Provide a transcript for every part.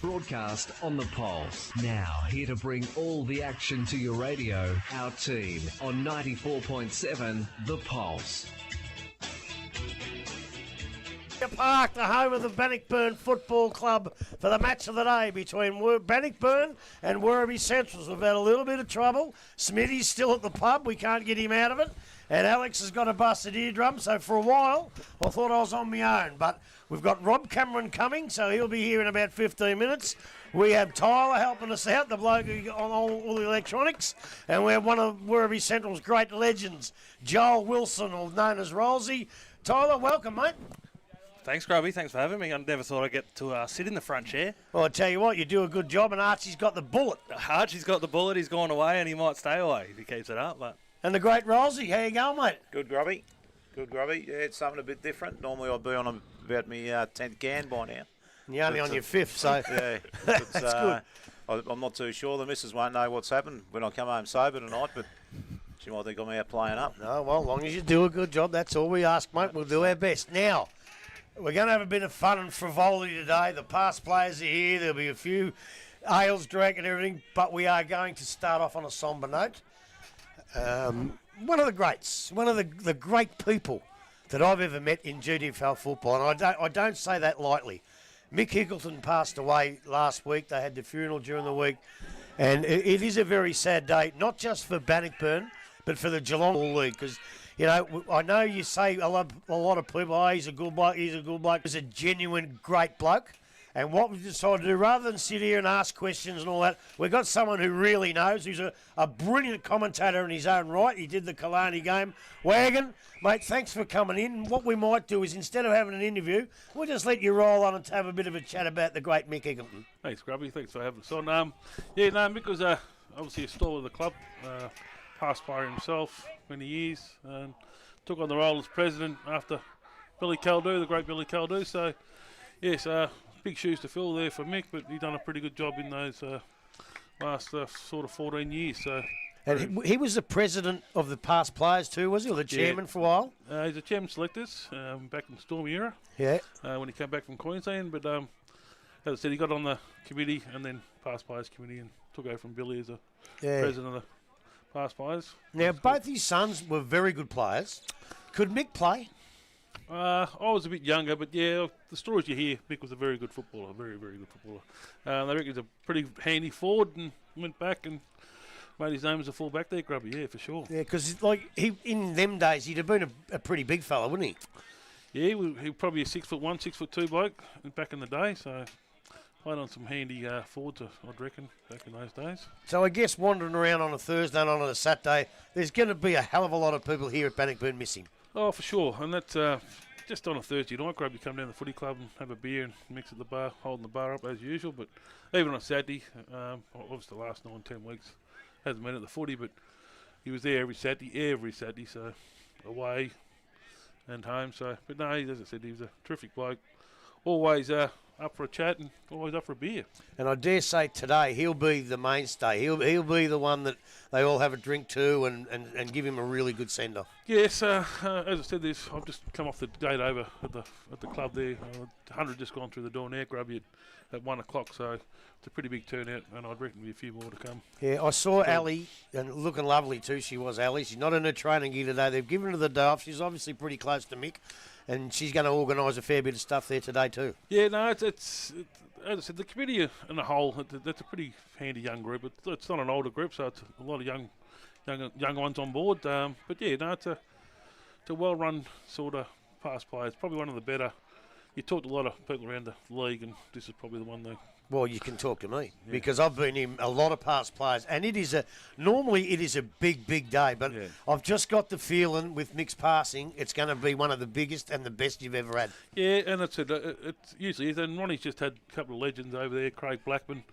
Broadcast on the Pulse. Now, here to bring all the action to your radio, our team on 94.7 The Pulse. Park, the home of the Bannockburn Football Club, for the match of the day between Bannockburn and Werribee Centrals. We've had a little bit of trouble. Smithy's still at the pub. We can't get him out of it. And Alex has got a busted eardrum, so for a while I thought I was on my own. But we've got Rob Cameron coming, so he'll be here in about 15 minutes. We have Tyler helping us out, the bloke who on all the electronics. And we have one of Werribee Central's great legends, Joel Wilson, or known as Rolsey. Tyler, welcome, mate. Thanks, Grubby. Thanks for having me. I never thought I'd get to sit in the front chair. Well, I tell you what, you do a good job, and Archie's got the bullet. Archie's got the bullet. He's gone away, and he might stay away if he keeps it up. But And the great Rolsey, how you going, mate? Good, Grubby. Good, Grubby. Yeah, it's something a bit different. Normally I'd be on about my 10th can by now. You're only on your 5th, so... Yeah. That's good. I'm not too sure. The missus won't know what's happened when I come home sober tonight, but she might think I'm out playing up. No, well, as long as you do a good job, that's all we ask, mate. We'll do our best. Now, we're going to have a bit of fun and frivolity today. The past players are here. There'll be a few ales drank and everything, but we are going to start off on a sombre note. One of the greats, one of the great people that I've ever met in GDFNL football, and I don't say that lightly. Mick Higgleton passed away last week. They had the funeral during the week, and it is a very sad day, not just for Bannockburn, but for the Geelong League, because, you know, I know you say a lot of people, oh, he's a good bloke, he's a good bloke. He's a genuine great bloke. And what we decided to do, rather than sit here and ask questions and all that, we've got someone who really knows, who's a brilliant commentator in his own right. He did the Killarney game. Wagon, mate, thanks for coming in. What we might do is, instead of having an interview, we'll just let you roll on and have a bit of a chat about the great Mick Higgleton. Thanks, Grubby. Thanks for having us on. Mick was obviously a star of the club, past player himself, many years, and took on the role as president after Billy Caldew, the great Billy Caldew. So, yes, big shoes to fill there for Mick, but he done a pretty good job in those last sort of 14 years. So, and he was the president of the past players too, was he, or the chairman for a while? He's a chairman selectors back in the Stormy era. Yeah. When he came back from Queensland, but as I said, he got on the committee and then past players committee and took over from Billy as a president of the past players. Now, both his sons were very good players. Could Mick play? I was a bit younger, but yeah, the stories you hear, Mick was a very good footballer, very, very good footballer. They reckon he's a pretty handy forward and went back and made his name as a full-back there, Grubby, yeah, for sure. Yeah, because he in them days, he'd have been a pretty big fella, wouldn't he? Yeah, he was probably a 6'1", 6'2" bloke back in the day, so played on some handy forwards, I'd reckon, back in those days. So I guess wandering around on a Thursday and on a Saturday, there's going to be a hell of a lot of people here at Bannockburn missing. Oh, for sure, and that's just on a Thursday night, Grub, you come down to the footy club and have a beer and mix at the bar, holding the bar up as usual, but even on a Saturday, obviously the last 9-10 weeks, hasn't been at the footy, but he was there every Saturday, so away and home, so, but no, as I said, he was a terrific bloke, always up for a chat and always up for a beer. And I dare say today he'll be the mainstay. He'll be the one that they all have a drink to and give him a really good send-off. Yes, as I said, I've just come off the gate over at the club there. 100 just gone through the door now, Grubby, at 1 o'clock, so it's a pretty big turnout, and I'd reckon there'll be a few more to come. Yeah, I saw Ali, and looking lovely too, she was Ali. She's not in her training gear today. They've given her the day off. She's obviously pretty close to Mick, and she's going to organise a fair bit of stuff there today too. Yeah, no, it's as I said, the committee in a whole, that's a pretty handy young group. It's not an older group, so it's a lot of young ones on board. But yeah, no, it's a well-run sort of past players. Probably one of the better. You talked to a lot of people around the league, and this is probably the one that. Well, you can talk to me because I've been in a lot of past players, and normally it is a big day, but I've just got the feeling with Mick's passing, it's going to be one of the biggest and the best you've ever had. Yeah, and it's usually is, and Ronnie's just had a couple of legends over there, Craig Blackman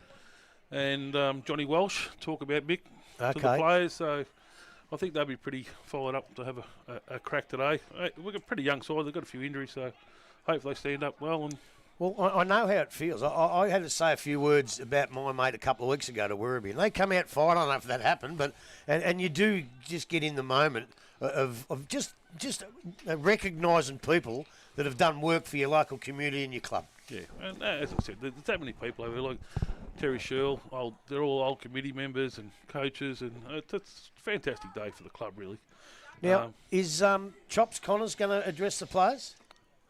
and Johnny Welsh, talk about Mick to the players, so I think they'll be pretty followed up to have a crack today. We've got a pretty young side, they've got a few injuries, so hopefully they stand up well. And well, I know how it feels. I had to say a few words about my mate a couple of weeks ago to Werribee, and they come out fine. I don't know if that happened, but and you do just get in the moment of just recognising people that have done work for your local community and your club. Yeah, and as I said, there's that many people over there, like Terry Sherl. They're all old committee members and coaches, and it's a fantastic day for the club, really. Now, is Chops Connors going to address the players?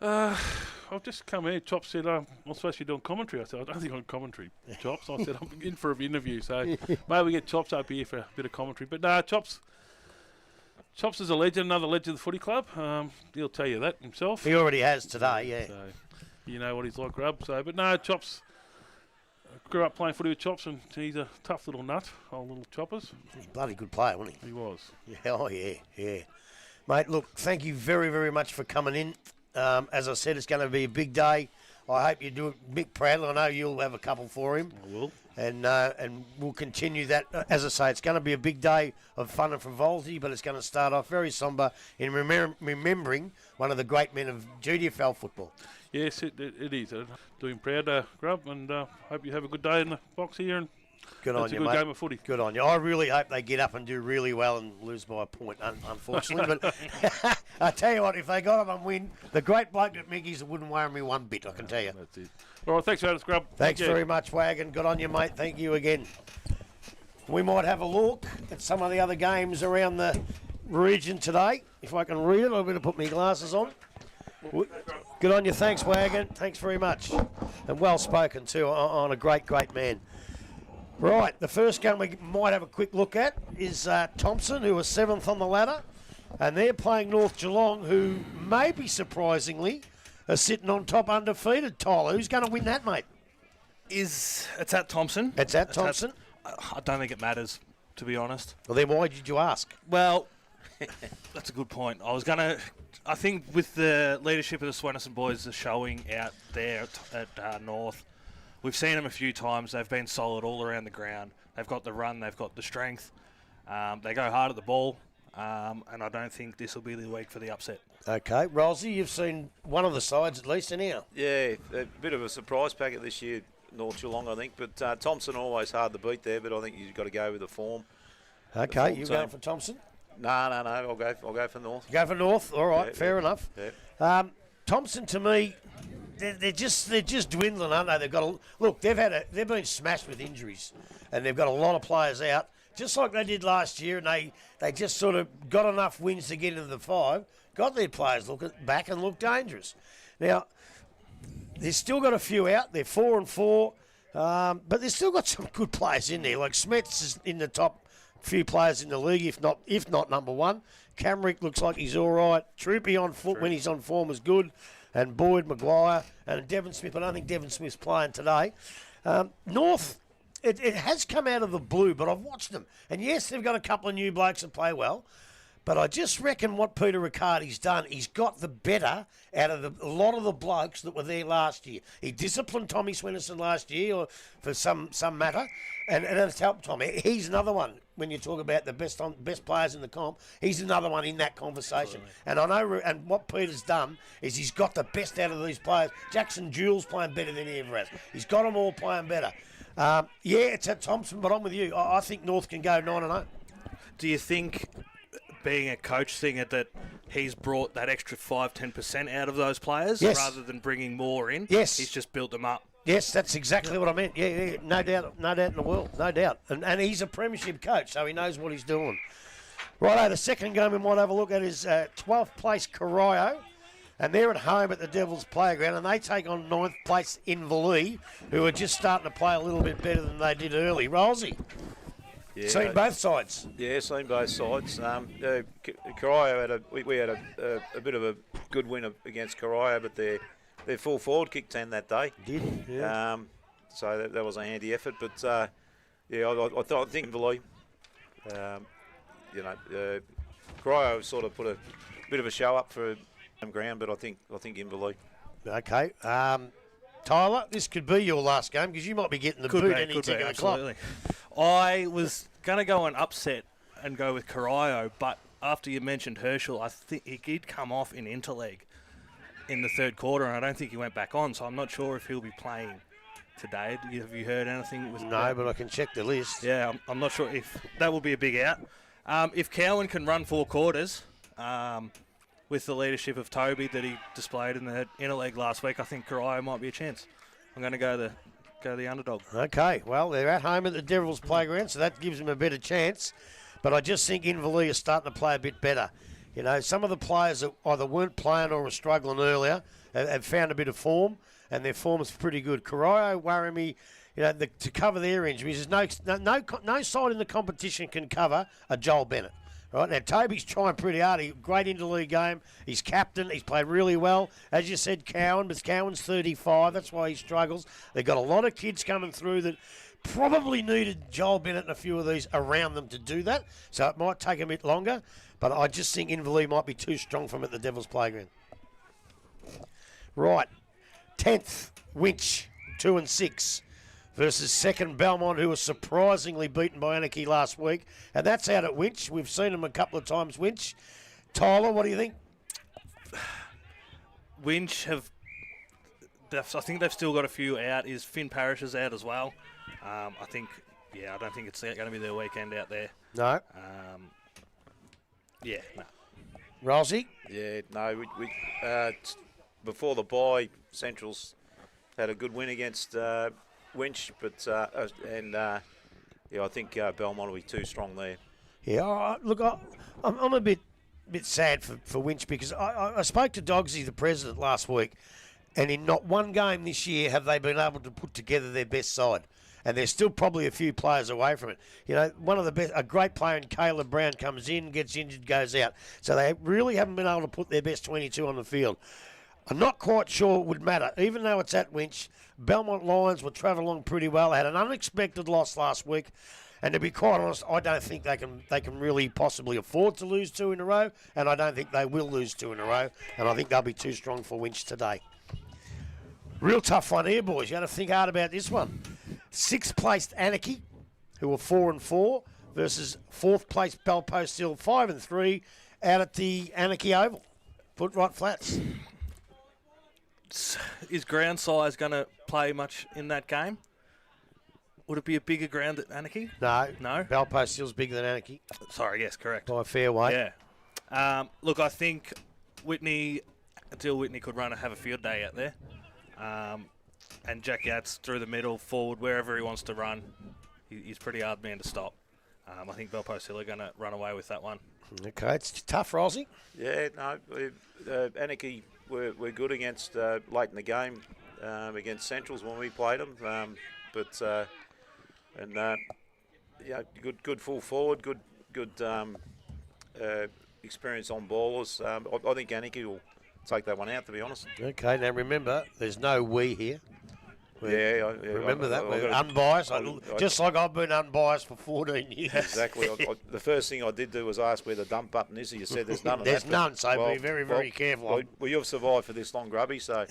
I've just come here. Chops said I'm supposed to be doing commentary. I said I don't think I'm commentary, Chops. I said I'm in for an interview, so maybe we get Chops up here for a bit of commentary. But no, Chops is a legend, another legend of the footy club. He'll tell you that himself. He already has today, yeah. So you know what he's like, Grub. So, but no, Chops. Grew up playing footy with Chops, and he's a tough little nut, old little Choppers. He's a bloody good player, wasn't he? He was. Yeah, oh, yeah. Mate, look, thank you very, very much for coming in. As I said, it's going to be a big day. I hope you do it Mick proud. I know you'll have a couple for him. I will. And we'll continue that. As I say, it's going to be a big day of fun and frivolity, but it's going to start off very sombre in remembering one of the great men of GDFL football. Yes, it is. Doing proud, Grub, and hope you have a good day in the box here. And good on you, mate. It's a good game of footy. Good on you. I really hope they get up and do really well and lose by a point, unfortunately. But I tell you what, if they got up and win, the great bloke at Mickey's wouldn't worry me one bit, I can tell you. That's it. All right, thanks for having us, Grub. Thanks very much, Wagon. Good on you, mate. Thank you again. We might have a look at some of the other games around the region today. If I can read it, I'm going to put my glasses on. Good on you. Thanks, Wagon. Thanks very much. And well spoken, too, on a great, great man. Right, the first game we might have a quick look at is Thompson, who was 7th on the ladder. And they're playing North Geelong, who maybe surprisingly are sitting on top undefeated. Tyler, who's going to win that, mate? It's at Thompson. It's at Thompson? I don't think it matters, to be honest. Well, then why did you ask? Well, that's a good point. I think with the leadership of the Swenison boys, the showing out there at North, we've seen them a few times. They've been solid all around the ground. They've got the run. They've got the strength. They go hard at the ball. And I don't think this will be the week for the upset. Okay. Rolsey, you've seen one of the sides at least anyhow. Yeah, a bit of a surprise packet this year, North Geelong, I think. But Thompson always hard to beat there, but I think you've got to go with the form. Okay, you going for Thompson? No. I'll go for North. Go for North. All right, Yeah, fair enough. Yeah. Thompson, to me, they're just dwindling, aren't they? They've been smashed with injuries, and they've got a lot of players out, just like they did last year. And they just sort of got enough wins to get into the 5, got their players back and look dangerous. Now, they've still got a few out. They're 4-4, but they've still got some good players in there. Like Smets is in the top few players in the league, if not number one. Camrick looks like he's all right. Troopy on foot when he's on form is good. And Boyd, Maguire, and Devon Smith. I don't think Devon Smith's playing today. North, it has come out of the blue, but I've watched them. And yes, they've got a couple of new blokes that play well. But I just reckon what Peter Riccardi's done, he's got the better out of a lot of the blokes that were there last year. He disciplined Tommy Swenison last year, or for some matter, and it's helped Tommy. He's another one. When you talk about the best players in the comp, he's another one in that conversation. Absolutely. And I know, and what Peter's done is he's got the best out of these players. Jackson Jules playing better than he ever has. He's got them all playing better. Yeah, it's at Thompson, but I'm with you. I think North can go 9-0. Do you think, being a coach, seeing it that he's brought that extra 5-10% out of those players rather than bringing more in? Yes. He's just built them up. Yes, that's exactly what I meant. Yeah, no doubt in the world, no doubt. And he's a premiership coach, so he knows what he's doing. Righto, the second game we might have a look at is 12th place Corio, and they're at home at the Devils Playground, and they take on 9th place Inverleigh, who are just starting to play a little bit better than they did early. Rolsey, seen both sides. Yeah, seen both sides. Corio we had a bit of a good win against Corio, but their full forward kicked 10 that day. Did, yeah. So that was a handy effort. But, I think Inverleigh, Corio sort of put a bit of a show up for home ground, but I think Inverleigh. Okay. Tyler, this could be your last game because you might be getting the boot any tick of the clock. I was going to go and upset and go with Corio, but after you mentioned Herschel, I think he did come off in Interleague in the third quarter, and I don't think he went back on, so I'm not sure if he'll be playing today. Have you heard anything? No, but I can check the list. Yeah, I'm not sure if that will be a big out. If Cowan can run 4 quarters, with the leadership of Toby that he displayed in the interleague last week, I think Corio might be a chance. I'm going to go the underdog. Okay, well, they're at home at the Devils Playground, so that gives them a better chance. But I just think Inverleigh are starting to play a bit better. You know, some of the players that either weren't playing or were struggling earlier have found a bit of form, and their form is pretty good. Corio, Werribee, you know, to cover their injuries, no side in the competition can cover a Joel Bennett. Right now, Toby's trying pretty hard. Great interleague game. He's captain. He's played really well. As you said, Cowan, but Cowan's 35. That's why he struggles. They've got a lot of kids coming through that probably needed Joel Bennett and a few of these around them to do that. So it might take a bit longer. But I just think Inverleigh might be too strong for him at the Devils Playground. Right. 10th, Winch, 2-6. Versus 2nd Belmont, who was surprisingly beaten by Anarchy last week. And that's out at Winch. We've seen them a couple of times, Winch. Tyler, what do you think? Winch I think they've still got a few out. Is Finn Parrish is out as well. I don't think it's going to be their weekend out there. No. No. Rosie? Yeah, no. We before the bye, Central's had a good win against Winch, but I think Belmont will be too strong there. Yeah, look, I'm a bit sad for Winch because I spoke to Dogsy, the president, last week, and in not one game this year have they been able to put together their best side. And there's still probably a few players away from it. You know, one of the best, a great player in Caleb Brown comes in, gets injured, goes out. So they really haven't been able to put their best 22 on the field. I'm not quite sure it would matter. Even though it's at Winch, Belmont Lions will travel along pretty well. They had an unexpected loss last week. And to be quite honest, I don't think they can really possibly afford to lose 2 in a row. And I don't think they will lose 2 in a row. And I think they'll be too strong for Winch today. Real tough one here, boys. You got to think hard about this one. 6th placed Anarchy, who were 4-4, versus 4th placed Bellpost Hill, 5-3, out at the Anarchy Oval. Put right flats. Is ground size going to play much in that game? Would it be a bigger ground at Anarchy? No. No? Bellpost Hill's bigger than Anarchy. Sorry, yes, correct. By a fair way. Yeah. Look, I think Whitney could have a field day out there. And Jack Yates through the middle, forward, wherever he wants to run. He's pretty hard man to stop. I think Bellpost Hill are going to run away with that one. Okay, it's tough, Rosie. Yeah, no, Anarchy were good against late in the game against Centrals when we played them. Good full forward, good experience on ballers. I think Anarchy will take that one out, to be honest. Okay, now remember, there's no we here. Remember that. We're unbiased. Just like I've been unbiased for 14 years. Exactly. The first thing I did do was ask where the dump button is. You said there's none of that. There's none, so be very, very careful. Well, you've survived for this long, Grubby, so...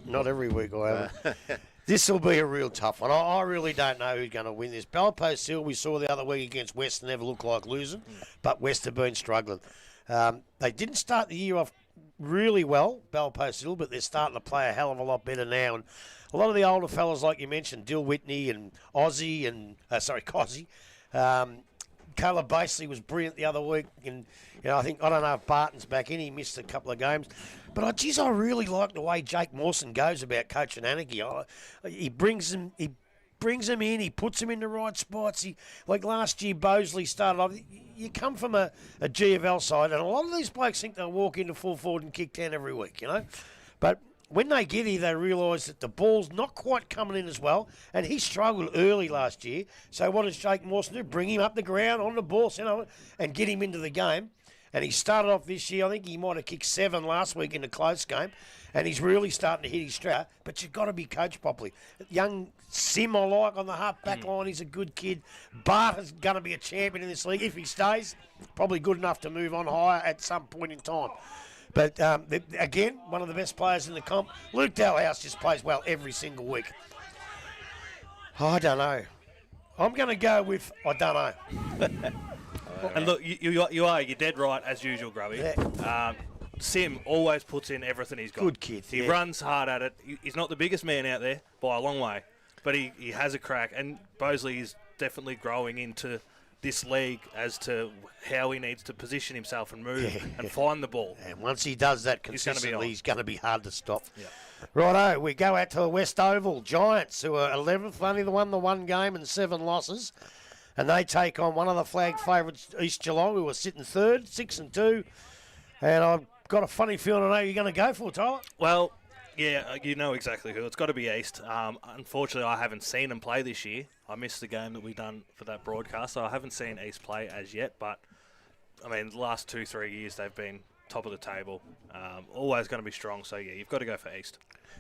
Not every week I haven't. This will be a real tough one. I really don't know who's going to win this. Bellpost Hill, we saw the other week against West, never looked like losing, but West have been struggling. They didn't start the year off really well, Bellpost Hill, but they're starting to play a hell of a lot better now. And a lot of the older fellas, like you mentioned, Dill Whitney and Ozzy and Cozzy. Caleb Basley was brilliant the other week, and I don't know if Barton's back in. He missed a couple of games, but I really like the way Jake Mawson goes about coaching Anarchy. He brings them in, he puts them in the right spots. Like last year, Bosley started off. You come from a GFL side, and a lot of these blokes think they'll walk into full forward and kick 10 every week, But when they get here, they realise that the ball's not quite coming in as well, and he struggled early last year. So what does Jake Mawson do? Bring him up the ground on the ball, and get him into the game. And he started off this year, I think he might have kicked 7 last week in a close game, and he's really starting to hit his stride. But you've got to be coached properly. Young Sim, I like on the half back line. He's a good kid. Bart is going to be a champion in this league. If he stays, probably good enough to move on higher at some point in time. But, again, one of the best players in the comp. Luke Dalhouse just plays well every single week. I don't know. I'm going to go with I don't know. And look, you're dead right, as usual, Grubby. Yeah. Sim always puts in everything he's got. Good kid. He runs hard at it. He's not the biggest man out there by a long way, but he has a crack. And Bosley is definitely growing into this league as to how he needs to position himself and move and find the ball. And once he does that He's gonna be consistently, on. he's going to be hard to stop. Yeah. Righto, we go out to the West Oval. Giants, who are 11th, only won the one game and 7 losses. And they take on one of the flag favourites, East Geelong, who are sitting third, 6-2. And I've got a funny feeling I know you're going to go for, Tyler. Well, yeah, you know exactly who. It's got to be East. Unfortunately, I haven't seen them play this year. I missed the game that we done for that broadcast, so I haven't seen East play as yet. But, I mean, the last 2-3 years they've been top of the table. Always going to be strong, so yeah, you've got to go for East.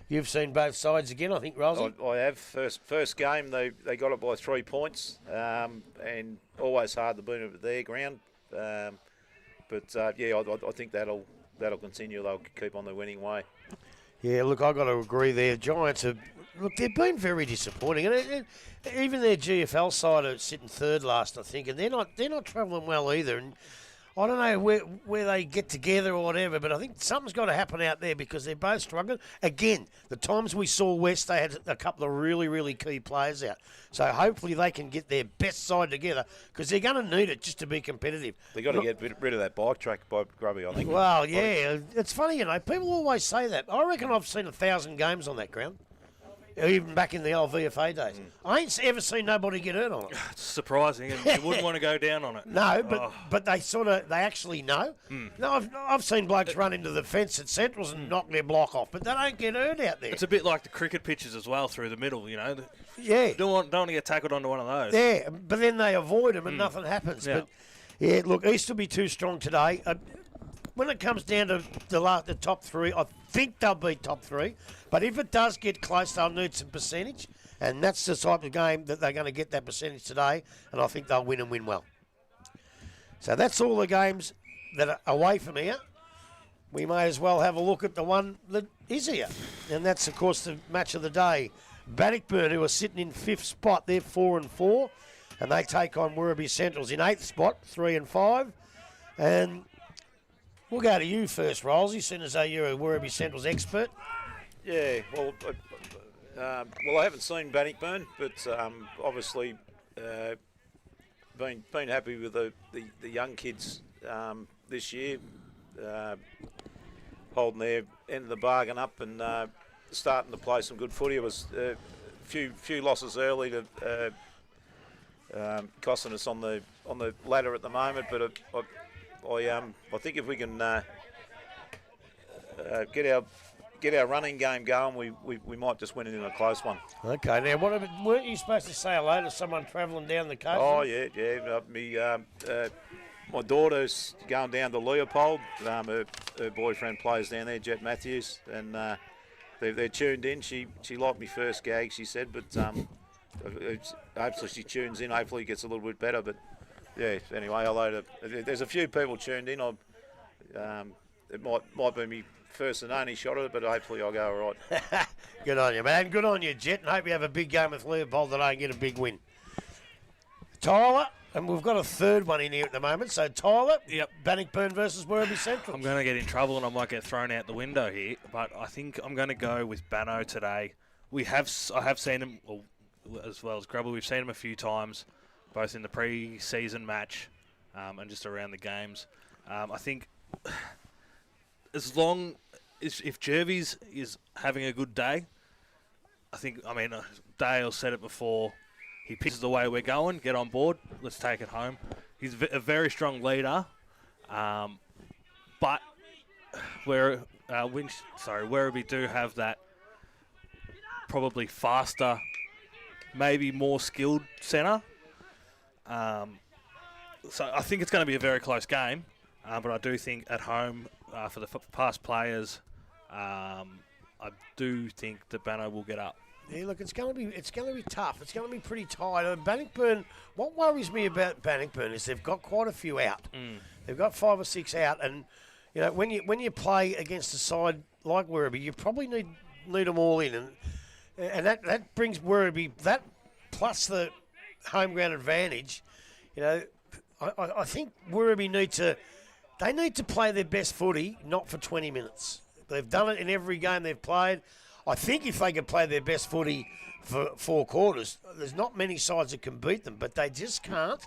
You've seen both sides again, I think, Rosie. I have. First game, they got it by 3 points, and always hard to beat them at their ground. I think that'll continue. They'll keep on the winning way. Yeah, look, I've got to agree there. Giants have, look, they've been very disappointing. And even their GFL side are sitting third last, I think, and they're not travelling well either. And I don't know where they get together or whatever, but I think something's got to happen out there because they're both struggling. Again, the times we saw West, they had a couple of really, really key players out. So hopefully they can get their best side together because they're going to need it just to be competitive. They've got to get rid of that bike track by Grubby, I think. Well, yeah, it's funny, you know, people always say that. I reckon I've seen 1,000 games on that ground. Even back in the old VFA days. I ain't ever seen nobody get hurt on it. It's surprising, and you wouldn't want to go down on it. No, but they actually know. No, I've seen blokes run into the fence at Centrals and knock their block off, but they don't get hurt out there. It's a bit like the cricket pitches as well through the middle, you know. Yeah. Don't want to get tackled onto one of those. Yeah, but then they avoid them and nothing happens. Yeah. But, yeah, look, East will be too strong today. When it comes down to the top three, I think they'll be top three. But if it does get close, they'll need some percentage. And that's the type of game that they're going to get that percentage today. And I think they'll win and win well. So that's all the games that are away from here. We may as well have a look at the one that is here. And that's, of course, the match of the day. Bannockburn, who are sitting in 5th spot, they're 4-4. And they take on Werribee Centrals in 8th spot, 3-5. And we'll go to you first, Rolsey, seeing as though you're a Werribee Centrals expert. Yeah, well, I haven't seen Bannockburn, but obviously been happy with the young kids this year, holding their end of the bargain up and starting to play some good footy. It was a few losses early to costing us on the ladder at the moment, but I think if we can get our running game going, we might just win it in a close one. Okay, now weren't you supposed to say hello to someone travelling down the coast? Oh yeah. My daughter's going down to Leopold. Her boyfriend plays down there, Jet Matthews, and they're tuned in. She liked me first gag, she said, but hopefully she tunes in. Hopefully it gets a little bit better. But yeah, anyway, hello to. There's a few people tuned in. It might be me first and only shot at it, but hopefully I'll go all right. Good on you, man. Good on you, Jet, and hope you have a big game with Leopold today and get a big win. Tyler, and we've got a third one in here at the moment. So, Tyler, Yep. Bannockburn versus Werribee Central. I'm going to get in trouble and I might get thrown out the window here, but I think I'm going to go with Banno today. I have seen him, as well as Grubble, we've seen him a few times, both in the pre-season match and just around the games. I think as long as if Jervis is having a good day, Dale said it before, he picks the way we're going, get on board, let's take it home. He's a very strong leader, but Werribee do have that probably faster, maybe more skilled centre. So I think it's going to be a very close game, but I do think at home, for the past players, I do think that Banno will get up. Yeah, look, it's going to be tough. It's going to be pretty tight. Bannockburn. What worries me about Bannockburn is they've got quite a few out. They've got 5 or 6 out, and you know when you play against a side like Werribee, you probably need them all in, and that brings Werribee that plus the home ground advantage. You know, I think Werribee need to play their best footy, not for 20 minutes. They've done it in every game they've played. I think if they could play their best footy for 4 quarters, there's not many sides that can beat them, but they just can't.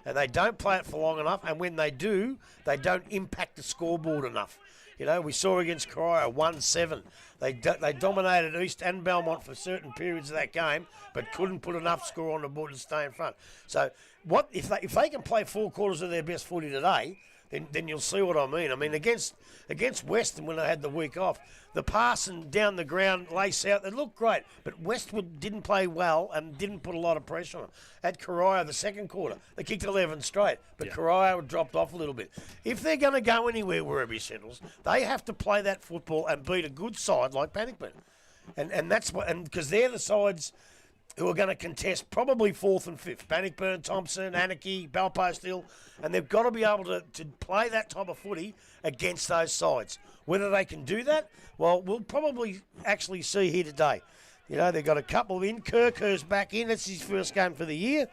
and they don't play it for long enough, and when they do, they don't impact the scoreboard enough. You know, we saw against Corio 1-7. They dominated East and Belmont for certain periods of that game, but couldn't put enough score on the board to stay in front. So, what if they can play 4 quarters of their best footy today? Then you'll see what I mean. I mean, against Western when they had the week off, the passing down the ground, lace out, they looked great. But Westwood didn't play well and didn't put a lot of pressure on them. At Corio, the second quarter, they kicked 11 straight, but Corio dropped off a little bit. If they're going to go anywhere, Werribee Centrals, they have to play that football and beat a good side like Bannockburn. And that's what, and because they're the sides who are going to contest probably 4th and 5th. Bannockburn, Thompson, Anarchy, Bellpost Hill. And they've got to be able to play that type of footy against those sides. Whether they can do that, well, we'll probably actually see here today. You know, they've got a couple in. Kirker's back in. That's his first game for the year.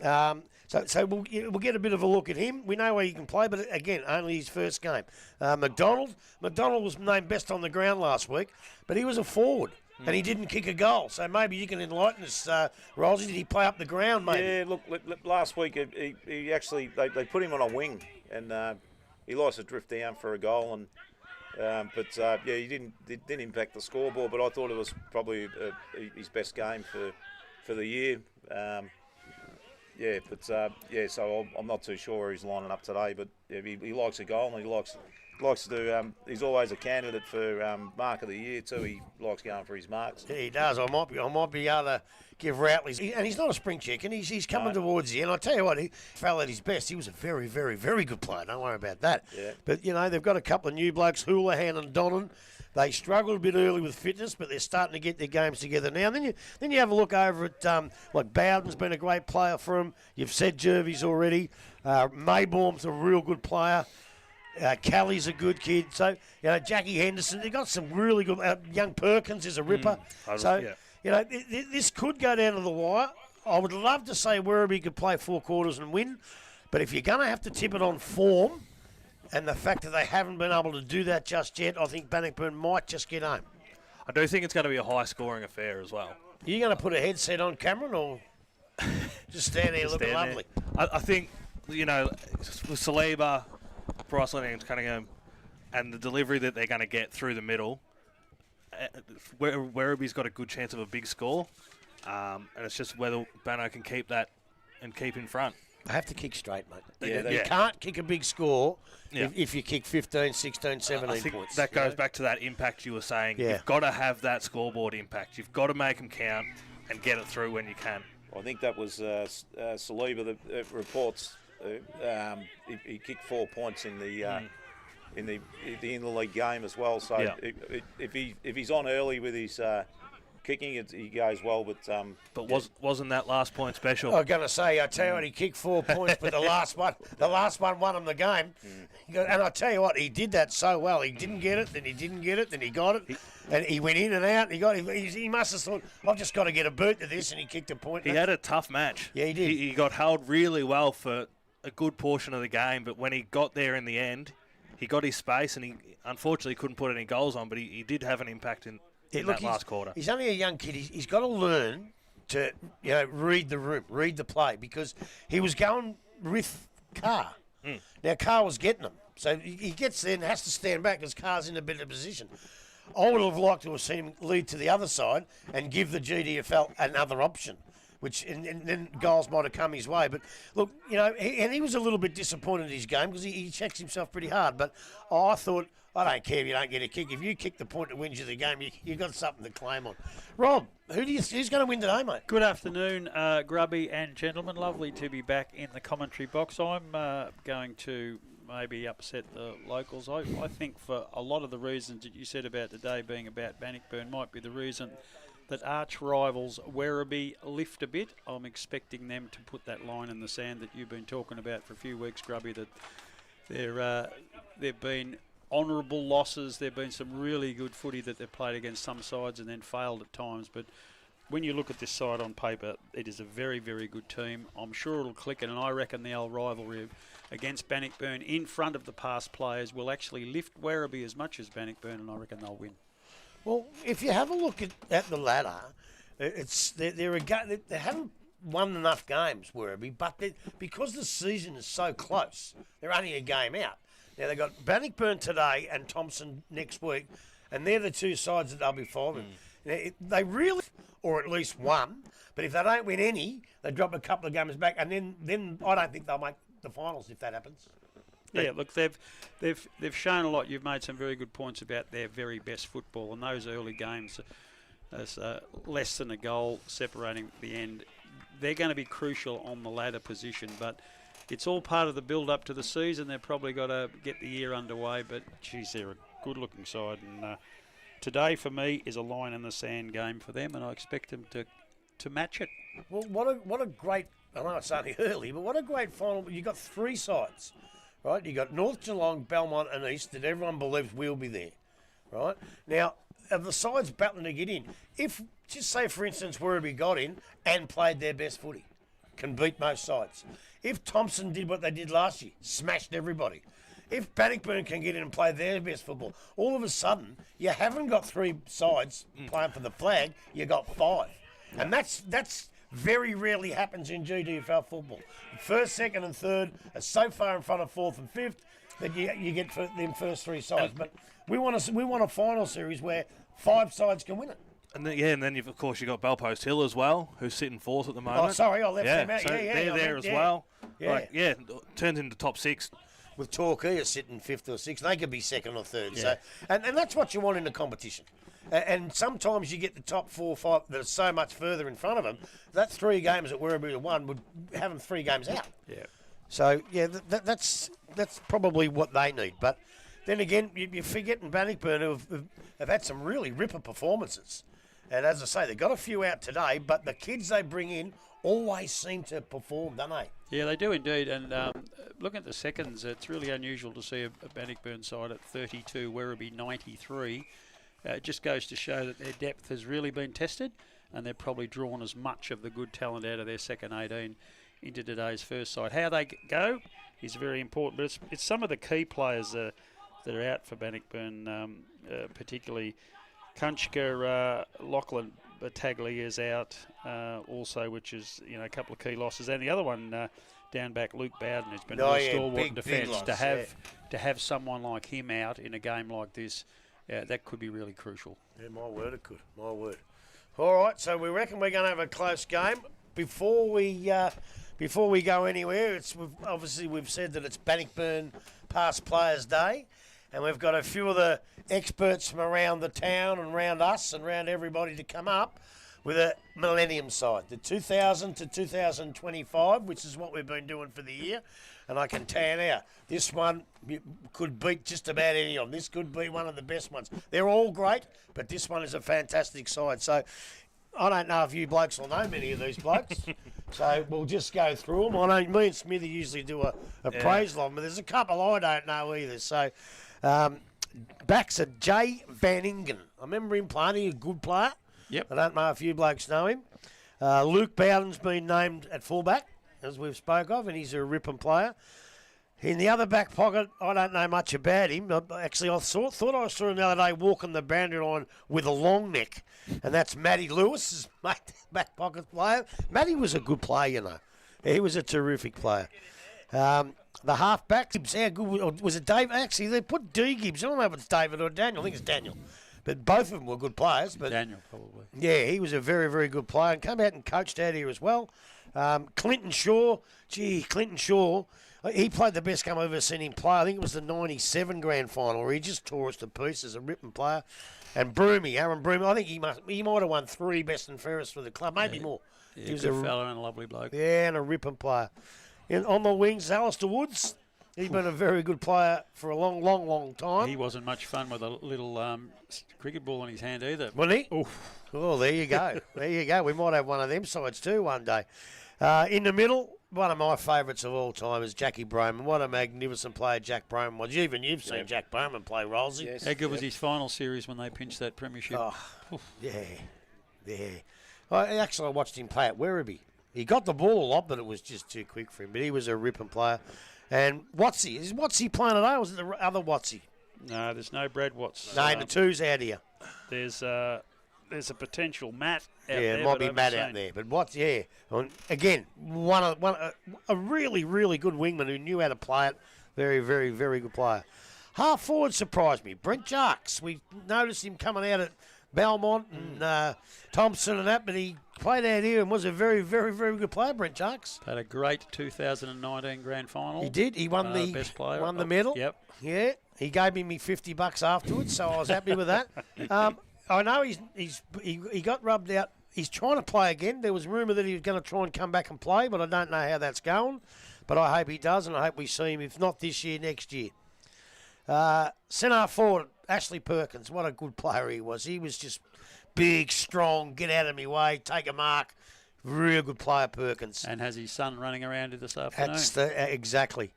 So we'll get a bit of a look at him. We know where he can play, but again, only his first game. McDonald was named best on the ground last week, but he was a forward. And he didn't kick a goal, so maybe you can enlighten us, Rolsey. Did he play up the ground, maybe? Yeah, look, last week he actually they put him on a wing, and he likes to drift down for a goal, and he didn't impact the scoreboard. But I thought it was probably his best game for the year. So I'm not too sure where he's lining up today, but he likes a goal and he likes to do. He's always a candidate for mark of the year too. He likes going for his marks. Yeah, he does. I might be able to give Routley, and he's not a spring chicken. He's coming towards the end. I tell you what, he fell at his best. He was a very, very, very good player. Don't worry about that. Yeah. But you know they've got a couple of new blokes, Houlihan and Donnan. They struggled a bit early with fitness, but they're starting to get their games together now. And then you have a look over at like Bowden's been a great player for him. You've said Jervis already. Maybaum's a real good player. Kelly's a good kid. So, you know, Jackie Henderson, they've got some really good... young Perkins is a ripper. You know, this could go down to the wire. I would love to say Werribee could play 4 quarters and win, but if you're going to have to tip it on form and the fact that they haven't been able to do that just yet, I think Bannockburn might just get home. I do think it's going to be a high-scoring affair as well. Are you going to put a headset on, Cameron, or just stand there looking lovely? I think, you know, with Saliba, Bryce Lenningham's Cunningham, and the delivery that they're going to get through the middle, Werribee's got a good chance of a big score, and it's just whether Banno can keep that and keep in front. They have to kick straight, mate. Yeah, you can't kick a big score if you kick 15, 16, 17 I think points. that goes back to that impact you were saying. Yeah. You've got to have that scoreboard impact. You've got to make them count and get it through when you can. I think that was Saliba that reports. He kicked 4 points in the interleague game as well. So if he's on early with his kicking, he goes well. But wasn't that last point special? I was going to say, I tell you what, he kicked 4 points, but the last one won him the game. And I tell you what, he did that so well. He didn't get it, then he didn't get it, then he got it, and he went in and out. And he got it. He must have thought, I've just got to get a boot to this, and he kicked a point. He had a tough match. Yeah, he did. He got held really well for a good portion of the game, but when he got there in the end, he got his space, and he unfortunately couldn't put any goals on, but he did have an impact in that last quarter. He's only a young kid. He's got to learn to read the room, read the play, because he was going with Carr. Now, Carr was getting him. So he gets there and has to stand back because Carr's in a better position. I would have liked to have seen him lead to the other side and give the GDFL another option, and then goals might have come his way. But look, you know, he was a little bit disappointed in his game because he checks himself pretty hard. But I thought, I don't care if you don't get a kick. If you kick the point that wins you the game, you've got something to claim on. Rob, who's going to win today, mate? Good afternoon, Grubby and gentlemen. Lovely to be back in the commentary box. I'm going to maybe upset the locals. I think for a lot of the reasons that you said about today being about Bannockburn might be the reason that arch rivals Werribee lift a bit. I'm expecting them to put that line in the sand that you've been talking about for a few weeks, Grubby, that they've been honourable losses. There have been some really good footy that they've played against some sides and then failed at times. But when you look at this side on paper, it is a very, very good team. I'm sure it'll click, and I reckon the old rivalry against Bannockburn in front of the past players will actually lift Werribee as much as Bannockburn, and I reckon they'll win. Well, if you have a look at the ladder, they haven't won enough games, Werribee, but because the season is so close, they're only a game out. Now, they've got Bannockburn today and Thompson next week, and they're the two sides that they'll be following. They really, or at least one, but if they don't win any, they drop a couple of games back, and then I don't think they'll make the finals if that happens. Yeah, look, they've shown a lot. You've made some very good points about their very best football, and those early games, as less than a goal separating the end, they're going to be crucial on the ladder position. But it's all part of the build-up to the season. They've probably got to get the year underway. But geez, they're a good-looking side, and today for me is a line in the sand game for them, and I expect them to match it. Well, what a great. I know it's only early, but what a great final. You got three sides. Right, you got North Geelong, Belmont and East that everyone believes will be there. Right? Now, of the sides battling to get in, if, just say for instance, Werribee got in and played their best footy, can beat most sides. If Thompson did what they did last year, smashed everybody. If Bannockburn can get in and play their best football, all of a sudden, you haven't got three sides playing for the flag, you got five. And that's very rarely happens in GDFL football. First, second and third are so far in front of fourth and fifth that you get for them first three sides. But we want a final series where five sides can win it. And then you've got Bellpost Hill as well, who's sitting fourth at the moment. Oh, sorry, I left them out. So Yeah, they're there as well. Yeah. Turns into top six. With Torquay sitting fifth or sixth, they could be second or third. Yeah. So, and that's what you want in the competition. And sometimes you get the top 4 or 5 that are so much further in front of them. That 3 games that Werribee won would have them 3 games out. Yeah. So yeah, that's probably what they need. But then again, you're forgetting Bannockburn have had some really ripper performances. And as I say, they've got a few out today, but the kids they bring in always seem to perform, don't they? Yeah, they do indeed. And looking at the seconds, it's really unusual to see a Bannockburn side at 32, Werribee 93. It just goes to show that their depth has really been tested, and they've probably drawn as much of the good talent out of their second 18 into today's first side. How they go is very important, but it's some of the key players that are out for Bannockburn, particularly Kunchka, Lachlan Battaglia is out also, which is a couple of key losses, and the other one down back, Luke Bowden, who's been a real stalwart in defence. To have someone like him out in a game like this, that could be really crucial. Yeah, my word, it could. My word. All right, so we reckon we're going to have a close game. Before we go anywhere, we've said that it's Bannockburn Past Players Day, and we've got a few of the experts from around the town and around us and around everybody to come up with a Millennium side, the 2000 to 2025, which is what we've been doing for the year. And I can tell you now, this one could beat just about any of them. This could be one of the best ones. They're all great, but this one is a fantastic side. So I don't know if you blokes will know many of these blokes. So we'll just go through them. I know me and Smithy usually do a praise of them, but there's a couple I don't know either. So backs are Jay Van Ingen. I remember him playing. He's a good player. Yep. I don't know if you blokes know him. Luke Bowden's been named at fullback, as we've spoke of, and he's a ripping player. In the other back pocket, I don't know much about him. Actually, I thought I saw him the other day walking the boundary line with a long neck, and that's Matty Lewis's back pocket player. Matty was a good player, you know. He was a terrific player. The half-back, how good was it Dave? Actually, they put D. Gibbs. I don't know if it's David or Daniel. I think it's Daniel. But both of them were good players. But Daniel, probably. Yeah, he was a very, very good player and come out and coached out here as well. Clinton Shaw, he played the best game I've ever seen him play. I think it was the 97 grand final where he just tore us to pieces, a ripping player. And Aaron Broomy, I think he might have won 3 best and fairest for the club, maybe more. Yeah, he was good fella and a lovely bloke. Yeah, and a ripping player. And on the wings, Alistair Woods. He's been a very good player for a long, long, long time. He wasn't much fun with a little cricket ball in his hand either. Wasn't he? Oof. Oh, there you go. There you go. We might have one of them sides too one day. In the middle, one of my favourites of all time is Jackie Broman. What a magnificent player Jack Broman was. Even you've seen Jack Broman play Rolsey. Yes. How good was his final series when they pinched that premiership? Oh, yeah. I watched him play at Werribee. He got the ball a lot, but it was just too quick for him. But he was a ripping player. And Watsy, is Watsy playing today, or was it the other Watsy? No, there's no Brad Watts. No, the two's out here. There's there's a potential Matt out Yeah, there. it might but be I haven't Matt out seen. there. But again, a really, really good wingman who knew how to play it. Very, very, very good player. Half forward surprised me. Brent Jarks. We noticed him coming out at Belmont and Thompson and that, but he played out here and was a very, very, very good player, Brent Jarks. Had a great 2019 grand final. He did. He won the best player. won the medal. Yep. Yeah. He gave me $50 afterwards, so I was happy with that. I know he got rubbed out. He's trying to play again. There was rumour that he was going to try and come back and play, but I don't know how that's going. But I hope he does, and I hope we see him, if not this year, next year. Centre forward, Ashley Perkins. What a good player he was. He was just big, strong, get out of me way, take a mark. Real good player, Perkins. And has his son running around here this afternoon. Exactly.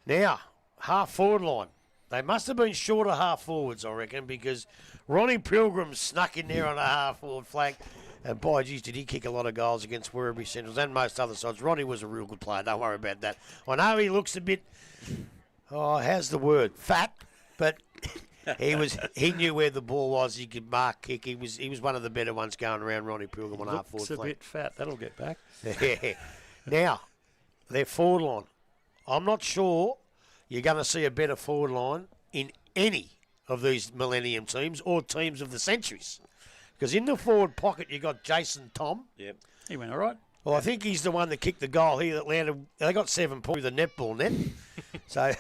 Now, half forward line. They must have been shorter half forwards, I reckon, because Ronnie Pilgrim snuck in there on a half forward flank. And by geez, did he kick a lot of goals against Werribee Centrals and most other sides. Ronnie was a real good player. Don't worry about that. I know he looks a bit, how's the word? Fat, but he knew where the ball was. He could mark, kick. He was one of the better ones going around, Ronnie Pilgrim on half forward Looks a flank. bit fat. That'll get back. Yeah. Now, their forward line. I'm not sure you're going to see a better forward line in any of these Millennium teams or teams of the centuries. Because in the forward pocket, you got Jason Tom. Yep. He went all right. Well, I think he's the one that kicked the goal here that landed. They got 7 points with a netball net. So,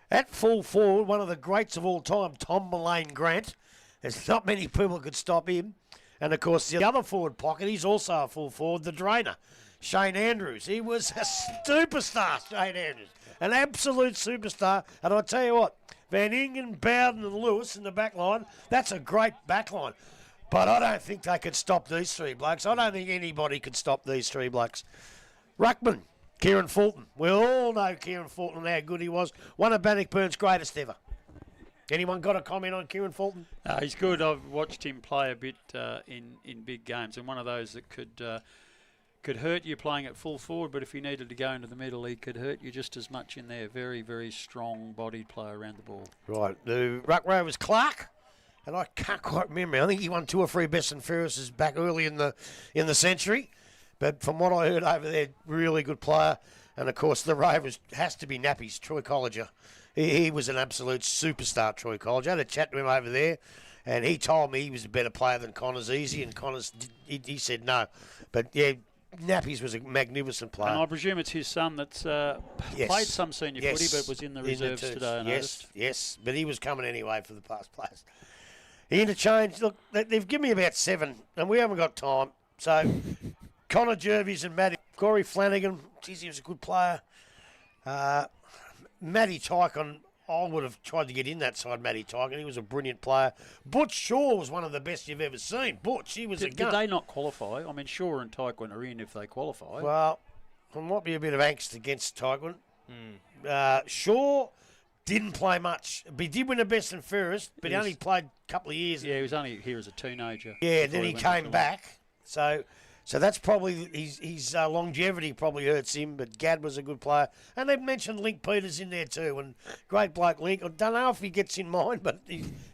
that full forward, one of the greats of all time, Tom Mullane Grant. There's not many people could stop him. And, of course, the other forward pocket, he's also a full forward, the drainer, Shane Andrews. He was a superstar, Shane Andrews. An absolute superstar. And I tell you what, Van Ingen, Bowden and Lewis in the back line, that's a great back line. But I don't think they could stop these three blokes. I don't think anybody could stop these three blokes. Ruckman, Kieran Fulton. We all know Kieran Fulton and how good he was. One of Bannockburn's greatest ever. Anyone got a comment on Kieran Fulton? He's good. I've watched him play a bit in big games, and one of those that could hurt you playing at full forward, but if he needed to go into the middle, he could hurt you just as much in there. Very, very strong-bodied player around the ball. Right. The ruck row was Clark, and I can't quite remember. I think he won 2 or 3 best and fairnesses back early in the century. But from what I heard over there, really good player. And of course, the row has to be Nappy's Troy Colliger. He was an absolute superstar, Troy Colliger. I had a chat to him over there, and he told me he was a better player than Connors Easy, and Connors he said no. But yeah. Nappies was a magnificent player. And I presume it's his son that's played some senior footy, but was in the reserves today. I noticed. Yes, but he was coming anyway for the past players. Interchange, look, they've given me about 7, and we haven't got time. So, Connor Jervis and Matty. Corey Flanagan, geez, he was a good player. Matty Tykon, I would have tried to get in that side, Matty Tykon. He was a brilliant player. Butch Shaw was one of the best you've ever seen. Butch, he was a gun. Did they not qualify? I mean, Shaw and Tykon are in if they qualify. Well, there might be a bit of angst against Tykon. Shaw didn't play much. But he did win the best and fairest, but he only played a couple of years. Yeah, he was only here as a teenager. Yeah, then he came back. So that's probably his longevity probably hurts him. But Gad was a good player, and they've mentioned Link Peters in there too. And great bloke Link. I don't know if he gets in mind, but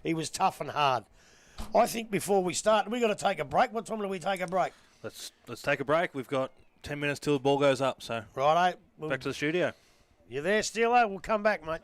he was tough and hard. I think before we start, we got to take a break. What time do we take a break? Let's take a break. We've got 10 minutes till the ball goes up. So Righto. back to the studio. You there, Steelo? We'll come back, mate.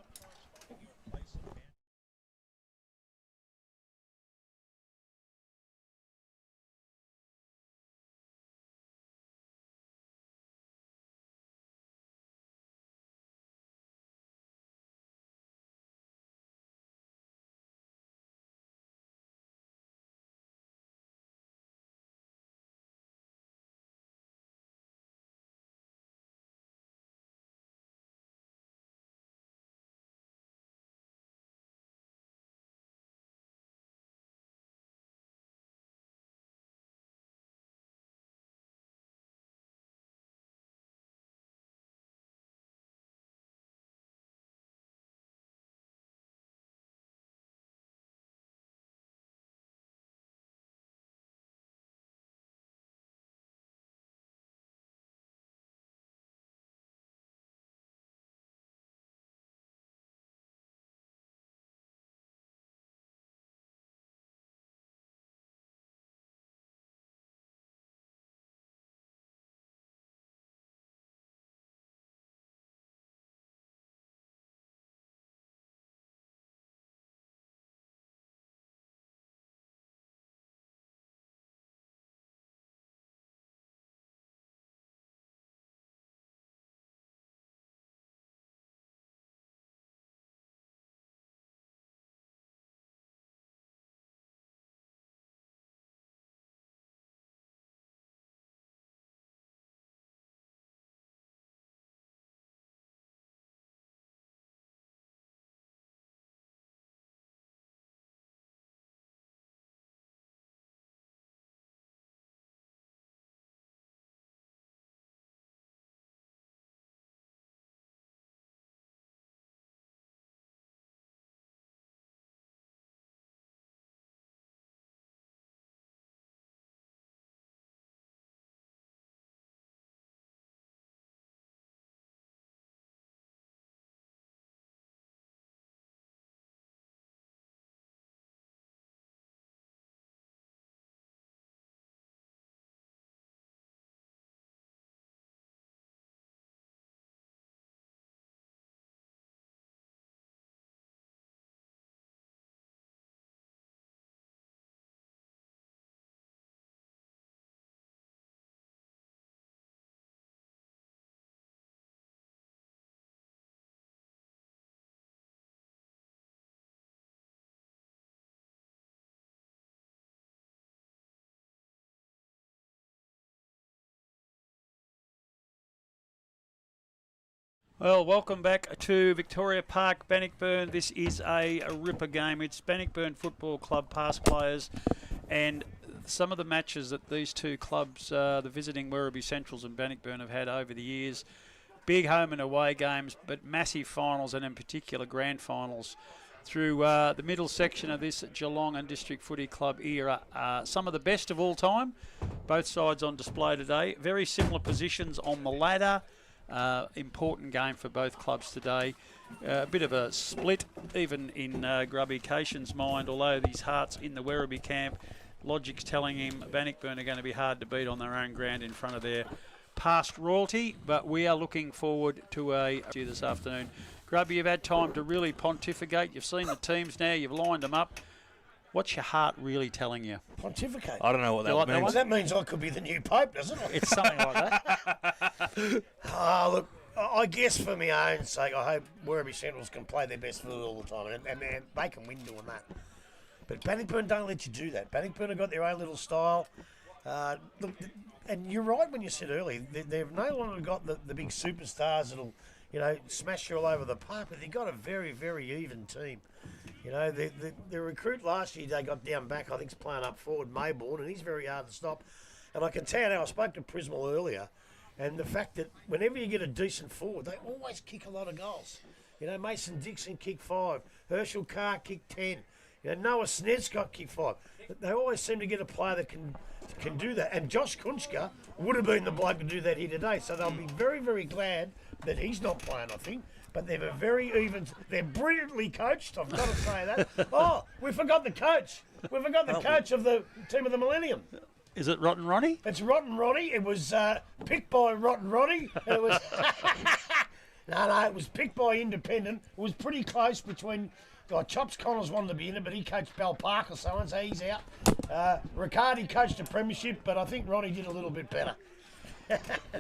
Well, welcome back to Victoria Park, Bannockburn. This is a ripper game. It's Bannockburn Football Club past players, and some of the matches that these two clubs, the visiting Werribee Centrals and Bannockburn, have had over the years. Big home and away games, but massive finals, and in particular grand finals through the middle section of this Geelong and District Footy Club era. Some of the best of all time, both sides on display today. Very similar positions on the ladder. Important game for both clubs today. A bit of a split, even in Grubby Cation's mind, although his heart's in the Werribee camp. Logic's telling him Bannockburn are going to be hard to beat on their own ground in front of their past royalty, but we are looking forward to a this afternoon. Grubby, you've had time to really pontificate. You've seen the teams now, you've lined them up. What's your heart really telling you? Pontificate. I don't know what that like that means. one? That means I could be the new Pope, doesn't it? It's something like that. Look, I guess for my own sake, I hope Werribee Centrals can play their best football all the time, and they can win doing that. But Bannockburn don't let you do that. Bannockburn have got their own little style. Look, and you're right when you said earlier, they've no longer got the big superstars that'll, smash you all over the park, but they've got a very, very even team. The recruit last year, they got down back, I think, is playing up forward, Mayborn, and he's very hard to stop. And I can tell you now, I spoke to Prismal earlier, and the fact that whenever you get a decent forward, they always kick a lot of goals. Mason Dixon kicked 5, Herschel Carr kicked 10, Noah Snedscott kicked 5. They always seem to get a player that can do that. And Josh Kunchka would have been the bloke to do that here today. So they'll be very, very glad that he's not playing, I think. But they're they're brilliantly coached, I've got to say that. Oh, we forgot the coach. We forgot the coach of the team of the Millennium. Is it Rotten Ronnie? It's Rotten Ronnie. It was picked by Rotten Ronnie. It was no, it was picked by Independent. It was pretty close between. Chops Connors wanted to be in it, but he coached Bell Park or so he's out. Riccardi coached a premiership, but I think Ronnie did a little bit better.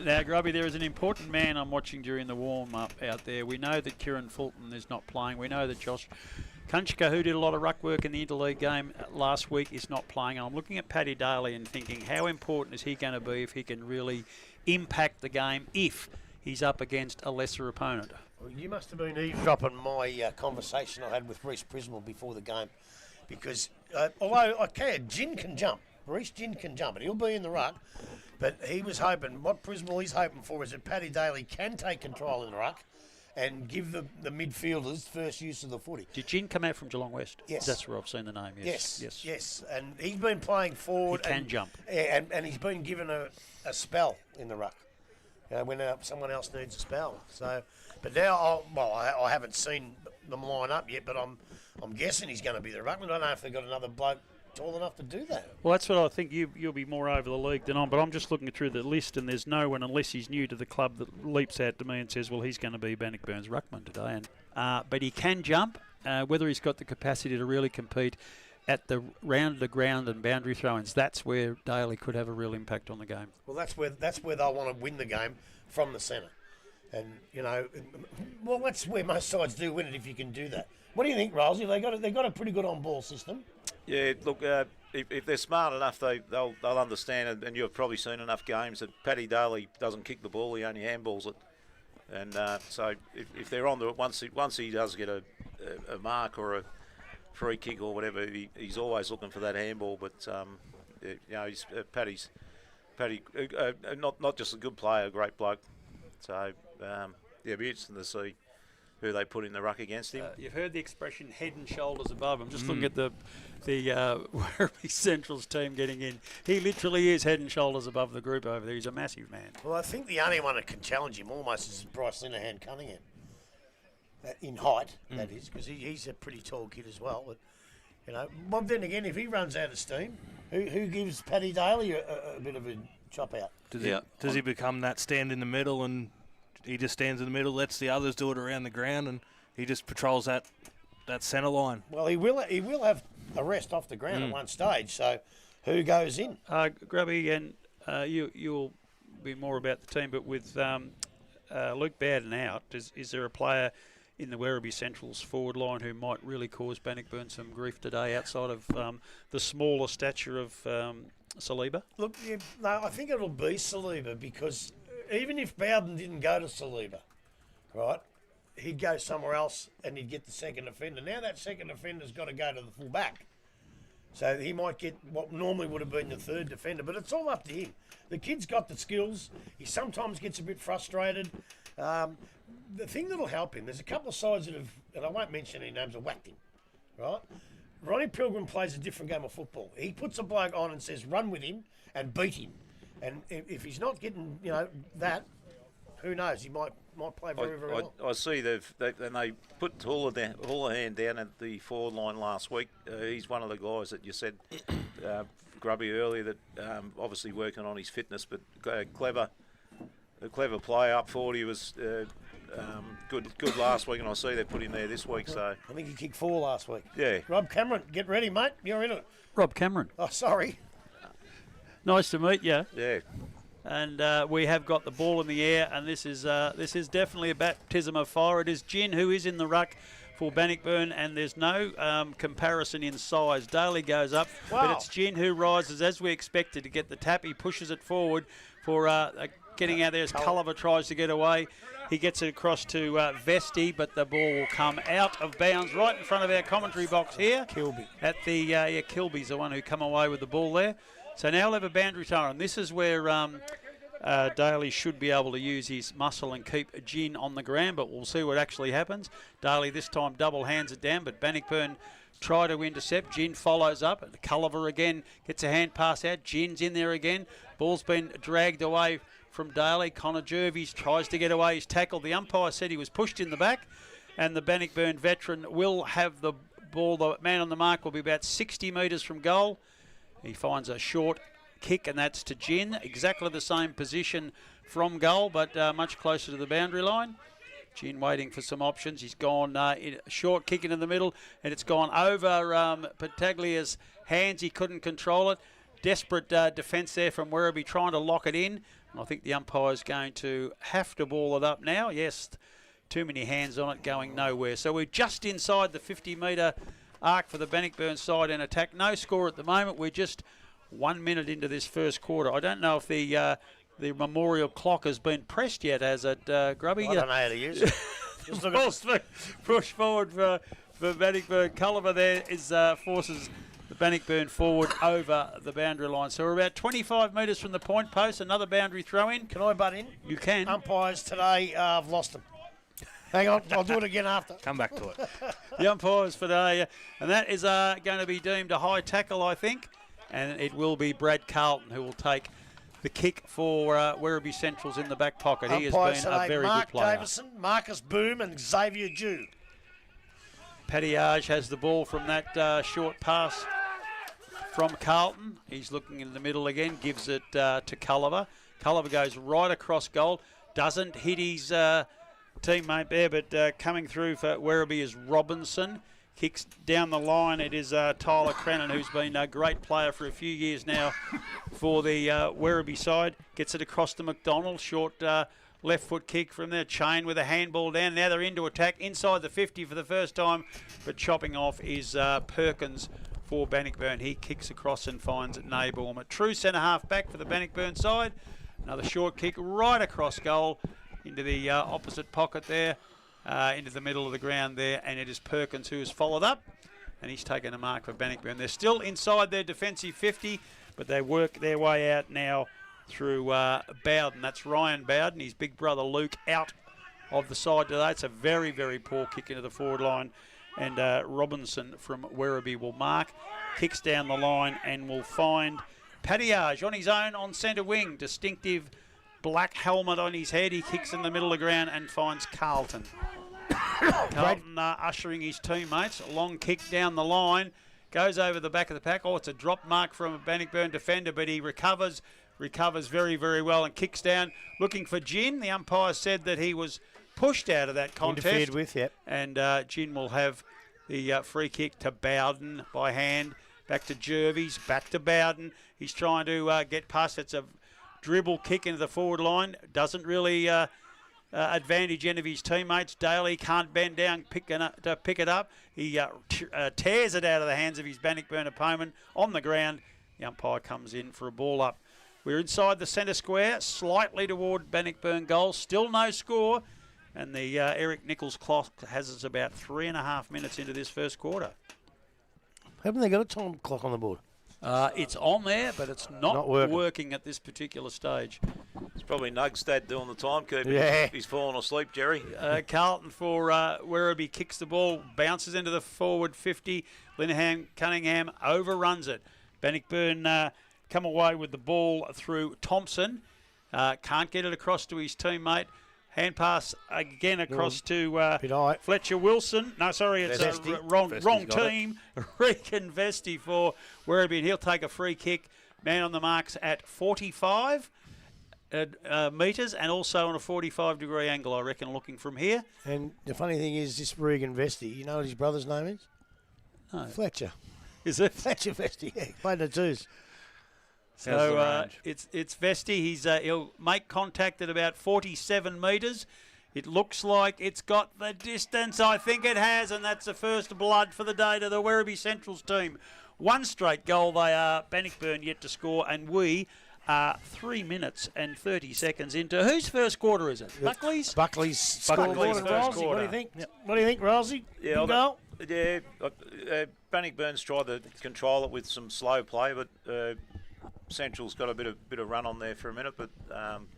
Now, Grubby, there is an important man I'm watching during the warm-up out there. We know that Kieran Fulton is not playing. We know that Josh Kunchka, who did a lot of ruck work in the interleague game last week, is not playing. I'm looking at Paddy Daly and thinking, how important is he going to be if he can really impact the game if he's up against a lesser opponent? Well, you must have been eavesdropping my conversation I had with Reece Prismal before the game, because although Gin can jump, Reece Gin can jump, and he'll be in the ruck, but he was hoping, what Prismal is hoping for is that Paddy Daly can take control in the ruck and give the midfielders first use of the footy. Did Gin come out from Geelong West? Yes. That's where I've seen the name, Yes. And he's been playing forward. He can jump. Yeah, and he's been given a spell in the ruck. When someone else needs a spell. So, but now, I haven't seen them line up yet, but I'm guessing he's going to be the ruckman. I don't know if they've got another bloke tall enough to do that. Well, that's what I think. You'll be more over the league than I, but I'm just looking through the list, and there's no one, unless he's new to the club, that leaps out to me and says, well, he's going to be Bannockburn's ruckman today. And but he can jump. Whether he's got the capacity to really compete at the round the ground and boundary throw-ins, that's where Daly could have a real impact on the game. Well, that's where they'll want to win the game, from the centre. And, that's where most sides do win it, if you can do that. What do you think, Rolsey? They got a pretty good on-ball system. Yeah, look, if they're smart enough, they'll understand, and you've probably seen enough games that Paddy Daly doesn't kick the ball, he only handballs it. And so if they're on once he does get a mark or a free kick or whatever, he's always looking for that handball. But Paddy's not just a good player, a great bloke. So it'll be interesting to see who they put in the ruck against him. You've heard the expression head and shoulders above. I'm just looking at the Werribee Central's team getting in. He literally is head and shoulders above the group over there. He's a massive man. Well, I think the only one that can challenge him almost is Bryce Linehan Cunningham. In height, that is, because he's a pretty tall kid as well. But, but then again, if he runs out of steam, who gives Paddy Daly a bit of a chop out? Does he become that stand in the middle, and he just stands in the middle, lets the others do it around the ground, and he just patrols that centre line? Well, he will have a rest off the ground at one stage. So, who goes in? Grubby, and you'll be more about the team, but with Luke Bowden out, is there a player in the Werribee Central's forward line who might really cause Bannockburn some grief today, outside of the smaller stature of Saliba? Look, I think it'll be Saliba, because even if Bowden didn't go to Saliba, right, he'd go somewhere else and he'd get the second offender. Now that second offender's got to go to the full back. So he might get what normally would have been the third defender, but it's all up to him. The kid's got the skills. He sometimes gets a bit frustrated. The thing that'll help him, there's a couple of sides that have, and I won't mention any names, have whacked him, right? Ronnie Pilgrim plays a different game of football. He puts a bloke on and says, run with him and beat him. And if he's not getting, that, who knows? He might play very well. I see they put Houlihan down at the forward line last week. He's one of the guys that you said, Grubby earlier, that obviously working on his fitness, but a clever player up forward. He was good last week, and I see they put him there this week. So I think he kicked 4 last week. Yeah. Rob Cameron, get ready, mate. You're in it. Rob Cameron. Oh, sorry. Nice to meet you. Yeah. And we have got the ball in the air, and this is definitely a baptism of fire. It is Gin who is in the ruck for Bannockburn, and there's no comparison in size. Daly goes up, but it's Gin who rises as we expected to get the tap. He pushes it forward for getting out there as Culliver tries to get away. He gets it across to Vesti, but the ball will come out of bounds right in front of our commentary box here. Kilby. At the Kilby's the one who come away with the ball there. So now we'll have a boundary tire, and this is where Daly should be able to use his muscle and keep Gin on the ground, but we'll see what actually happens. Daly this time double hands it down, but Bannockburn try to intercept. Gin follows up. Culliver again gets a hand pass out. Gin's in there again. Ball's been dragged away from Daly. Connor Jervis tries to get away. He's tackled. The umpire said he was pushed in the back, and the Bannockburn veteran will have the ball. The man on the mark will be about 60 metres from goal. He finds a short kick, and that's to Gin. Exactly the same position from goal, but much closer to the boundary line. Gin waiting for some options. He's gone short kick into the middle, and it's gone over Pataglia's hands. He couldn't control it. Desperate defence there from Werribee trying to lock it in. And I think the umpire's going to have to ball it up now. Yes, too many hands on it, going nowhere. So we're just inside the 50-metre arc for the Bannockburn side in attack. No score at the moment. We're just 1 minute into this first quarter. I don't know if the memorial clock has been pressed yet, has it, Grubby? I don't know how to use it. Just look at push forward for Bannockburn. Culliver there forces the Bannockburn forward over the boundary line. So we're about 25 metres from the point post. Another boundary throw in. Can I butt in? You can. Umpires today, I've lost them. Hang on, I'll do it again after. Come back to it. The umpires for today, and that is going to be deemed a high tackle, I think, and it will be Brad Carlton who will take the kick for Werribee Central's in the back pocket. He has been a very Mark good player. Davison, Marcus Boom and Xavier Dew. Patiage has the ball from that short pass from Carlton. He's looking in the middle again, gives it to Culliver. Culliver goes right across goal, doesn't hit his teammate there, but coming through for Werribee is Robinson. Kicks down the line. It is Tyler Crennan, who's been a great player for a few years now for the Werribee side. Gets it across to McDonald. Short left foot kick from there. Chain with a handball down. Now they're into attack inside the 50 for the first time, but chopping off is Perkins for Bannockburn. He kicks across and finds Neighbourne. A true centre half back for the Bannockburn side. Another short kick right across goal into the opposite pocket there, into the middle of the ground there, and it is Perkins who has followed up, and he's taken a mark for Bannockburn. They're still inside their defensive 50, but they work their way out now through Bowden. That's Ryan Bowden, his big brother Luke, out of the side today. It's a very, very poor kick into the forward line, and Robinson from Werribee will mark, kicks down the line, and will find Patiage on his own on centre wing. Distinctive black helmet on his head. He kicks in the middle of the ground and finds Carlton. Carlton ushering his teammates. A long kick down the line. Goes over the back of the pack. Oh, it's a drop mark from a Bannockburn defender, but he recovers very, very well and kicks down. Looking for Gin. The umpire said that he was pushed out of that contest. Interfered with, yep. And Gin will have the free kick to Bowden by hand. Back to Jervis. Back to Bowden. He's trying to get past. It's a dribble kick into the forward line. Doesn't really advantage any of his teammates. Daly can't bend down to pick it up. He tears it out of the hands of his Bannockburn opponent on the ground. The umpire comes in for a ball up. We're inside the centre square, slightly toward Bannockburn goal. Still no score. And the Eric Nichols clock has us about 3.5 minutes into this first quarter. Haven't they got a time clock on the board? It's on there, but it's not working at this particular stage. It's probably Nug's dad doing the timekeeping. Yeah. He's fallen asleep, Jerry. Carlton for Werribee kicks the ball, bounces into the forward 50. Linehan Cunningham overruns it. Bannockburn come away with the ball through Thompson. Can't get it across to his teammate. Hand pass again across to Fletcher Wilson. No, sorry, it's wrong team. Regan Vesti for Werribee, and he'll take a free kick. Man on the marks at 45 metres, and also on a 45-degree angle, I reckon, looking from here. And the funny thing is, this Regan Vesti, you know what his brother's name is? No. Fletcher. Is it? Fletcher Vesti, yeah. Played the twos. So it's Vesti. He'll make contact at about 47 metres. It looks like it's got the distance. I think it has, and that's the first blood for the day to the Werribee Central's team. One straight goal they are. Bannockburn yet to score, and we are 3 minutes and 30 seconds into. Whose first quarter is it? Buckley's? Buckley's Buckley's first first quarter. quarter. What do you think? Yep. What do you think, Rosie? Yeah, Good goal? Yeah, Bannockburn's tried to control it with some slow play, but Central's got a bit of run on there for a minute. But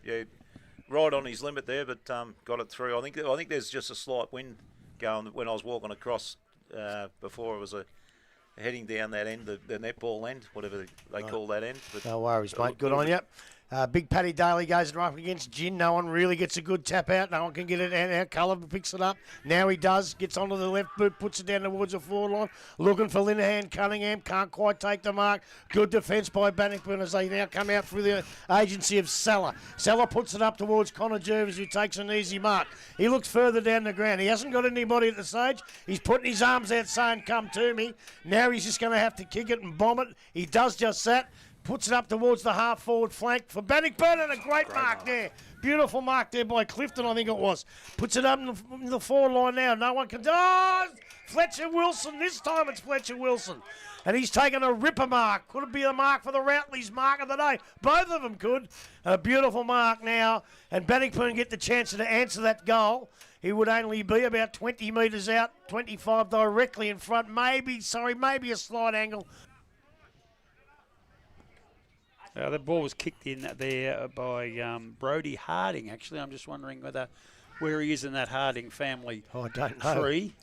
yeah, right on his limit there, but got it through. I think there's just a slight wind going when I was walking across before. It was heading down that end, the netball end, whatever they call that end. But no worries, mate. Good on you. Big Paddy Daly goes right up against Gin. No one really gets a good tap out. No one can get it out. Cullen picks it up. Now he does. Gets onto the left boot, puts it down towards the forward line. Looking for Linehan Cunningham. Can't quite take the mark. Good defence by Bannockburn as they now come out through the agency of Salah. Salah puts it up towards Connor Jervis, who takes an easy mark. He looks further down the ground. He hasn't got anybody at the stage. He's putting his arms out saying, come to me. Now he's just going to have to kick it and bomb it. He does just that. Puts it up towards the half-forward flank for Bannockburn, and a great mark there. Beautiful mark there by Clifton, I think it was. Puts it up in the forward line now. No one can... Oh! Fletcher Wilson. This time it's Fletcher Wilson. And he's taken a ripper mark. Could it be a mark for the Routleys' mark of the day? Both of them could. A beautiful mark now. And Bannockburn get the chance to answer that goal. He would only be about 20 metres out, 25 directly in front. Maybe a slight angle. The ball was kicked in there by Brodie Harding, actually. I'm just wondering where he is in that Harding family I don't know. tree.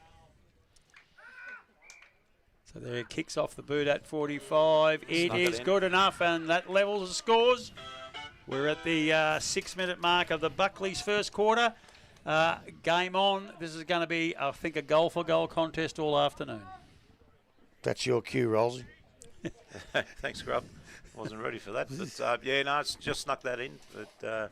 So there it kicks off the boot at 45. It is good enough, and that levels the scores. We're at the 6-minute mark of the Buckley's first quarter. Game on. This is going to be, I think, a goal-for-goal contest all afternoon. That's your cue, Rolsey. Thanks, Grub. Wasn't ready for that, but it's just snuck that in. But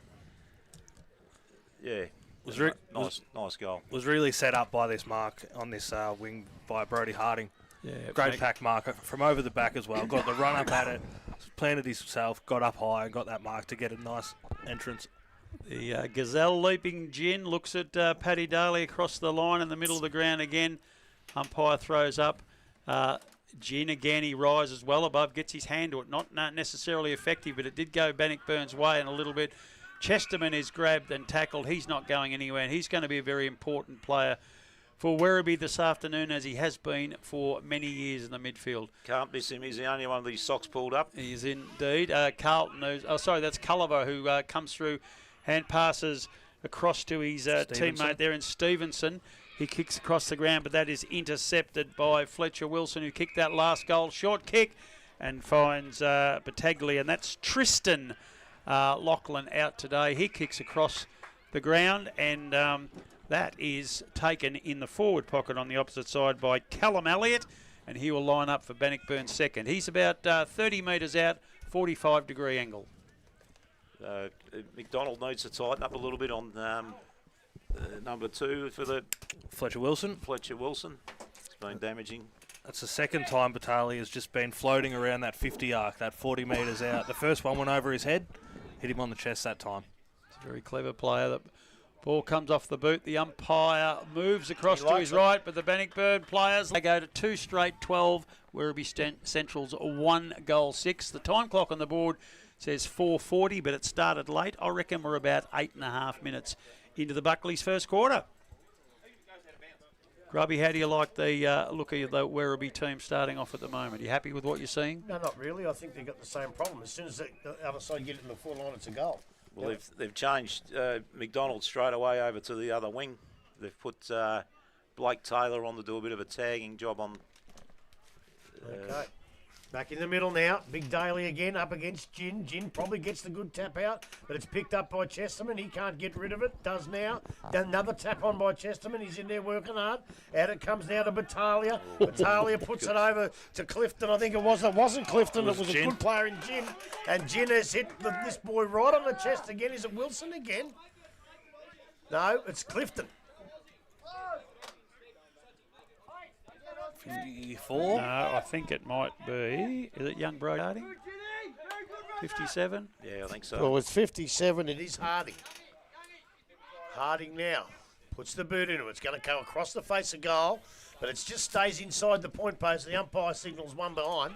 nice goal. Was really set up by this mark on this wing by Brodie Harding. Yeah, great pack marker from over the back as well. Got the run up at it, planted himself, got up high and got that mark to get a nice entrance. The Gazelle leaping Gin looks at Paddy Daly across the line in the middle of the ground again. Umpire throws up. Gin again, he rises well above, gets his hand to it. Not necessarily effective, but it did go Bannockburn's way and a little bit. Chesterman is grabbed and tackled. He's not going anywhere, and he's going to be a very important player for Werribee this afternoon, as he has been for many years in the midfield. Can't miss him. He's the only one with his socks pulled up. He is indeed. Carlton, that's Culliver who comes through, hand passes across to his teammate there in Stevenson. He kicks across the ground, but that is intercepted by Fletcher Wilson, who kicked that last goal. Short kick and finds Battaglia, and that's Tristan Lachlan out today. He kicks across the ground, and that is taken in the forward pocket on the opposite side by Callum Elliott, and he will line up for Bannockburn second. He's about 30 metres out, 45-degree angle. McDonald needs to tighten up a little bit on number 2 for the Fletcher Wilson. It's been damaging. That's the second time Batali has just been floating around that 50 arc, that 40 metres out. The first one went over his head, hit him on the chest that time. It's a very clever player. The ball comes off the boot. The umpire moves across to his right, but the Bannockburn players, they go to 2 straight 12. Werribee Central's 1 goal 6. The time clock on the board says 4:40, but it started late. I reckon we're about 8.5 minutes into the Buckley's first quarter. Grubby, how do you like the look of the Werribee team starting off at the moment? Are you happy with what you're seeing? No, not really. I think they've got the same problem. As soon as the other side get it in the full line, it's a goal. Well, they've changed McDonald straight away over to the other wing. They've put Blake Taylor on to do a bit of a tagging job on. Okay. Back in the middle now. Big Daly again up against Gin. Gin probably gets the good tap out, but it's picked up by Chesterman. He can't get rid of it. Does now. Another tap on by Chesterman. He's in there working hard. Out it comes now to Battaglia. Battaglia puts it over to Clifton. I think it was. It wasn't Clifton. It was a good player in Gin. And Gin has hit this boy right on the chest again. Is it Wilson again? No, it's Clifton. 54? No, I think it might be. Is it young Bro Harding? 57? Yeah, I think so. Well, it's 57. It is Harding. Harding now puts the boot into it. It's going to go across the face of goal, but it just stays inside the point post. The umpire signals one behind.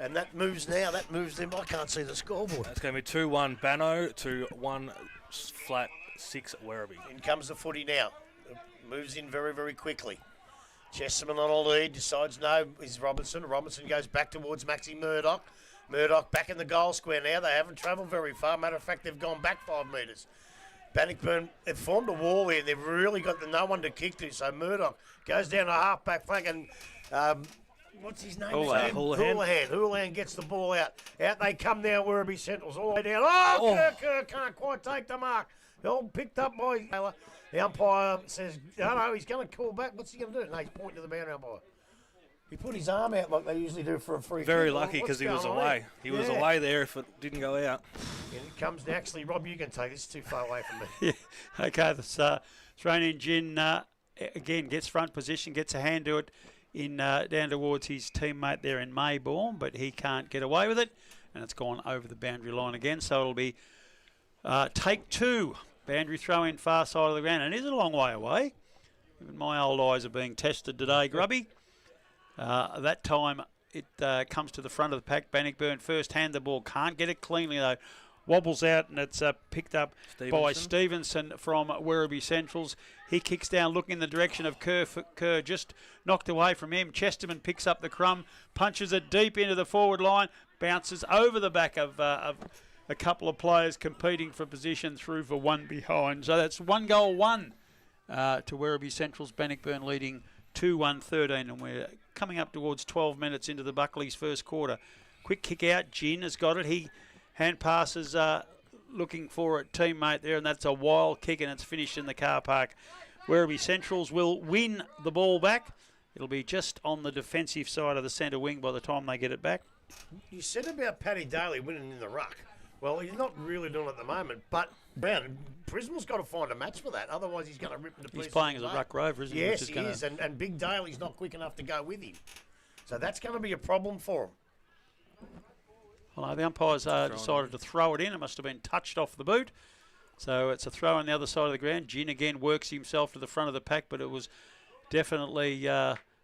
And that moves now. That moves them. I can't see the scoreboard. It's going to be 2-1 Banno to 1 flat 6 Werribee. In comes the footy now. It moves in very, very quickly. Chesterman on a lead, decides no, is Robinson. Robinson goes back towards Maxie Murdoch. Murdoch back in the goal square now. They haven't travelled very far. Matter of fact, they've gone back 5 metres. Bannockburn, they've formed a wall here. They've really got no one to kick to. So Murdoch goes down to half-back flank and what's his name? Houlihan gets the ball out. Out they come now, Werribee Centrals all the way down. Kerr can't quite take the mark. All picked up by Taylor. The umpire says, no, he's going to call back. What's he going to do? No, he's pointing to the boundary umpire. He put his arm out like they usually do for a free kick. Very lucky because he was away. He was away there if it didn't go out. And it comes actually, Rob, you can take this. It's too far away from me. Yeah. Okay, that's thrown in. Gin again gets front position, gets a hand to it in down towards his teammate there in Maybourne, but he can't get away with it, and it's gone over the boundary line again. So it'll be take 2. Boundary throw in far side of the ground, and it is a long way away. Even my old eyes are being tested today, Grubby. That time it comes to the front of the pack. Bannockburn first hand the ball. Can't get it cleanly though. Wobbles out and it's picked up by Stevenson from Werribee Centrals. He kicks down looking in the direction of Kerr. Kerr just knocked away from him. Chesterman picks up the crumb, punches it deep into the forward line, bounces over the back of a couple of players competing for position through for one behind. So that's 1 goal 1 to Werribee Central's. Bannockburn leading 2-1-13, and we're coming up towards 12 minutes into the Buckley's first quarter. Quick kick out. Gin has got it. He hand passes looking for a teammate there, and that's a wild kick, and it's finished in the car park. Werribee Centrals will win the ball back. It'll be just on the defensive side of the centre wing by the time they get it back. You said about Paddy Daly winning in the ruck. Well, he's not really doing it at the moment, but Brown, Prismal's got to find a match for that. Otherwise, he's going to rip into pieces. He's playing as a ruck rover, isn't he? Yes, he is, and Big Daly's not quick enough to go with him. So that's going to be a problem for him. Well, the umpires decided to throw it in. It must have been touched off the boot. So it's a throw on the other side of the ground. Gin again works himself to the front of the pack, but it was definitely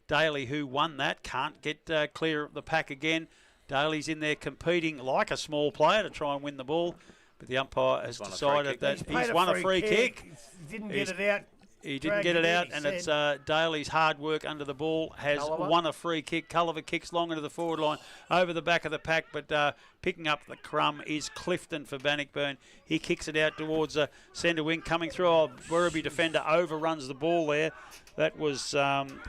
Daly who won that. Can't get clear of the pack again. Daly's in there competing like a small player to try and win the ball, but the umpire has decided that he's won a free kick. He didn't get it out. He didn't get it out, and it's Daly's hard work under the ball has won a free kick. Culliver kicks long into the forward line over the back of the pack, but picking up the crumb is Clifton for Bannockburn. He kicks it out towards the centre wing, coming through. Werribee defender overruns the ball there. That was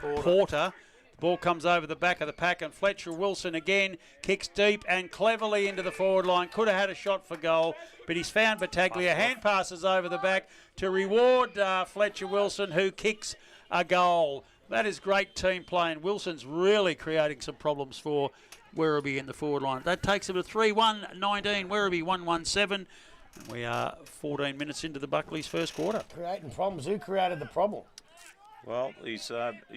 Porter. Ball comes over the back of the pack, and Fletcher Wilson again kicks deep and cleverly into the forward line. Could have had a shot for goal, but he's found Battaglia. Hand passes over the back to reward Fletcher Wilson, who kicks a goal. That is great team play, and Wilson's really creating some problems for Werribee in the forward line. That takes him to 3-1-19. Werribee 1-1-7. And we are 14 minutes into the Buckley's first quarter. Creating problems. Who created the problem? Well, he's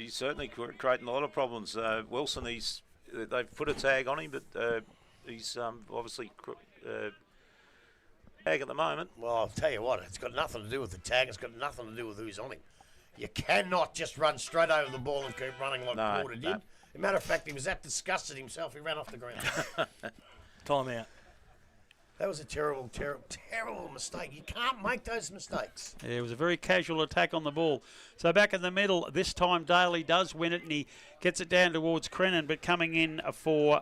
certainly creating a lot of problems. Wilson, they've put a tag on him, but he's obviously tag at the moment. Well, I'll tell you what, it's got nothing to do with the tag. It's got nothing to do with who's on him. You cannot just run straight over the ball and keep running like Porter did. As a matter of fact, he was that disgusted himself, he ran off the ground. Time out. That was a terrible, terrible mistake. You can't make those mistakes. Yeah, it was a very casual attack on the ball. So back in the middle, this time Daly does win it and he gets it down towards Crennan, but coming in for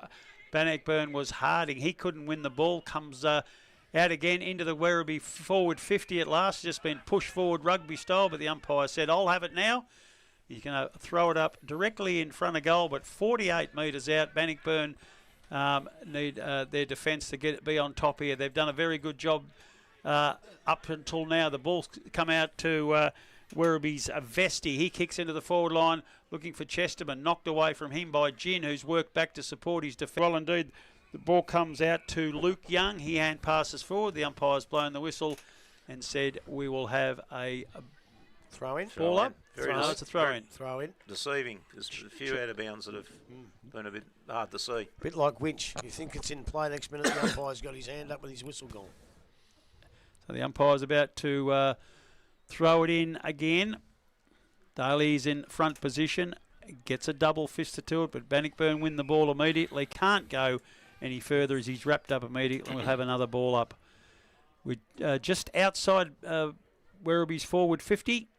Bannockburn was Harding. He couldn't win the ball, comes out again into the Werribee forward 50 at last, just been pushed forward rugby style, but the umpire said, I'll have it now. He's going to throw it up directly in front of goal, but 48 metres out. Bannockburn need their defence to be on top here. They've done a very good job up until now. The ball's come out to Werribee's Vesti. He kicks into the forward line looking for Chesterman, knocked away from him by Gin, who's worked back to support his defence. Well, indeed, the ball comes out to Luke Young. He hand passes forward. The umpire's blown the whistle and said we will have a throw in. Ball up. It's a throw in. Throw in. Deceiving. There's a few out of bounds that have been a bit hard to see. Bit like Winch. You think it's in play next minute, the umpire's got his hand up with his whistle gone. So the umpire's about to throw it in again. Daly's in front position. Gets a double fister to it, but Bannockburn win the ball immediately. Can't go any further as he's wrapped up immediately. We'll have another ball up. We're just outside Werribee's forward 50.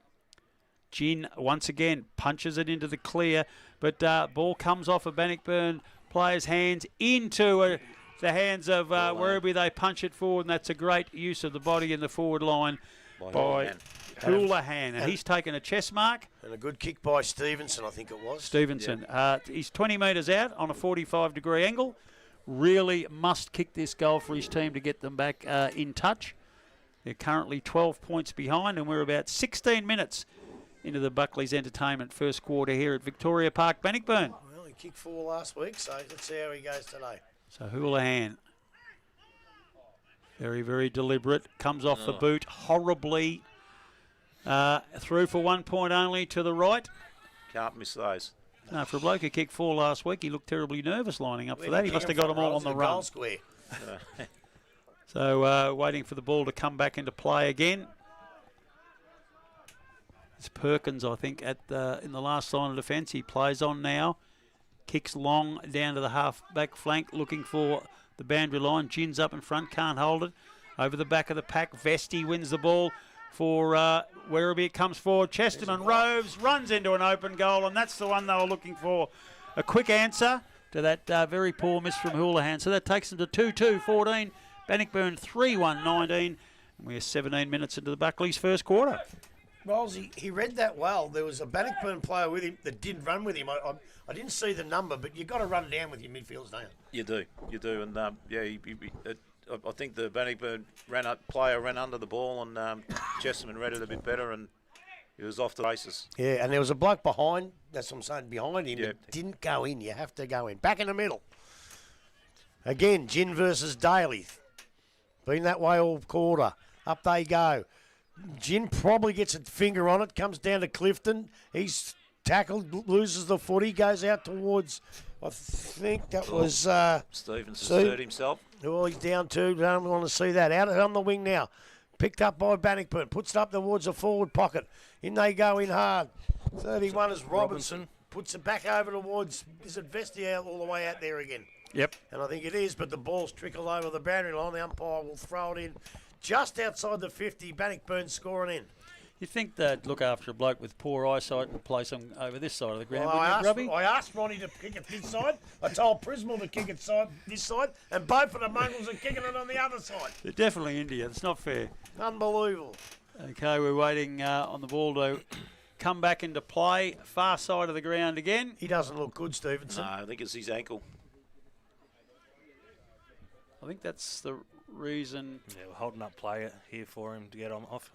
Gin once again punches it into the clear, but ball comes off a Bannockburn player's hands into the hands of Werribee. They punch it forward, and that's a great use of the body in the forward line by Houlihan. And he's taken a chest mark. And a good kick by Stevenson, I think it was. Stevenson. He's 20 metres out on a 45-degree angle. Really must kick this goal for his team to get them back in touch. They're currently 12 points behind, and we're about 16 minutes into the Buckley's Entertainment first quarter here at Victoria Park, Bannockburn. Well, he kicked 4 last week, so let's see how he goes today. So Houlihan, very, very deliberate, comes off the boot horribly. Through for 1 point only to the right. Can't miss those. No, for a bloke who kicked 4 last week, he looked terribly nervous lining up for that. He must have got them all on the run. Goal square. So waiting for the ball to come back into play again. It's Perkins, I think, in the last line of defence. He plays on now. Kicks long down to the half-back flank, looking for the boundary line. Gin's up in front, can't hold it. Over the back of the pack, Vesti wins the ball for Werribee. It comes forward. Chesterman roves, runs into an open goal, and that's the one they were looking for. A quick answer to that very poor miss from Houlihan. So that takes them to 2-2-14. Bannockburn 3-1-19. And we're 17 minutes into the Buckley's first quarter. Rolls, he read that well. There was a Bannockburn player with him that did run with him. I didn't see the number, but you've got to run down with your midfielders, don't you? You do. And, I think the Bannockburn player ran under the ball, and Chesterman read it a bit better, and he was off the races. Yeah, and there was a bloke behind, that's what I'm saying, behind him that didn't go in. You have to go in. Back in the middle. Again, Gin versus Daly. Been that way all quarter. Up they go. Gin probably gets a finger on it, comes down to Clifton. He's tackled, loses the footy, goes out towards, I think that was... Stevenson hurt himself. Oh, he's down too. Don't want to see that. Out on the wing now. Picked up by Bannockburn. Puts it up towards the forward pocket. In they go in hard. 31 is Robinson. Puts it back over towards, is it Vesti all the way out there again? Yep. And I think it is, but the ball's trickled over the boundary line. The umpire will throw it in just outside the 50. Bannockburn scoring in. You think they'd look after a bloke with poor eyesight and place him over this side of the ground, Well, I asked Ronnie to kick it this side. I told Prismal to kick it this side. And both of the mongrels are kicking it on the other side. They're definitely India. It's not fair. Unbelievable. Okay, we're waiting on the ball to come back into play. Far side of the ground again. He doesn't look good, Stevenson. No, I think it's his ankle. I think that's the reason. Yeah, we're holding up play here for him to get him off.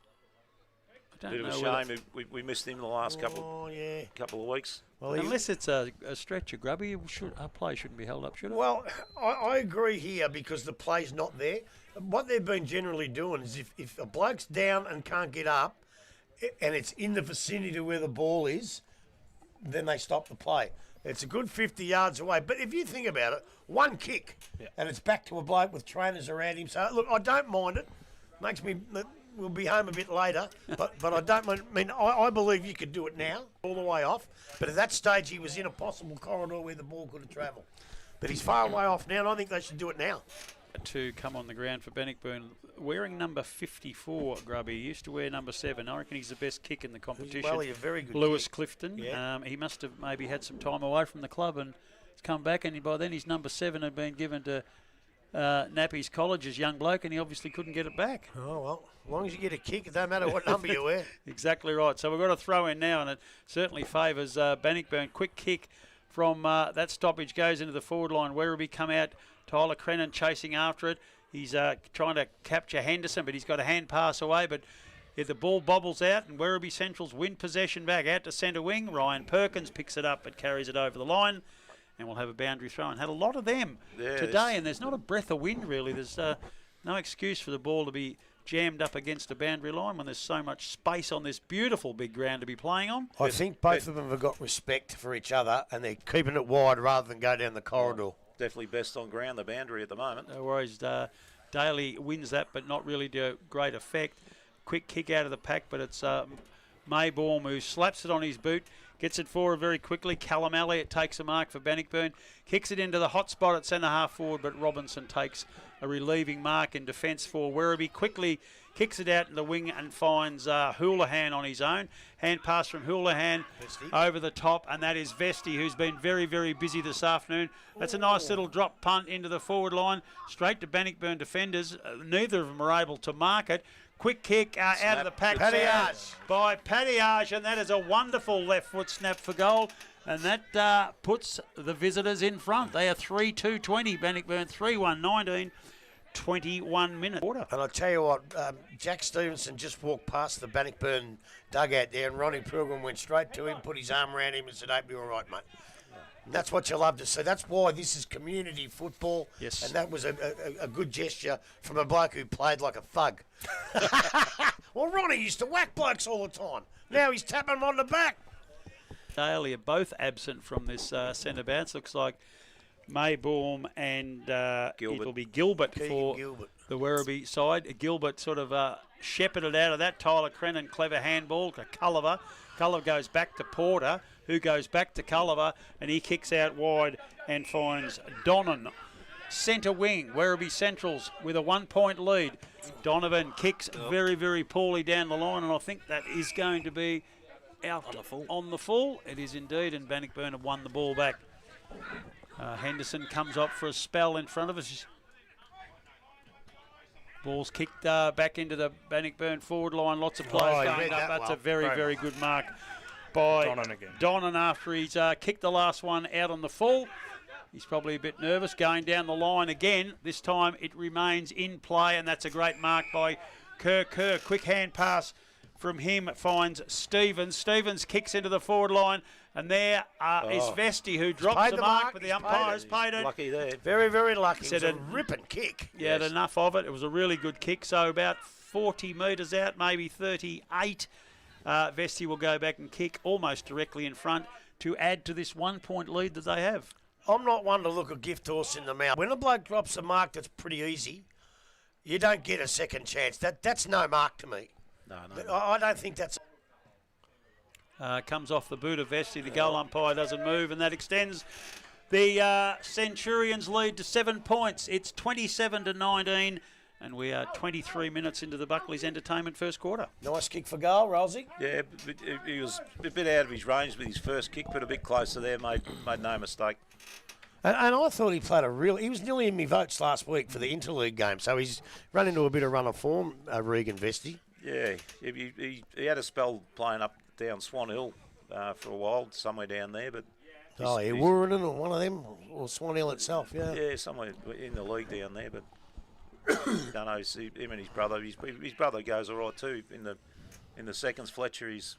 Bit of a shame. We missed him the last couple of weeks. Well, unless it's a stretcher, Grubby, our play shouldn't be held up, should it? Well, I agree here because the play's not there. What they've been generally doing is if a bloke's down and can't get up and it's in the vicinity to where the ball is, then they stop the play. It's a good 50 yards away. But if you think about it, one kick and it's back to a bloke with trainers around him. So, look, I don't mind it. Makes me... We'll be home a bit later, but I don't mean I believe you could do it now, all the way off. But at that stage, he was in a possible corridor where the ball could have travelled. But he's far away off now, and I think they should do it now. to come on the ground for Bannockburn, wearing number 54, Grubby. He used to wear number 7. I reckon he's the best kick in the competition. Well, he's a very good Lewis kick. Clifton. Yeah. He must have maybe had some time away from the club and he's come back, and by then his number 7 had been given to Nappies College's young bloke, and he obviously couldn't get it back. Oh, well, as long as you get a kick, it don't matter what number you wear. Exactly right. So we've got a throw in now, and it certainly favours Bannockburn. Quick kick from that stoppage goes into the forward line. Werribee come out. Tyler Crennan chasing after it. He's trying to capture Henderson, but he's got a hand pass away. But if the ball bobbles out, and Werribee Central's win possession back out to centre wing. Ryan Perkins picks it up but carries it over the line. And we'll have a boundary throw. And had a lot of them today, and there's not a breath of wind really. There's no excuse for the ball to be jammed up against a boundary line when there's so much space on this beautiful big ground to be playing on. I think both of them have got respect for each other, and they're keeping it wide rather than go down the corridor. Definitely best on ground, the boundary at the moment. No worries. Daly wins that, but not really to great effect. Quick kick out of the pack, but it's Maybaum who slaps it on his boot. Gets it forward very quickly. Callum Elliott takes a mark for Bannockburn. Kicks it into the hot spot at centre half forward, but Robinson takes a relieving mark in defence for Werribee. Quickly kicks it out in the wing and finds Houlihan on his own. Hand pass from Houlihan over the top, and that is Vesti, who's been very, very busy this afternoon. That's a nice little drop punt into the forward line, straight to Bannockburn defenders. Neither of them are able to mark it. Quick kick out of the pack by Padillage, and that is a wonderful left foot snap for goal. And that puts the visitors in front. They are 3-2-20. Bannockburn 3-1-19. 21 minutes. And I'll tell you what, Jack Stevenson just walked past the Bannockburn dugout there, and Ronnie Pilgrim went straight to him, put his arm around him and said, "Hope you're all right, mate." And that's what you love to see. That's why this is community football. Yes. And that was a good gesture from a bloke who played like a thug. Well, Ronnie used to whack blokes all the time. Now he's tapping them on the back. Daly are both absent from this centre bounce. Looks like Maybaum and it'll be Gilbert for the Werribee side. Gilbert sort of shepherded out of that. Tyler Crennan, clever handball to Culliver. Culliver goes back to Porter, who goes back to Culliver, and he kicks out wide and finds Donnan. Centre wing, Werribee Centrals with a 1-point lead. Donovan kicks very, very poorly down the line, and I think that is going to be out on the full. It is indeed, and Bannockburn have won the ball back. Henderson comes up for a spell in front of us. Ball's kicked back into the Bannockburn forward line. Lots of players going up. That's a very, very good mark by Donnan after he's kicked the last one out on the full. He's probably a bit nervous going down the line again. This time it remains in play, and that's a great mark by Kerr. Quick hand pass from him finds Stevens. Stevens kicks into the forward line, and there is Vesti, who drops the mark, but the umpire has paid it. Lucky there. Very, very lucky. It's a ripping kick. Yeah, had enough of it. It was a really good kick, so about 40 metres out, maybe 38. Vesti will go back and kick almost directly in front to add to this 1-point lead that they have. I'm not one to look a gift horse in the mouth. When a bloke drops a mark that's pretty easy, you don't get a second chance. That's no mark to me. No. I don't think that's... Comes off the boot of Vesti. The goal umpire doesn't move, and that extends the Centurions' lead to 7 points. It's 27-19, and we are 23 minutes into the Buckley's Entertainment first quarter. Nice kick for goal, Rosie. Yeah, he was a bit out of his range with his first kick, but a bit closer there, made no mistake. And I thought he played he was nearly in my votes last week for the interleague game, so he's run into a bit of run of form, Regan Vesti. Yeah, he had a spell playing up down Swan Hill for a while, somewhere down there, but... Warren or one of them, or Swan Hill itself, yeah. Yeah, somewhere in the league down there, but... don't know, see, him and his brother goes all right too. In the seconds, Fletcher, he's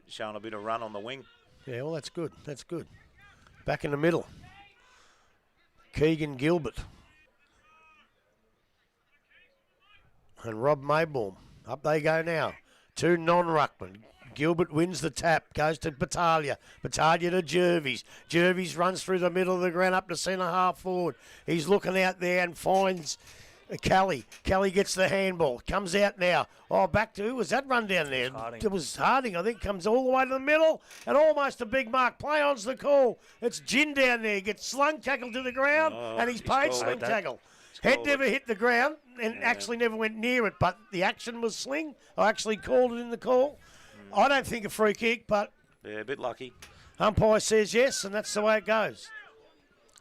showing a bit of run on the wing. Yeah, well, that's good. Back in the middle. Keegan Gilbert. And Rob Maybaum. Up they go now. 2 non-ruckmen. Gilbert wins the tap, goes to Battaglia. Battaglia to Jervis. Jervis runs through the middle of the ground up to centre half forward. He's looking out there and finds Kelly. Kelly gets the handball. Comes out now. Back to who was that run down there? It was Harding, I think. Comes all the way to the middle and almost a big mark. Play on's the call. It's Gin down there. Gets slung tackle to the ground and he's paid sling tackle. Head called never it. hit the ground and actually never went near it, but the action was sling. I actually called it in the call. I don't think a free kick, but Yeah, a bit lucky. umpire says yes, and that's the way it goes.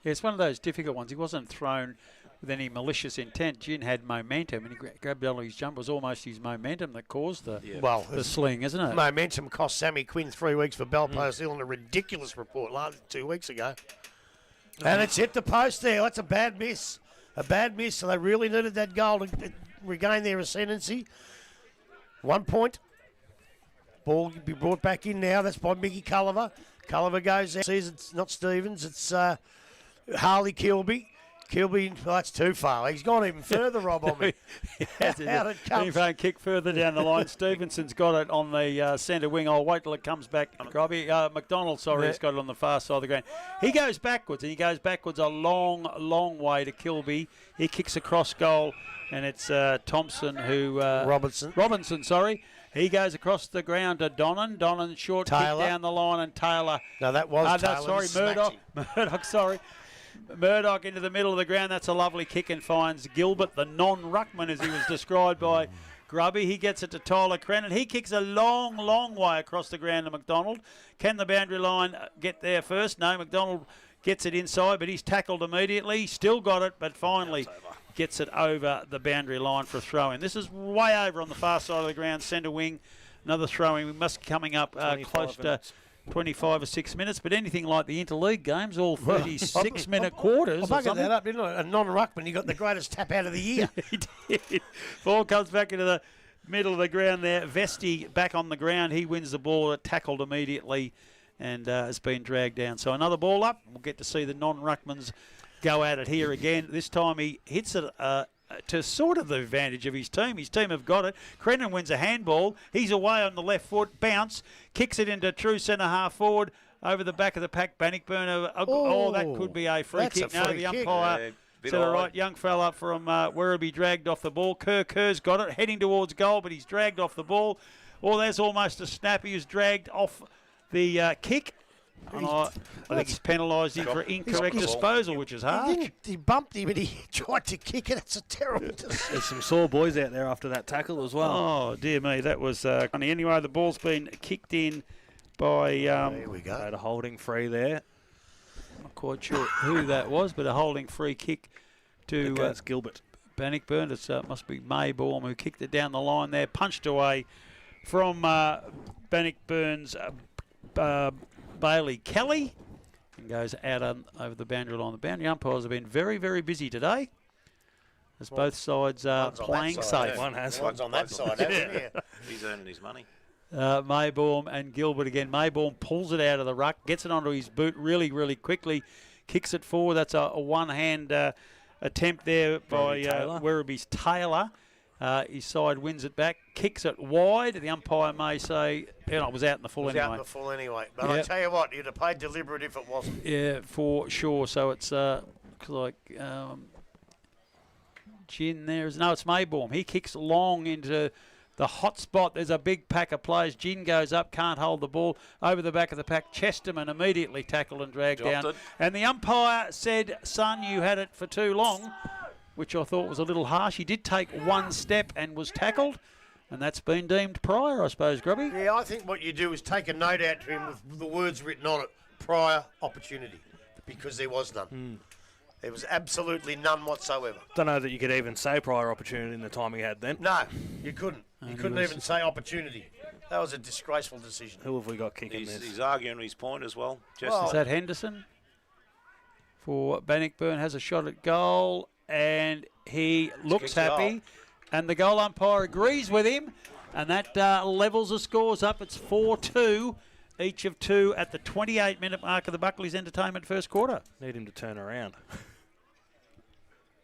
Yeah, it's one of those difficult ones. He wasn't thrown with any malicious intent. Gin had momentum, and he grabbed Ollie's jump. It was almost his momentum that caused the Well, the sling, isn't it? momentum cost Sammy Quinn 3 weeks for Belpost Hill in a ridiculous report 2 weeks ago. And it's hit the post there. That's a bad miss. A bad miss, so they really needed that goal to regain their ascendancy. 1 point. Ball can be brought back in now. That's by Mickey Culliver. Culliver goes there. Sees it's not Stevens. It's Harley Kilby. Kilby, well, that's too far. He's gone even further, Rob, on me. Out it comes. If kick further down the line. Stevenson's got it on the centre wing. I'll wait till it comes back. Grubby, McDonald, has got it on the far side of the ground. He goes backwards, and he goes backwards a long, long way to Kilby. He kicks across goal, and it's Thompson who... Robinson, sorry. He goes across the ground to Donnan. Donnan short Taylor. kick down the line, and Taylor... No, that was Taylor. Murdoch, sorry. Murdoch into the middle of the ground. That's a lovely kick and finds Gilbert, the non-ruckman, as he was described by Grubby. He gets it to Tyler Crennan. He kicks a long, long way across the ground to McDonald. Can the boundary line get there first? No, McDonald gets it inside, but he's tackled immediately. Still got it, but finally gets it over the boundary line for a throw-in. This is way over on the far side of the ground, centre wing. Another throw-in. We must be coming up close to 25 or 6 minutes, but anything like the interleague games, all 36-minute quarters. I bugged that up, didn't I? A non-ruckman, he got the greatest tap out of the year. He did. Ball comes back into the middle of the ground there. Vesti back on the ground. He wins the ball, tackled immediately, and has been dragged down. So another ball up. We'll get to see the non-ruckmans go at it here again. This time he hits it to sort of the advantage of his team. His team have got it. Crennan wins a handball. He's away on the left foot. Bounce. Kicks it into true centre half forward. Over the back of the pack. Bannockburn. That could be a free kick. The umpire said, all right, young fella from Werribee dragged off the ball. Kerr's got it. Heading towards goal, but he's dragged off the ball. There's almost a snap. He was dragged off the kick. I think he's penalised him for incorrect disposal, which is hard. He bumped him and he tried to kick it. It's a terrible decision. There's some sore boys out there after that tackle as well. Oh, dear me. That was funny. Anyway, the ball's been kicked in by... there we go. Had a holding free there. Not quite sure who that was, but a holding free kick to Gilbert. Bannockburn. It must be Maybaum who kicked it down the line there. Punched away from Bannockburn's... Bailey Kelly, and goes out over the boundary line. The boundary umpires have been very, very busy today, as both sides are playing safe. One's on that side, hasn't he? He's earning his money. Maybaum and Gilbert again. Maybaum pulls it out of the ruck, gets it onto his boot really, really quickly, kicks it forward. That's a one-hand attempt there by Werribee's Taylor. His side wins it back, kicks it wide. The umpire may say, it was out in the full anyway. Out in the full anyway. But I tell you what, you'd have played deliberate if it wasn't. Yeah, for sure. So it's like Gin there. No, it's Maybaum. He kicks long into the hot spot. There's a big pack of players. Gin goes up, can't hold the ball. Over the back of the pack, Chesterman immediately tackled and dragged down. And the umpire said, son, you had it for too long, which I thought was a little harsh. He did take one step and was tackled, and that's been deemed prior, I suppose, Grubby. Yeah, I think what you do is take a note out to him with the words written on it, prior opportunity, because there was none. There was absolutely none whatsoever. Don't know that you could even say prior opportunity in the time he had then. No, you couldn't. You couldn't even say opportunity. That was a disgraceful decision. Who have we got kicking this? He's arguing his point as well. Is that Henderson? For Bannockburn, has a shot at goal. And he looks happy, and the goal umpire agrees with him, and that levels the scores up. It's 4-2, each of two at the 28-minute mark of the Buckley's Entertainment first quarter. Need him to turn around.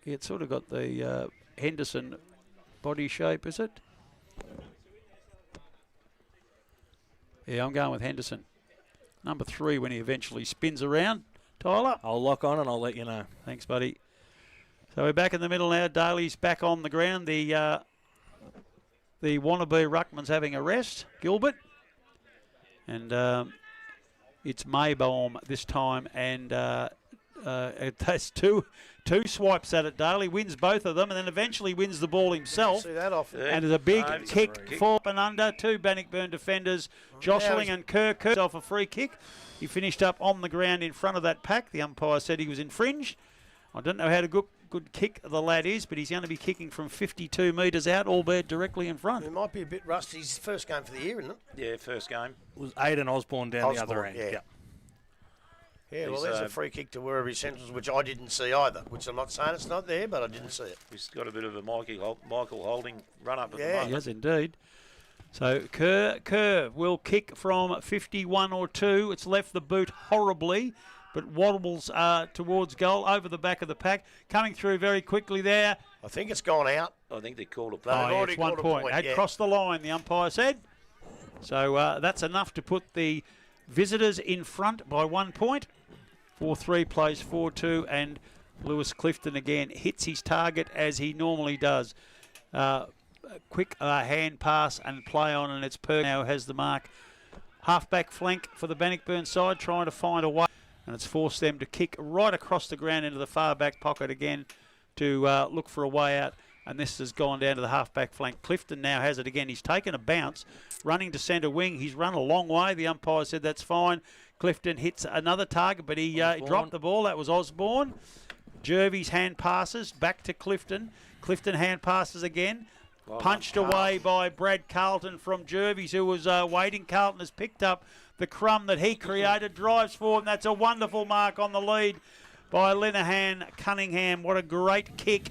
It's sort of got the Henderson body shape, is it? Yeah, I'm going with Henderson. Number 3 when he eventually spins around. Tyler? I'll lock on and I'll let you know. Thanks, buddy. So we're back in the middle now. Daly's back on the ground. The wannabe ruckman's having a rest, Gilbert. And it's Maybaum this time and That's two swipes at it, Daly. Wins both of them and then eventually wins the ball himself. See that often. And there's a big kick for up and under. Two Bannockburn defenders jostling, and Kerr himself a free kick. He finished up on the ground in front of that pack. The umpire said he was infringed. I don't know how good kick the lad is, but he's going to be kicking from 52 metres out, albeit directly in front. It might be a bit rusty. His first game for the year, isn't it? Yeah, first game. It was Aidan Osborne down the other end. Yeah. Yep. Yeah, well, there's a free kick to Werribee Centrals, which I didn't see either, which I'm not saying it's not there, but I didn't see it. He's got a bit of a Michael Holding run-up at the Yeah. moment. Yes, indeed. So Kerr will kick from 51 or 2. It's left the boot horribly, but wobbles towards goal over the back of the pack. Coming through very quickly there. I think it's gone out. I think they called a No, play. they've Yeah, already it's 1 called a point. point, Had yeah. crossed the line, the umpire said. So that's enough to put the visitors in front by 1 point. 4-3 plays 4-2, and Lewis Clifton again hits his target as he normally does. Quick hand pass and play on, and it's Per now has the mark. Halfback flank for the Bannockburn side, trying to find a way, and it's forced them to kick right across the ground into the far back pocket again to look for a way out. And this has gone down to the halfback flank. Clifton now has it again. He's taken a bounce, running to centre wing. He's run a long way. The umpire said that's fine. Clifton hits another target, but he dropped the ball. That was Osborne. Jervy's hand passes back to Clifton. Clifton hand passes again. Punched away by Brad Carlton from Jervy's, who was waiting. Carlton has picked up the crumb that he created, drives forward, and that's a wonderful mark on the lead by Linehan Cunningham. What a great kick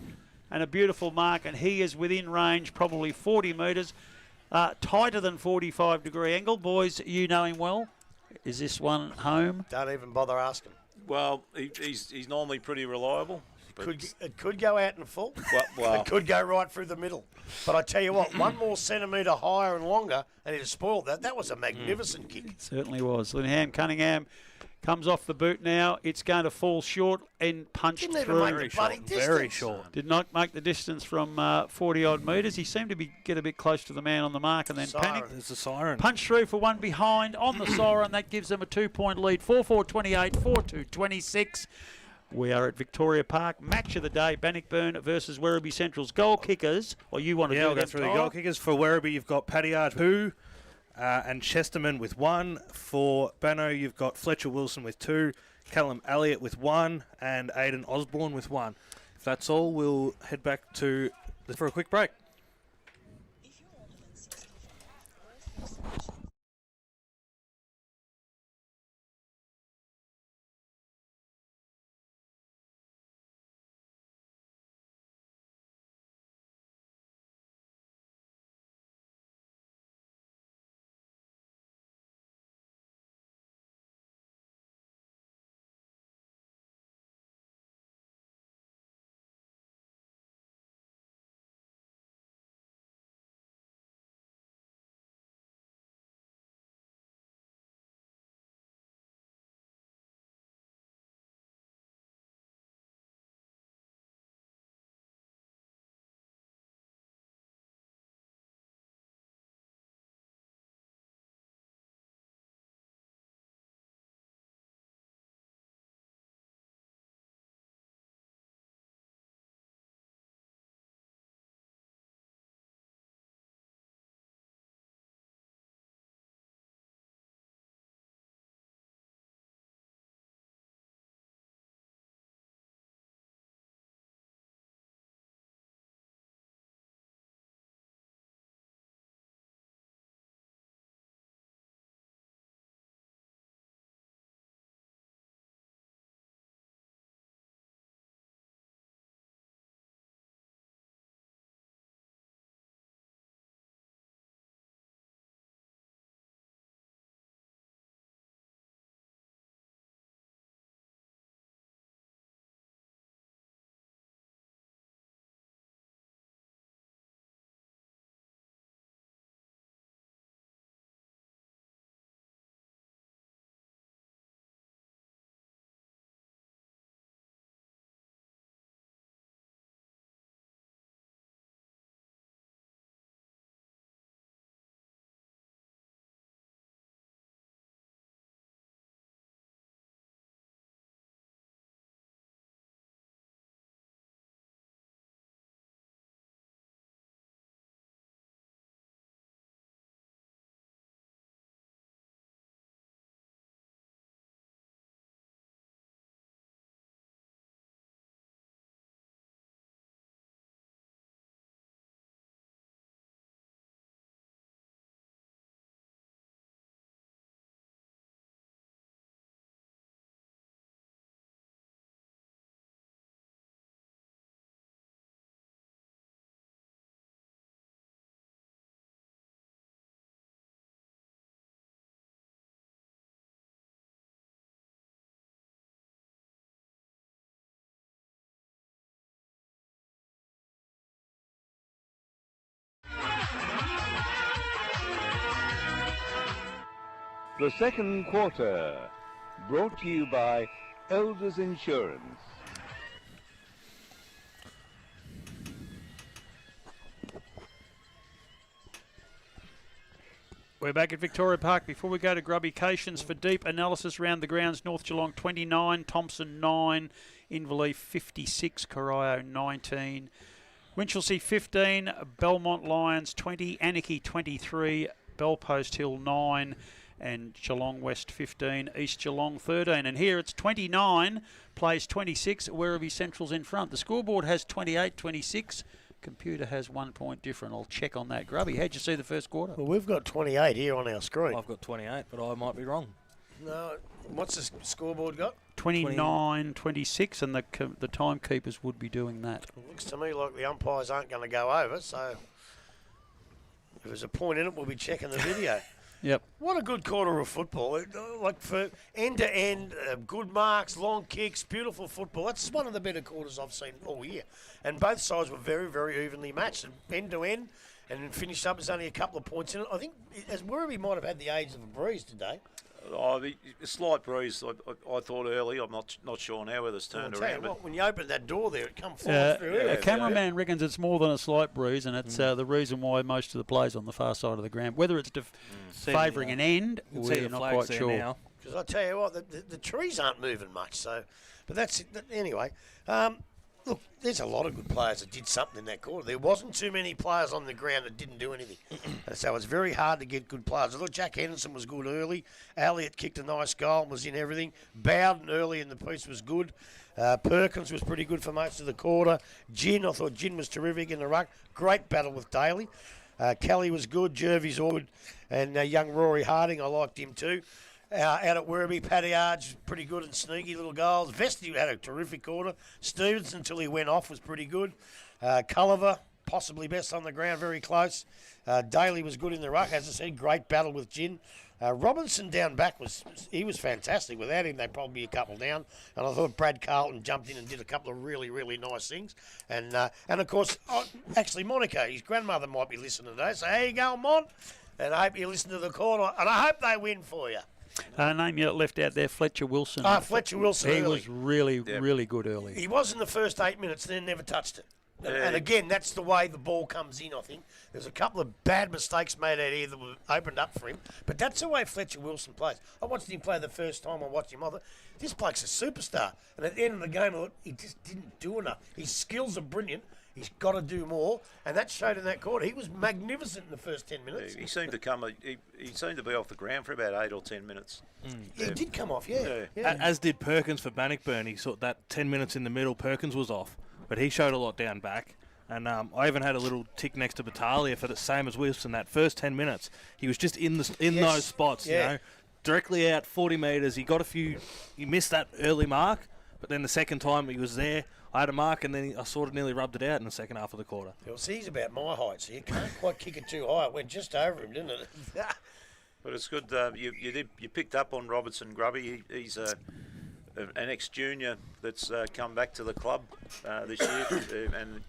and a beautiful mark, and he is within range, probably 40 metres, tighter than 45-degree angle. Boys, you know him well. Is this one home? Don't even bother asking. Well, he's normally pretty reliable. It could go out in full. Well, It could go right through the middle. But I tell you what, one more centimetre higher and longer, and he'd have spoiled that. That was a magnificent kick. It certainly was. Linehan Cunningham comes off the boot now. It's going to fall short and punched Didn't even through. make the bloody distance. Very short. Did not make the distance from 40-odd metres. He seemed to get a bit close to the man on the mark and then Siren. panicked. There's a siren. Punch through for one behind on the siren. That gives them a 2-point lead. 4-4-28, 4-2-26. We are at Victoria Park. Match of the day, Bannockburn versus Werribee Central's goal kickers. Or you want to do I'll go them, through the Tyler? goal kickers. For Werribee, you've got Paddy Ard 2 and Chesterman with 1. For Banno, you've got Fletcher Wilson with 2, Callum Elliott with 1, and Aidan Osborne with 1. If that's all, we'll head back for a quick break. The second quarter, brought to you by Elders Insurance. We're back at Victoria Park. Before we go to Grubbycations for deep analysis round the grounds, North Geelong 29, Thompson 9, Inverleith 56, Corio 19, Winchelsea 15, Belmont Lions 20, Anarchy 23, Belpost Hill 9, and Geelong West 15, East Geelong 13. And here it's 29, plays 26, Werribee Central's in front. The scoreboard has 28-26. Computer has 1 point different. I'll check on that. Grubby, how'd you see the first quarter? Well, we've got 28 here on our screen. I've got 28, but I might be wrong. No, what's the scoreboard got? 29-26, and the timekeepers would be doing that. It looks to me like the umpires aren't going to go over, so if there's a point in it, we'll be checking the video. Yep. What a good quarter of football. Like for end-to-end, good marks, long kicks, beautiful football. That's one of the better quarters I've seen all year. And both sides were very, very evenly matched. End-to-end, and finished up, there's only a couple of points in it. I think as Werribee might have had the age of a breeze today. A slight breeze, I thought early. I'm not sure now whether it's turned around. But when you opened that door there, it come flying through. A cameraman reckons it's more than a slight breeze, and it's the reason why most of the players on the far side of the ground, whether it's favouring an end, we're not quite sure. Because I tell you what, the trees aren't moving much. So, but that's it. Anyway. Look, there's a lot of good players that did something in that quarter. There wasn't too many players on the ground that didn't do anything. So it's very hard to get good players. I thought Jack Henderson was good early. Elliott kicked a nice goal and was in everything. Bowden early in the piece was good. Perkins was pretty good for most of the quarter. I thought Gin was terrific in the ruck. Great battle with Daly. Kelly was good. Jervy's all good. And young Rory Harding, I liked him too. Out at Werribee, Paddy Arge, pretty good and sneaky little goals. Vesti had a terrific quarter. Stevenson, until he went off, was pretty good. Culliver, possibly best on the ground, very close. Daly was good in the ruck, as I said, great battle with Gin. Robinson down back was fantastic. Without him, they'd probably be a couple down. And I thought Brad Carlton jumped in and did a couple of really, really nice things. And of course, actually, Monica, his grandmother might be listening today. So how you going, Mon? And I hope you listen to the call. And I hope they win for you. Name you left out there, Fletcher Wilson. Fletcher Wilson. He was really, really good early. He was in the first 8 minutes, then never touched it. And again, that's the way the ball comes in, I think. There's a couple of bad mistakes made out here that were opened up for him. But that's the way Fletcher Wilson plays. I watched him play the first time I watched him. I thought, this bloke's a superstar. And at the end of the game, I thought, he just didn't do enough. His skills are brilliant. He's got to do more, and that showed in that quarter. He was magnificent in the first 10 minutes. He seemed to he seemed to be off the ground for about 8 or 10 minutes. He did come off, yeah. As did Perkins for Bannockburn. He saw that 10 minutes in the middle, Perkins was off, but he showed a lot down back. And I even had a little tick next to Battaglia for the same as Wilson. That first 10 minutes, he was just in those spots, you know, directly out 40 metres. He got a few. He missed that early mark, but then the second time he was there. I had a mark, and then I sort of nearly rubbed it out in the second half of the quarter. Well, see, he's about my height, so you can't quite kick it too high. It went just over him, didn't it? But it's good. You picked up on Robertson Grubby. He's an ex-junior that's come back to the club this year and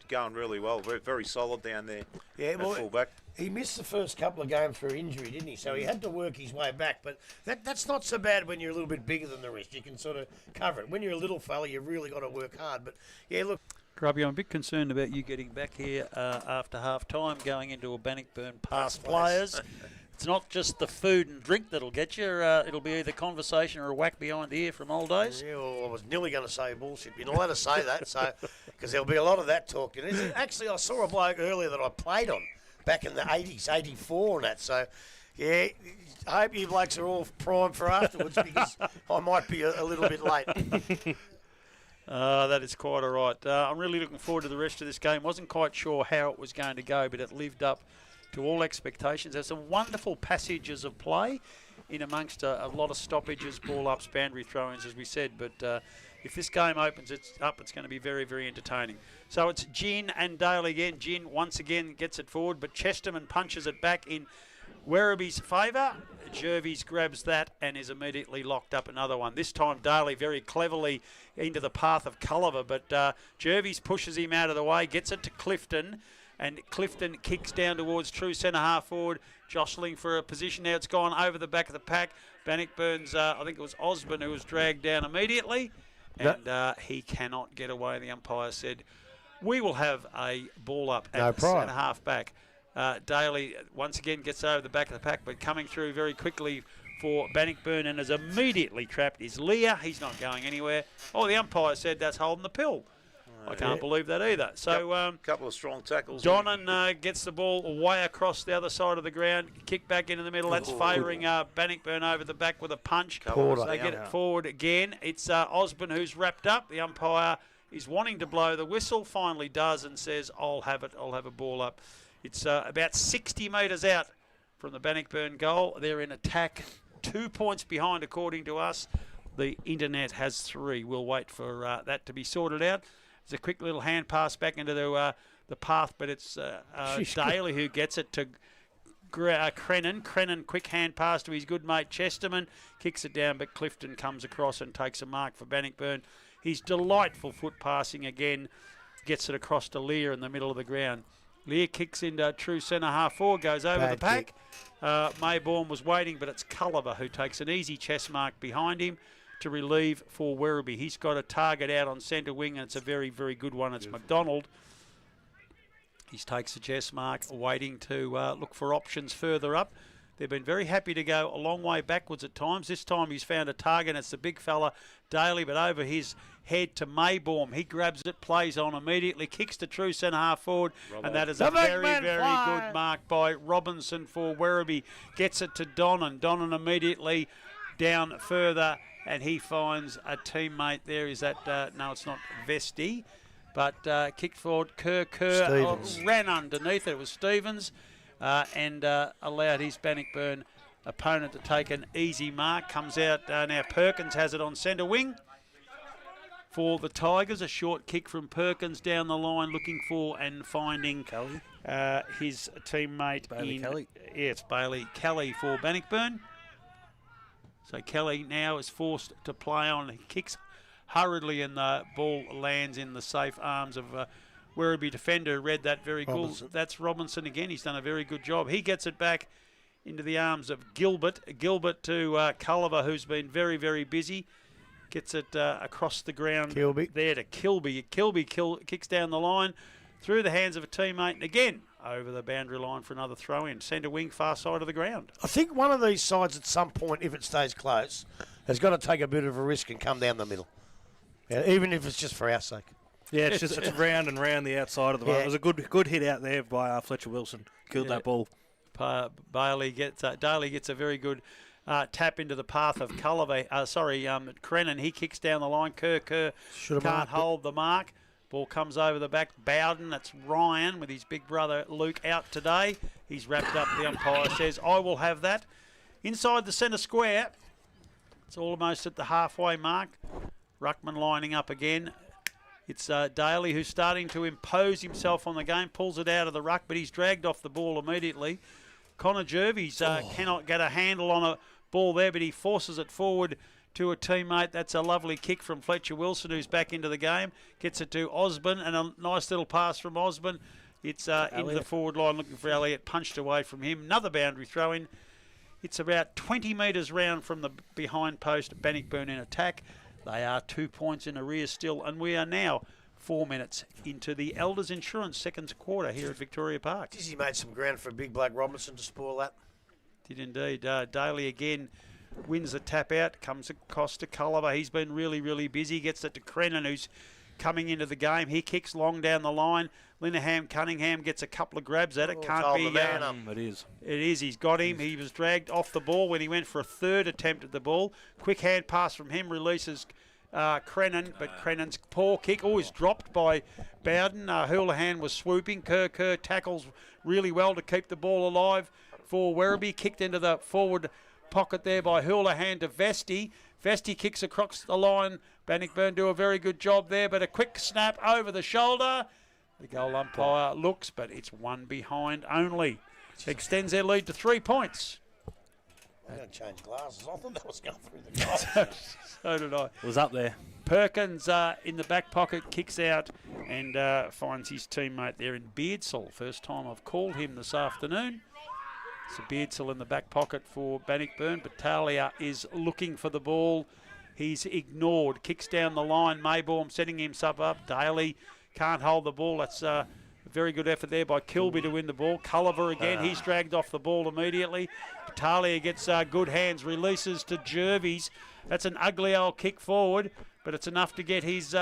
going really well. Very solid down there at fullback. He missed the first couple of games for injury, didn't he? So he had to work his way back. But that's not so bad when you're a little bit bigger than the rest. You can sort of cover it. When you're a little fella, you've really got to work hard. But, yeah, look. Grubby, I'm a bit concerned about you getting back here after half-time, going into a Bannockburn past players. It's not just the food and drink that'll get you. It'll be either conversation or a whack behind the ear from old days. Yeah, well, I was nearly going to say bullshit. You're not allowed to say that, so because there'll be a lot of that talk. Actually, I saw a bloke earlier that I played on back in the 80s, 84 and that. So, yeah, I hope you blokes are all primed for afterwards because I might be a little bit late. That is quite all right. I'm really looking forward to the rest of this game. Wasn't quite sure how it was going to go, but it lived up to all expectations. There's some wonderful passages of play in amongst a lot of stoppages, ball-ups, boundary throw-ins, as we said. But if this game opens it's going to be very, very entertaining. So it's Gin and Dale again. Gin once again gets it forward, but Chesterman punches it back in Werribee's favour. Jervis grabs that and is immediately locked up another one. This time Daly very cleverly into the path of Culliver, but Jervis pushes him out of the way, gets it to Clifton. And Clifton kicks down towards true centre half forward, jostling for a position. Now it's gone over the back of the pack. Bannockburn's, I think it was Osborne who was dragged down immediately. And he cannot get away. The umpire said, we will have a ball up at the centre half back. Daly once again gets over the back of the pack, but coming through very quickly for Bannockburn and is immediately trapped is Lear. He's not going anywhere. Oh, the umpire said that's holding the pill. I can't believe that either. So, couple of strong tackles. Donnan gets the ball way across the other side of the ground. Kick back into the middle. That's favouring Bannockburn over the back with a punch. They get it forward again. It's Osborne who's wrapped up. The umpire is wanting to blow the whistle. Finally does and says, I'll have it. I'll have a ball up. It's about 60 metres out from the Bannockburn goal. They're in attack. 2 points behind, according to us. The internet has 3. We'll wait for that to be sorted out. It's a quick little hand pass back into the path, but it's Daly who gets it to Crennan. Crennan, quick hand pass to his good mate Chesterman. Kicks it down, but Clifton comes across and takes a mark for Bannockburn. His delightful foot passing again gets it across to Lear in the middle of the ground. Lear kicks into true centre half forward, goes over the pack. Mayborn was waiting, but it's Culliver who takes an easy chest mark behind him to relieve for Werribee. He's got a target out on centre wing, and it's a very, very good one. It's McDonald. He takes a chest mark, waiting to look for options further up. They've been very happy to go a long way backwards at times. This time he's found a target, and it's the big fella, Daly, but over his head to Mayborn. He grabs it, plays on immediately, kicks to true centre half forward, and that is a very, very good mark by Robinson for Werribee. Gets it to Donnan. Donnan immediately down further, and he finds a teammate there. Is that, no, it's not Vesti, but kicked forward. Kerr ran underneath it. It was Stevens, and allowed his Bannockburn opponent to take an easy mark. Comes out, now Perkins has it on centre wing for the Tigers. A short kick from Perkins down the line, looking for and finding his teammate Kelly. Yeah, it's Bailey Kelly for Bannockburn. So Kelly now is forced to play on. He kicks hurriedly and the ball lands in the safe arms of Werribee defender. Read that very cool. That's Robinson again. He's done a very good job. He gets it back into the arms of Gilbert. Gilbert to Culliver, who's been very, very busy. Gets it across the ground there to Kilby. Kilby kicks down the line through the hands of a teammate and again over the boundary line for another throw-in. Centre wing, far side of the ground. I think one of these sides at some point, if it stays close, has got to take a bit of a risk and come down the middle. Yeah, even if it's just for our sake. Yeah, it's round and round the outside of the ball. It was a good hit out there by Fletcher Wilson. Killed that ball. Daly gets a very good tap into the path of Culliver. Crennan. He kicks down the line. Kerr can't hold the mark. Ball comes over the back. Bowden, that's Ryan with his big brother Luke out today. He's wrapped up. The umpire says, I will have that. Inside the centre square, it's almost at the halfway mark. Ruckman lining up again. It's Daly who's starting to impose himself on the game. Pulls it out of the ruck, but he's dragged off the ball immediately. Connor Jervis cannot get a handle on a ball there, but he forces it forward to a teammate. That's a lovely kick from Fletcher Wilson, who's back into the game. Gets it to Osborne, and a nice little pass from Osborne. It's into the forward line looking for Elliott. Punched away from him. Another boundary throw-in. It's about 20 metres round from the behind post. Bannockburn in attack. They are 2 points in arrears still, and we are now 4 minutes into the Elders Insurance second quarter here at Victoria Park. He made some ground for big bloke Robinson to spoil that. Did indeed. Daly again wins the tap out, comes across to Culliver. He's been really, really busy. Gets it to Crennan, who's coming into the game. He kicks long down the line. Linehan Cunningham gets a couple of grabs at it. Can't be. It is. It is. He's got him. He was dragged off the ball when he went for a third attempt at the ball. Quick hand pass from him releases Crennan, but Crennan's poor kick. Always dropped by Bowden. Houlihan was swooping. Kerr tackles really well to keep the ball alive for Werribee. Kicked into the forward pocket there by Houlihan to Vesti. Vesti kicks across the line. Bannockburn do a very good job there, but a quick snap over the shoulder. The goal umpire looks, but it's one behind only. Extends their lead to 3 points. I'm going to change glasses. I thought that was going through the glass. So did I. It was up there. Perkins in the back pocket, kicks out and finds his teammate there in Beardsall. First time I've called him this afternoon. So Beardsall in the back pocket for Bannockburn. Battaglia is looking for the ball. He's ignored. Kicks down the line. Maybaum setting himself up. Daly can't hold the ball. That's a very good effort there by Kilby to win the ball. Culliver again. He's dragged off the ball immediately. Battaglia gets good hands. Releases to Jervis. That's an ugly old kick forward, but it's enough to get his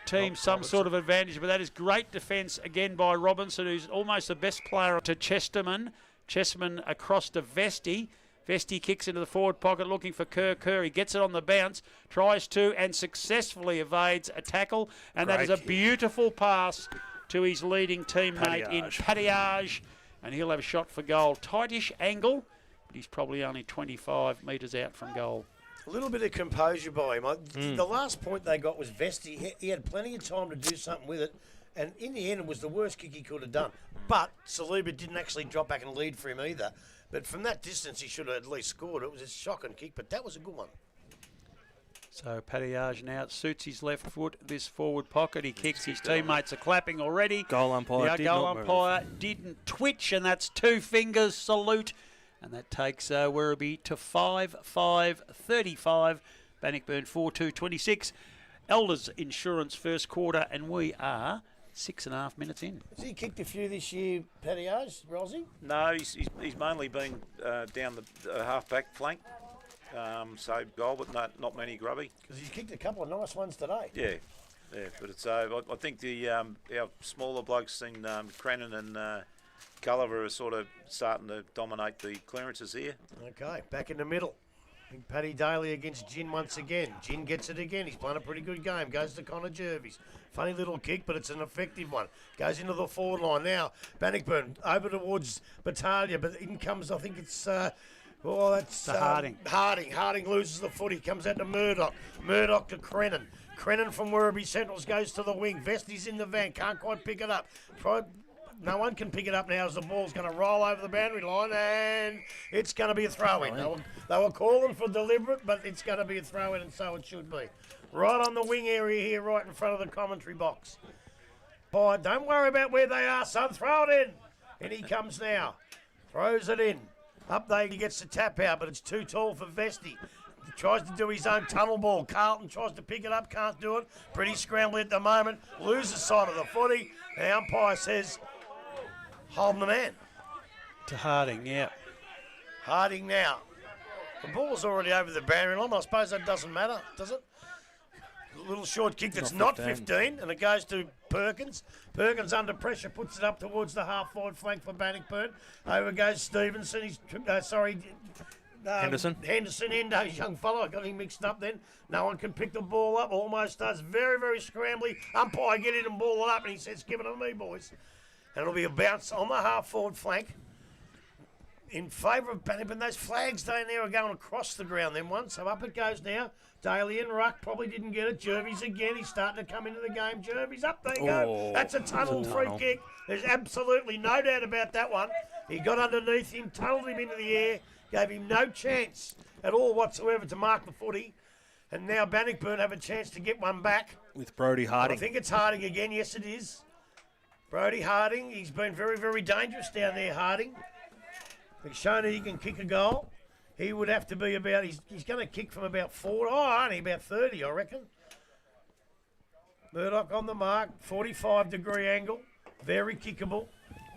team some sort of advantage. But that is great defence again by Robinson, who's almost the best player, to Chesterman. Chesterman across to Vesti. Vesti kicks into the forward pocket looking for Kerr. He gets it on the bounce, tries to and successfully evades a tackle. And that is a beautiful pass to his leading teammate in Patiage. And he'll have a shot for goal. Tightish angle, but he's probably only 25 metres out from goal. A little bit of composure by him. The last point they got was Vesti. He had plenty of time to do something with it. And in the end, it was the worst kick he could have done. But Saliba didn't actually drop back and lead for him either. But from that distance, he should have at least scored. It was a shocking kick, but that was a good one. So Patiage now suits his left foot, this forward pocket. He kicks, his teammates are clapping already. Goal umpire didn't twitch, and that's 2 fingers salute. And that takes Werribee to 5-5-35. Bannockburn 4-2-26. Elders Insurance first quarter, and we are 6.5 minutes in. Has he kicked a few this year, Patiage, Rosie? No, he's mainly been down the half-back flank. So goal, but not many grubby. Because he's kicked a couple of nice ones today. Yeah, but it's I think our smaller blokes in Crennan and Gulliver are sort of starting to dominate the clearances here. Okay, back in the middle. Paddy Daly against Gin once again. Gin gets it again. He's playing a pretty good game. Goes to Connor Jervis. Funny little kick, but it's an effective one. Goes into the forward line. Now, Bannockburn over towards Battaglia, but in comes, I think it's... that's Harding. Harding loses the foot. He comes out to Murdoch. Murdoch to Crennan. Crennan from Werribee Centrals goes to the wing. Vesti's in the van. Can't quite pick it up. No one can pick it up now as the ball's going to roll over the boundary line, and it's going to be a throw-in. They were calling for deliberate, but it's going to be a throw-in, and so it should be. Right on the wing area here, right in front of the commentary box. Boy, don't worry about where they are, son. Throw it in. And he comes now. Throws it in. Up there, he gets the tap out, but it's too tall for Vesti. He tries to do his own tunnel ball. Carlton tries to pick it up, can't do it. Pretty scrambly at the moment. Loses sight of the footy. The umpire says, hold the man. To Harding, yeah. Harding now. The ball's already over the boundary line. I suppose that doesn't matter, does it? A little short kick that's not 15, and it goes to Perkins. Perkins under pressure puts it up towards the half-forward flank for Bannockburn. Over goes Stevenson. Henderson. Henderson, Endo's young fellow. I got him mixed up then. No one can pick the ball up. Almost does. Very, very scrambly. Umpire, get it and ball it up, and he says, give it to me, boys. And it'll be a bounce on the half-forward flank in favour of Bannockburn. Those flags down there are going across the ground then once. So up it goes now. Daly and Ruck probably didn't get it. Jervis again. He's starting to come into the game. Jervis up there you go. That's a tunnel free kick. There's absolutely no doubt about that one. He got underneath him, tunnelled him into the air, gave him no chance at all whatsoever to mark the footy. And now Bannockburn have a chance to get one back. With Brody Harding. I think it's Harding again. Yes, it is. Brody Harding. He's been very, very dangerous down there, Harding. He's shown that he can kick a goal. He would have to be about, he's going to kick from about 40, only about 30, I reckon. Murdoch on the mark, 45-degree angle, very kickable.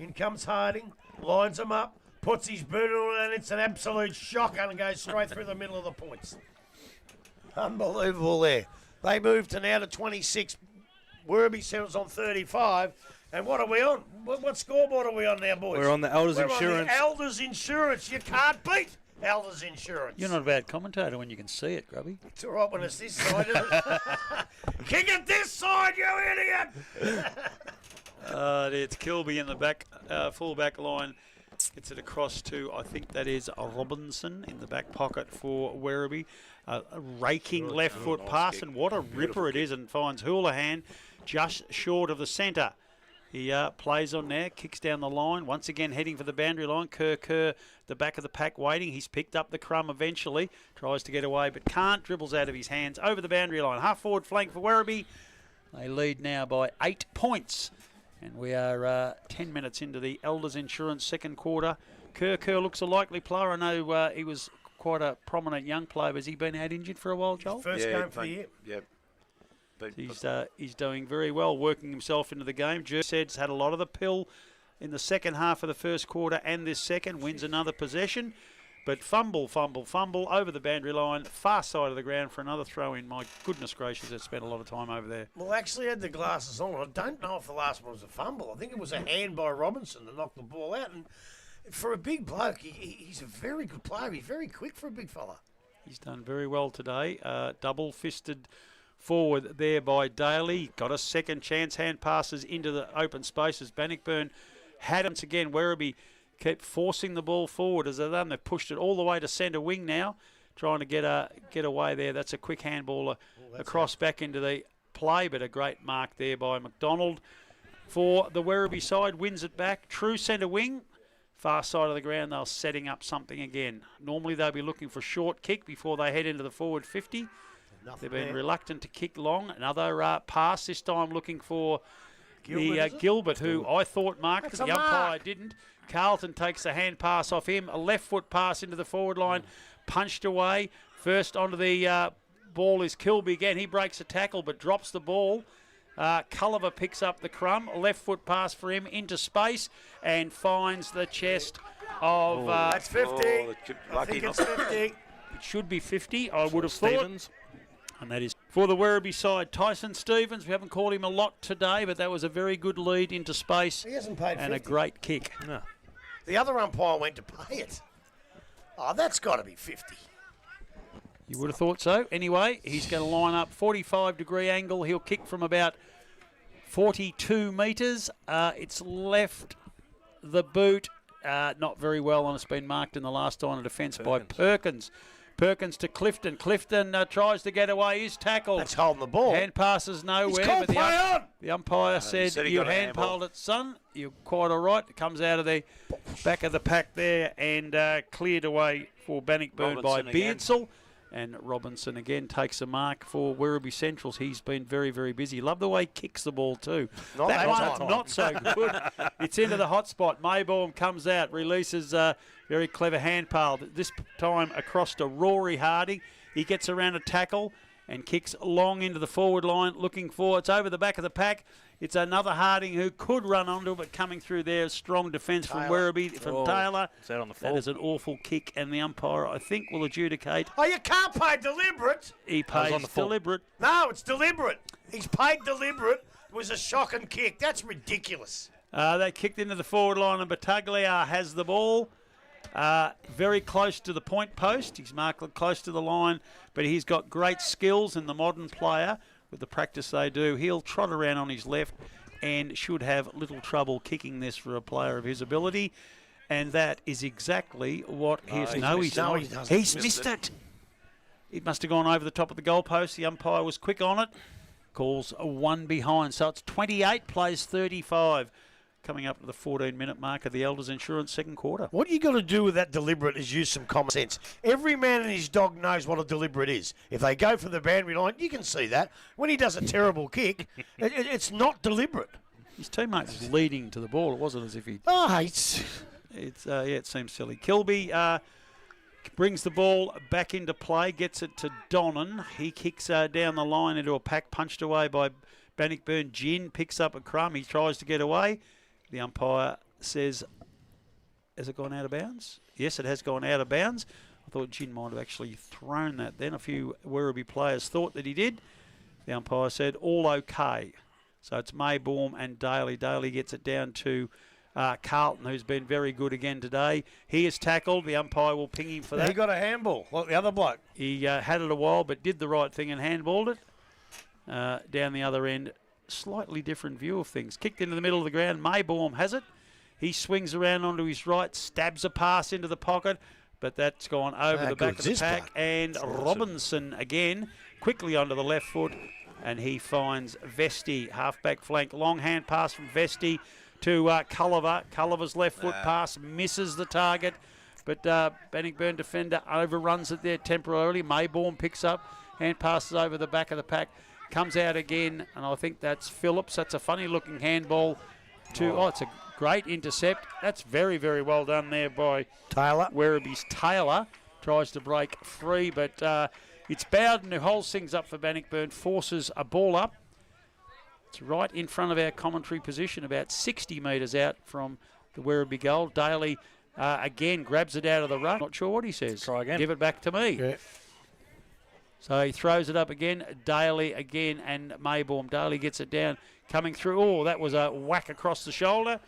In comes Harding, lines him up, puts his boot on, and it's an absolute shocker and goes straight through the middle of the points. Unbelievable there. They move to now to 26. Werribee Central's on 35. And what are we on? What scoreboard are we on now, boys? We're on the Elders Insurance. On the Elders Insurance. You can't beat Elders Insurance. You're not a bad commentator when you can see it, Grubby. It's all right when it's this side, isn't it? Kick it this side, you idiot! It's Kilby in the back, full back line. Gets it across to, I think that is Robinson in the back pocket for Werribee. A raking left foot pass, and what a ripper it is, and finds Houlihan just short of the centre. He plays on there, kicks down the line. Once again, heading for the boundary line. Kerr, the back of the pack waiting. He's picked up the crumb eventually. Tries to get away, but can't. Dribbles out of his hands over the boundary line. Half forward flank for Werribee. They lead now by 8 points. And we are 10 minutes into the Elders Insurance second quarter. Kerr looks a likely player. I know he was quite a prominent young player. Has he been out injured for a while, Joel? First game for the year. Yep. He's doing very well, working himself into the game. Jersed's had a lot of the pill in the second half of the first quarter and this second. Wins another possession. But fumble over the boundary line, far side of the ground for another throw in. My goodness gracious, they've spent a lot of time over there. Well, actually had the glasses on. I don't know if the last one was a fumble. I think it was a hand by Robinson that knocked the ball out. And for a big bloke, he's a very good player. He's very quick for a big fella. He's done very well today. Double-fisted forward there by Daly. Got a second chance. Hand passes into the open spaces. Bannockburn had once again. Werribee kept forcing the ball forward as they've done. They've pushed it all the way to centre wing now, trying to get away there. That's a quick handball across back into the play, but a great mark there by McDonald. For the Werribee side, wins it back. True centre wing. Far side of the ground, they're setting up something again. Normally they'll be looking for short kick before they head into the forward 50. They've been reluctant to kick long. Another pass, this time looking for Gilbert, who I thought marked, but the umpire didn't. Carlton takes a hand pass off him. A left foot pass into the forward line, punched away. First onto the ball is Kilby again. He breaks a tackle but drops the ball. Culliver picks up the crumb. A left foot pass for him into space and finds the chest of... that's 50. I think it's 50. It should be 50, I would have thought. And that is for the Werribee side. Tyson Stevens, we haven't called him a lot today, but that was a very good lead into space. He hasn't paid 50. And a great kick. No. The other umpire went to pay it. Oh, that's got to be 50. You would have thought so. Anyway, he's going to line up 45-degree angle. He'll kick from about 42 metres. It's left the boot. Not very well, and it's been marked in the last line of defence by Perkins. Perkins to Clifton. Clifton tries to get away. He's tackled. That's holding the ball. Hand passes nowhere. But the umpire said you hand-palled it, son. You're quite all right. It comes out of the back of the pack there and cleared away for Bannockburn by Beardsall. And Robinson again takes a mark for Werribee Centrals. He's been very, very busy. Love the way he kicks the ball too. That one's not so good. It's into the hot spot. Maybaum comes out, releases a very clever hand pal. This time across to Rory Harding. He gets around a tackle and kicks long into the forward line, looking for, it's over the back of the pack. It's another Harding who could run onto it, but coming through there, strong defence from Werribee, from Taylor. Is that on the fall? That is an awful kick, and the umpire, I think, will adjudicate. Oh, you can't pay deliberate. He pays deliberate. No, it's deliberate. He's paid deliberate. It was a shocking kick. That's ridiculous. They kicked into the forward line, and Battaglia has the ball. Very close to the point post. He's marked close to the line, but he's got great skills, and the modern player, with the practice they do, he'll trot around on his left and should have little trouble kicking this for a player of his ability. And that is exactly what he's missed it. It must have gone over the top of the goalpost. The umpire was quick on it. Calls a one behind. So it's 28, plays 35. Coming up to the 14-minute mark of the Elders Insurance second quarter. What you got to do with that deliberate is use some common sense. Every man and his dog knows what a deliberate is. If they go for the boundary line, you can see that. When he does a terrible kick, it's not deliberate. His teammate was leading to the ball. It wasn't as if he... it seems silly. Kilby brings the ball back into play, gets it to Donnan. He kicks down the line into a pack, punched away by Bannockburn. Gin picks up a crumb. He tries to get away. The umpire says, has it gone out of bounds? Yes, it has gone out of bounds. I thought Gin might have actually thrown that then. A few Werribee players thought that he did. The umpire said, all okay. So it's Maybaum and Daly. Daly gets it down to Carlton, who's been very good again today. He is tackled. The umpire will ping him for that. He got a handball, like the other bloke. He had it a while, but did the right thing and handballed it. Down the other end, slightly different view of things. Kicked into the middle of the ground. Maybaum has it. He swings around onto his right, stabs a pass into the pocket, but that's gone over the back of the pack. And Robinson again, quickly onto the left foot. and he finds Vesti, half-back flank. Long hand pass from Vesti to Culliver. Culliver's left foot pass misses the target, but Bannockburn defender overruns it there temporarily. Mayborn picks up, hand passes over the back of the pack, comes out again, and I think that's Phillips. That's a funny-looking handball to... it's a great intercept. That's very, very well done there by Taylor. Werribee's Taylor. Tries to break free, but it's Bowden who holds things up for Bannockburn, forces a ball up. It's right in front of our commentary position, about 60 metres out from the Werribee goal. Daly again grabs it out of the ruck. Not sure what he says. Try again. Give it back to me. Yeah. So he throws it up again. Daly again, and Mayborn. Daly gets it down, coming through. Oh, that was a whack across the shoulder.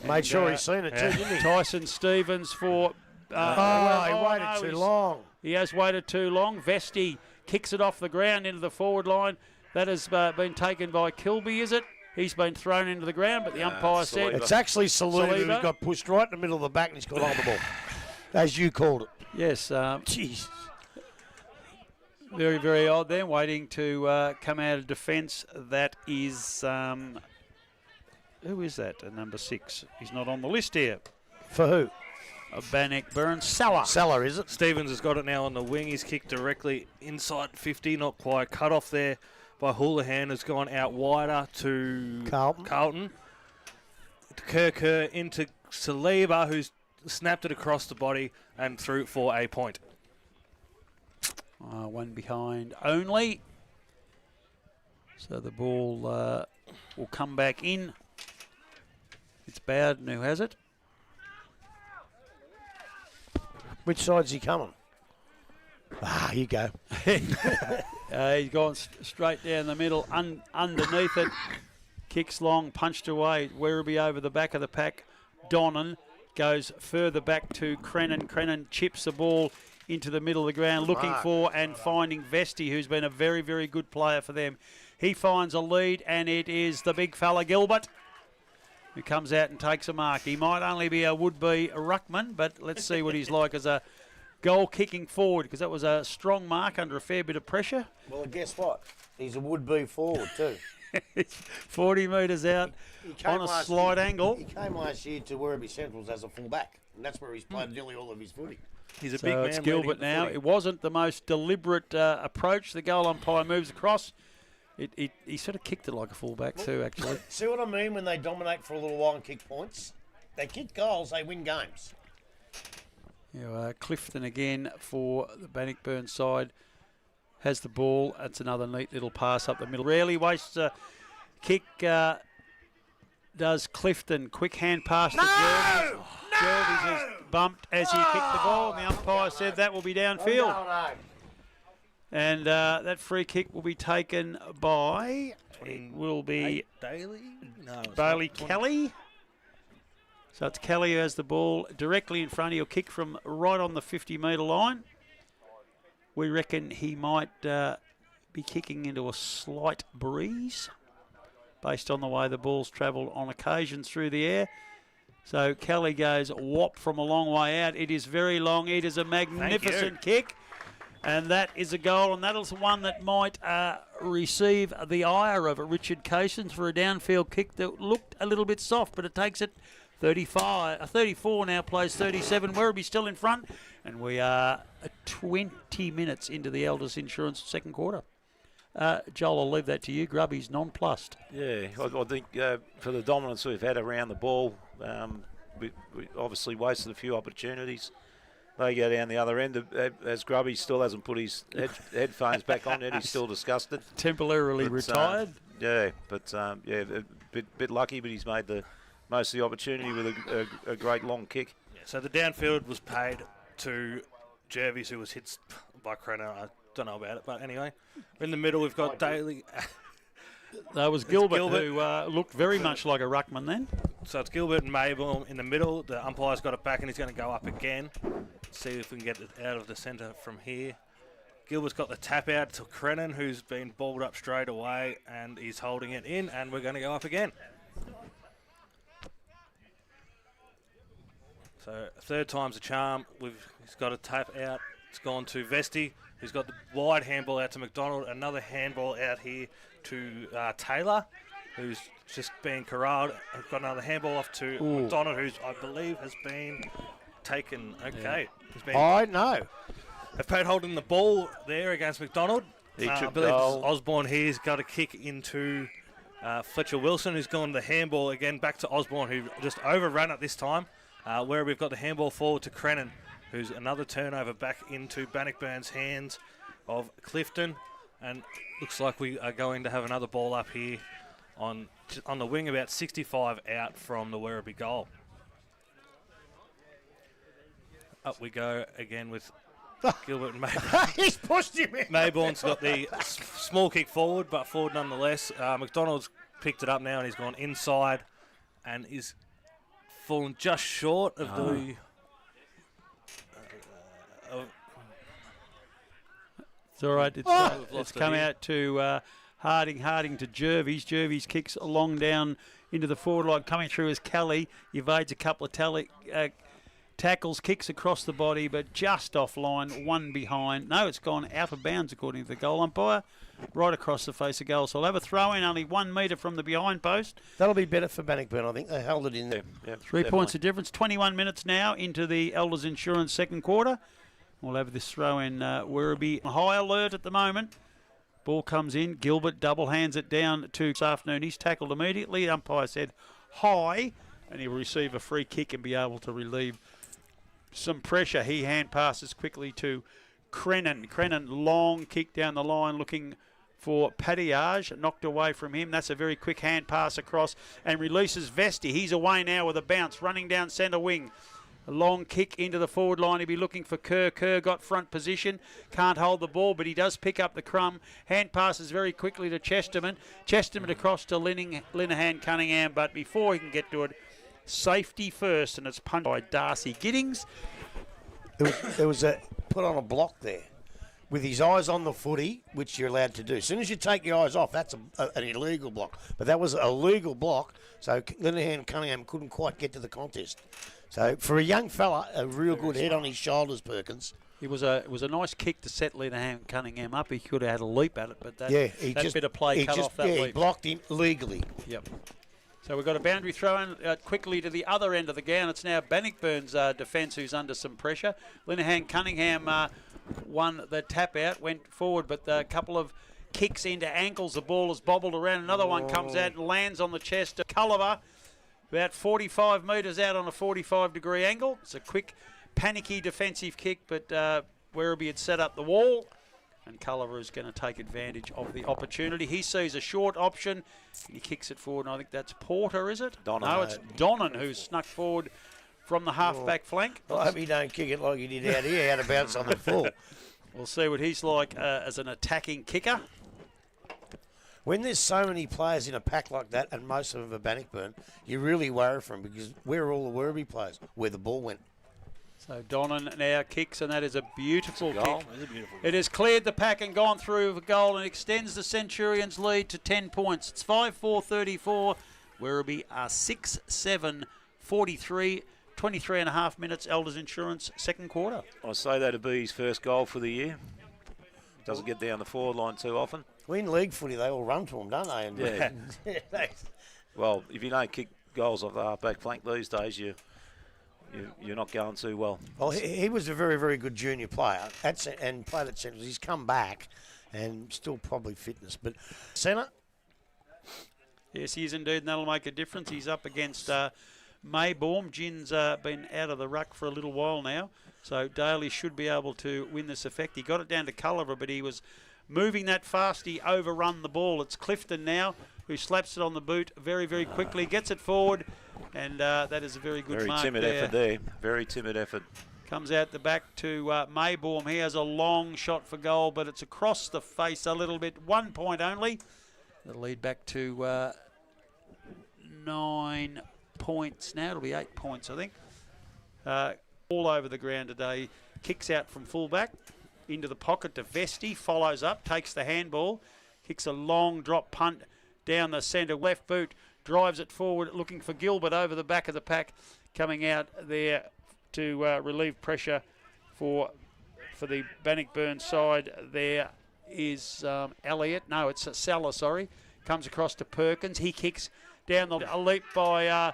Made sure he's seen it too, didn't he? Tyson Stevens for... he waited too long. He has waited too long. Vesti kicks it off the ground into the forward line. That has been taken by Kilby, is it? He's been thrown into the ground, but the umpire said... It's actually Saliba who Saliba. got pushed right in the middle of the back and he's got hold of the ball. As you called it. Yes. Jeez. Very, very odd there. Waiting to come out of defence. That is... who is that? Number 6. He's not on the list here. For who? Bannockburn. Salah, is it? Stevens has got it now on the wing. He's kicked directly inside 50, not quite. Cut off there by Houlihan, has gone out wider to Carlton. To Kerr into Saliba, who's snapped it across the body and through for a point. One behind only. So the ball will come back in. It's Bowden who has it. Which side's he coming? Here you go. He's gone straight down the middle, underneath it. Kicks long, punched away. Werribee over the back of the pack. Donnan goes further back to Crennan. Crennan chips the ball into the middle of the ground, looking for and finding Vesti, who's been a very, very good player for them. He finds a lead, and it is the big fella, Gilbert, who comes out and takes a mark. He might only be a would-be ruckman, but let's see what he's like as a goal kicking forward, because that was a strong mark under a fair bit of pressure. Well, guess what? He's a would-be forward too. 40 metres out on a slight angle. He came last year to Werribee Centrals as a full-back, and that's where he's played nearly all of his footy. He's a So big man. it's Gilbert now. It wasn't the most deliberate approach. The goal umpire moves across. He sort of kicked it like a fullback too, actually. See what I mean when they dominate for a little while and kick points? They kick goals, they win games. Clifton again for the Bannockburn side has the ball. That's another neat little pass up the middle. Rarely wastes a kick. Does Clifton. Quick hand pass to Jervis. Jervis has bumped as he kicked the ball, and the umpire said that will be downfield. And that free kick will be taken by, it will be Daly? No, Bailey Kelly. So it's Kelly who has the ball directly in front. He'll kick from right on the 50-metre line. We reckon he might be kicking into a slight breeze based on the way the ball's travelled on occasion through the air. So Kelly goes whop from a long way out. It is very long. It is a magnificent kick. And that is a goal, and that is one that might receive the ire of Richard Casons for a downfield kick that looked a little bit soft, but it takes it 34 now, plays 37. Werribee still in front, and we are 20 minutes into the Elders Insurance second quarter. Joel, I'll leave that to you. Grubby's nonplussed. Yeah, I think for the dominance we've had around the ball, we obviously wasted a few opportunities. They go down the other end. As Grubby still hasn't put his headphones back on yet, he's still disgusted. Temporarily retired. A bit lucky, but he's made the most of the opportunity with a great long kick. Yeah, so the downfield was paid to Jervis, who was hit by Crenna. I don't know about it, but anyway. In the middle, we've got Daly. That was Gilbert who looked very much like a ruckman then. So it's Gilbert and Mabel in the middle. The umpire's got it back, and he's going to go up again. See if we can get it out of the centre from here. Gilbert's got the tap out to Crennan, who's been balled up straight away, and he's holding it in, and we're going to go up again. So third time's a charm. He's got a tap out It's gone to Vesti, who's got the wide handball out to McDonald. Another handball out here to Taylor, who's just being corralled. I've got another handball off to McDonald, who's, I believe, has been taken. Okay. I know. They've paid holding the ball there against McDonald. He I took believe goal. Osborne here's got a kick into Fletcher Wilson, who's gone to the handball again back to Osborne, who just overran it this time. Where we've got the handball forward to Crennan, who's another turnover back into Bannockburn's hands of Clifton. And looks like we are going to have another ball up here on the wing, about 65 out from the Werribee goal. Up we go again with Gilbert and Mayborn. He's pushed him in. Mayborn's got the small kick forward, but forward nonetheless. McDonald's picked it up now and he's gone inside and is fallen just short of the... It's all right. It's come out to Harding to Jervis. Jervis kicks along down into the forward line. Coming through is Kelly. Evades a couple of tackles, kicks across the body, but just offline, one behind. No, it's gone out of bounds according to the goal umpire, right across the face of goal. So they'll have a throw in only 1 metre from the behind post. That'll be better for Bannockburn. I think they held it in there. Yep, 3 points of difference. 21 minutes now into the Elders Insurance second quarter. We'll have this throw in Werribee. High alert at the moment. Ball comes in. Gilbert double hands it down to this afternoon. He's tackled immediately. The umpire said high, and he'll receive a free kick and be able to relieve some pressure. He hand passes quickly to Crennan. Crennan, long kick down the line looking for Padillage. Knocked away from him. That's a very quick hand pass across and releases Vesti. He's away now with a bounce, running down centre wing. A long kick into the forward line. He'll be looking for Kerr. Kerr got front position. Can't hold the ball, but he does pick up the crumb. Hand passes very quickly to Chesterman. Chesterman across to Linehan Cunningham, but before he can get to it, safety first, and it's punched by Darcy Giddings. There was a put on a block there with his eyes on the footy, which you're allowed to do. As soon as you take your eyes off, that's an illegal block. But that was a legal block, so Linehan Cunningham couldn't quite get to the contest. So for a young fella, a real good head on his shoulders, Perkins. It was a nice kick to set Linehan Cunningham up. He could have had a leap at it, but that bit of play cut off that leap. He blocked him legally. Yep. So we've got a boundary throw in quickly to the other end of the ground. It's now Bannockburn's defence who's under some pressure. Linehan Cunningham won the tap out, went forward, but a couple of kicks into ankles. The ball is bobbled around. Another one comes out and lands on the chest of Culliver. About 45 metres out on a 45-degree angle. It's a quick, panicky defensive kick, but Werribee had set up the wall, and Culliver is going to take advantage of the opportunity. He sees a short option. He kicks it forward, and I think that's Porter, is it? Donnan. No, it's Donnan who's snuck forward from the half-back flank. I hope he don't kick it like he did out here, out of bounds on the full. We'll see what he's like as an attacking kicker. When there's so many players in a pack like that, and most of them are Bannockburn, you really worry for them because where are all the Werribee players? Where the ball went. So Donnan now kicks, and that is a beautiful kick. It's a beautiful It has cleared the pack and gone through the goal and extends the Centurions' lead to 10 points. It's 5-4-34. Werribee are 6-7, 43, 23 and a half minutes. Elders Insurance, second quarter. I say that'd be his first goal for the year. Doesn't get down the forward line too often. Well, in league footy, they all run to him, don't they? And Yeah. Well, if you don't kick goals off the half-back flank these days, you're not going too well. Well, he was a very, very good junior player and played at Central. He's come back and still probably fitness. But centre? Yes, he is indeed, and that'll make a difference. He's up against Mayborn. Jin's been out of the ruck for a little while now, so Daly should be able to win this effect. He got it down to Culliver, but he was moving that fast. He overrun the ball. It's Clifton now who slaps it on the boot very, very quickly, gets it forward, and that is a very good mark timid there. effort there. Very timid effort. Comes out the back to Mayborn. He has a long shot for goal, but it's across the face a little bit. 1 point only. That'll lead back to 9 points now. It'll be 8 points, I think. All over the ground today. Kicks out from fullback into the pocket to Vesti. Follows up, takes the handball. Kicks a long drop punt down the centre. Left boot. Drives it forward, looking for Gilbert over the back of the pack. Coming out there to relieve pressure for for the Bannockburn side there is Elliott. No, it's Salah, sorry. Comes across to Perkins. He kicks down a leap by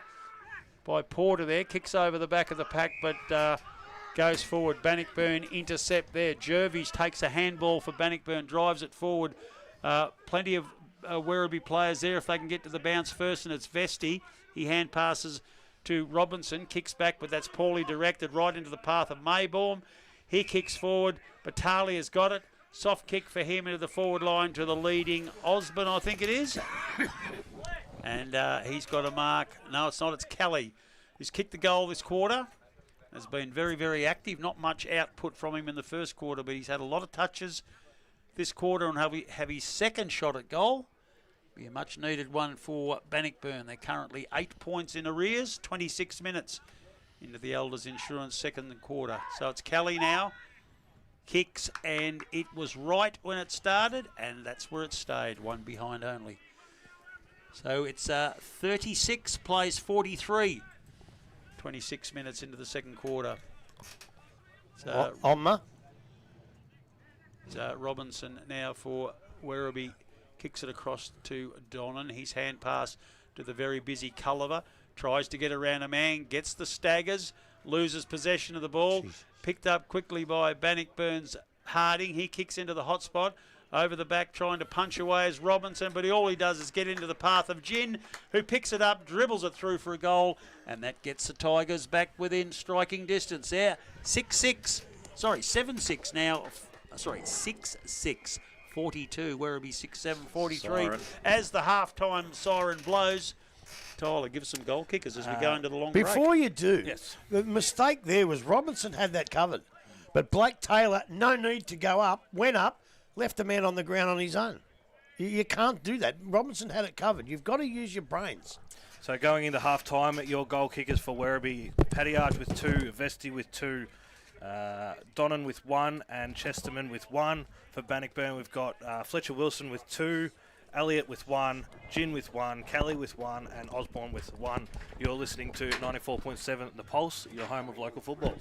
Porter there. Kicks over the back of the pack, but goes forward. Bannockburn intercept there. Jervis takes a handball for Bannockburn, drives it forward. Plenty of Werribee players there if they can get to the bounce first, and it's Vesti. He hand passes to Robinson, kicks back, but that's poorly directed right into the path of Maybaum. He kicks forward. Batalia's got it. Soft kick for him into the forward line to the leading Osborne, I think it is. And he's got a mark. No, it's not. It's Kelly, who's kicked the goal this quarter. Has been very, very active. Not much output from him in the first quarter, but he's had a lot of touches this quarter and have his second shot at goal. Be a much needed one for Bannockburn. They're currently 8 points in arrears, 26 minutes into the Elders Insurance second quarter. So it's Kelly now. Kicks, and it was right when it started, and that's where it stayed. One behind only. So it's 36 plays 43. 26 minutes into the second quarter. So, Robinson now for Werribee. Kicks it across to Donnan. His hand pass to the very busy Culliver. Tries to get around a man. Gets the staggers. Loses possession of the ball. Jeez. Picked up quickly by Bannockburn's Harding. He kicks into the hot spot. Over the back, trying to punch away as Robinson, but all he does is get into the path of Gin, who picks it up, dribbles it through for a goal, and that gets the Tigers back within striking distance there. 7-6 now. 6-6. 42, Werribee 6-7, 43. As the half-time siren blows, Tyler, give us some goal kickers as we go into the long break. Before you do, yes, the mistake there was Robinson had that covered, but Blake Taylor, no need to go up, went up, left a man on the ground on his own. You can't do that. Robinson had it covered. You've got to use your brains. So going into half-time, your goal kickers for Werribee, Paddyard with 2, Vesti with 2, Donnan with 1, and Chesterman with 1. For Bannockburn, we've got Fletcher Wilson with 2, Elliott with 1, Gin with 1, Kelly with 1, and Osborne with 1. You're listening to 94.7 The Pulse, your home of local football.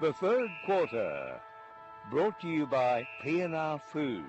The third quarter, brought to you by P&R Foods.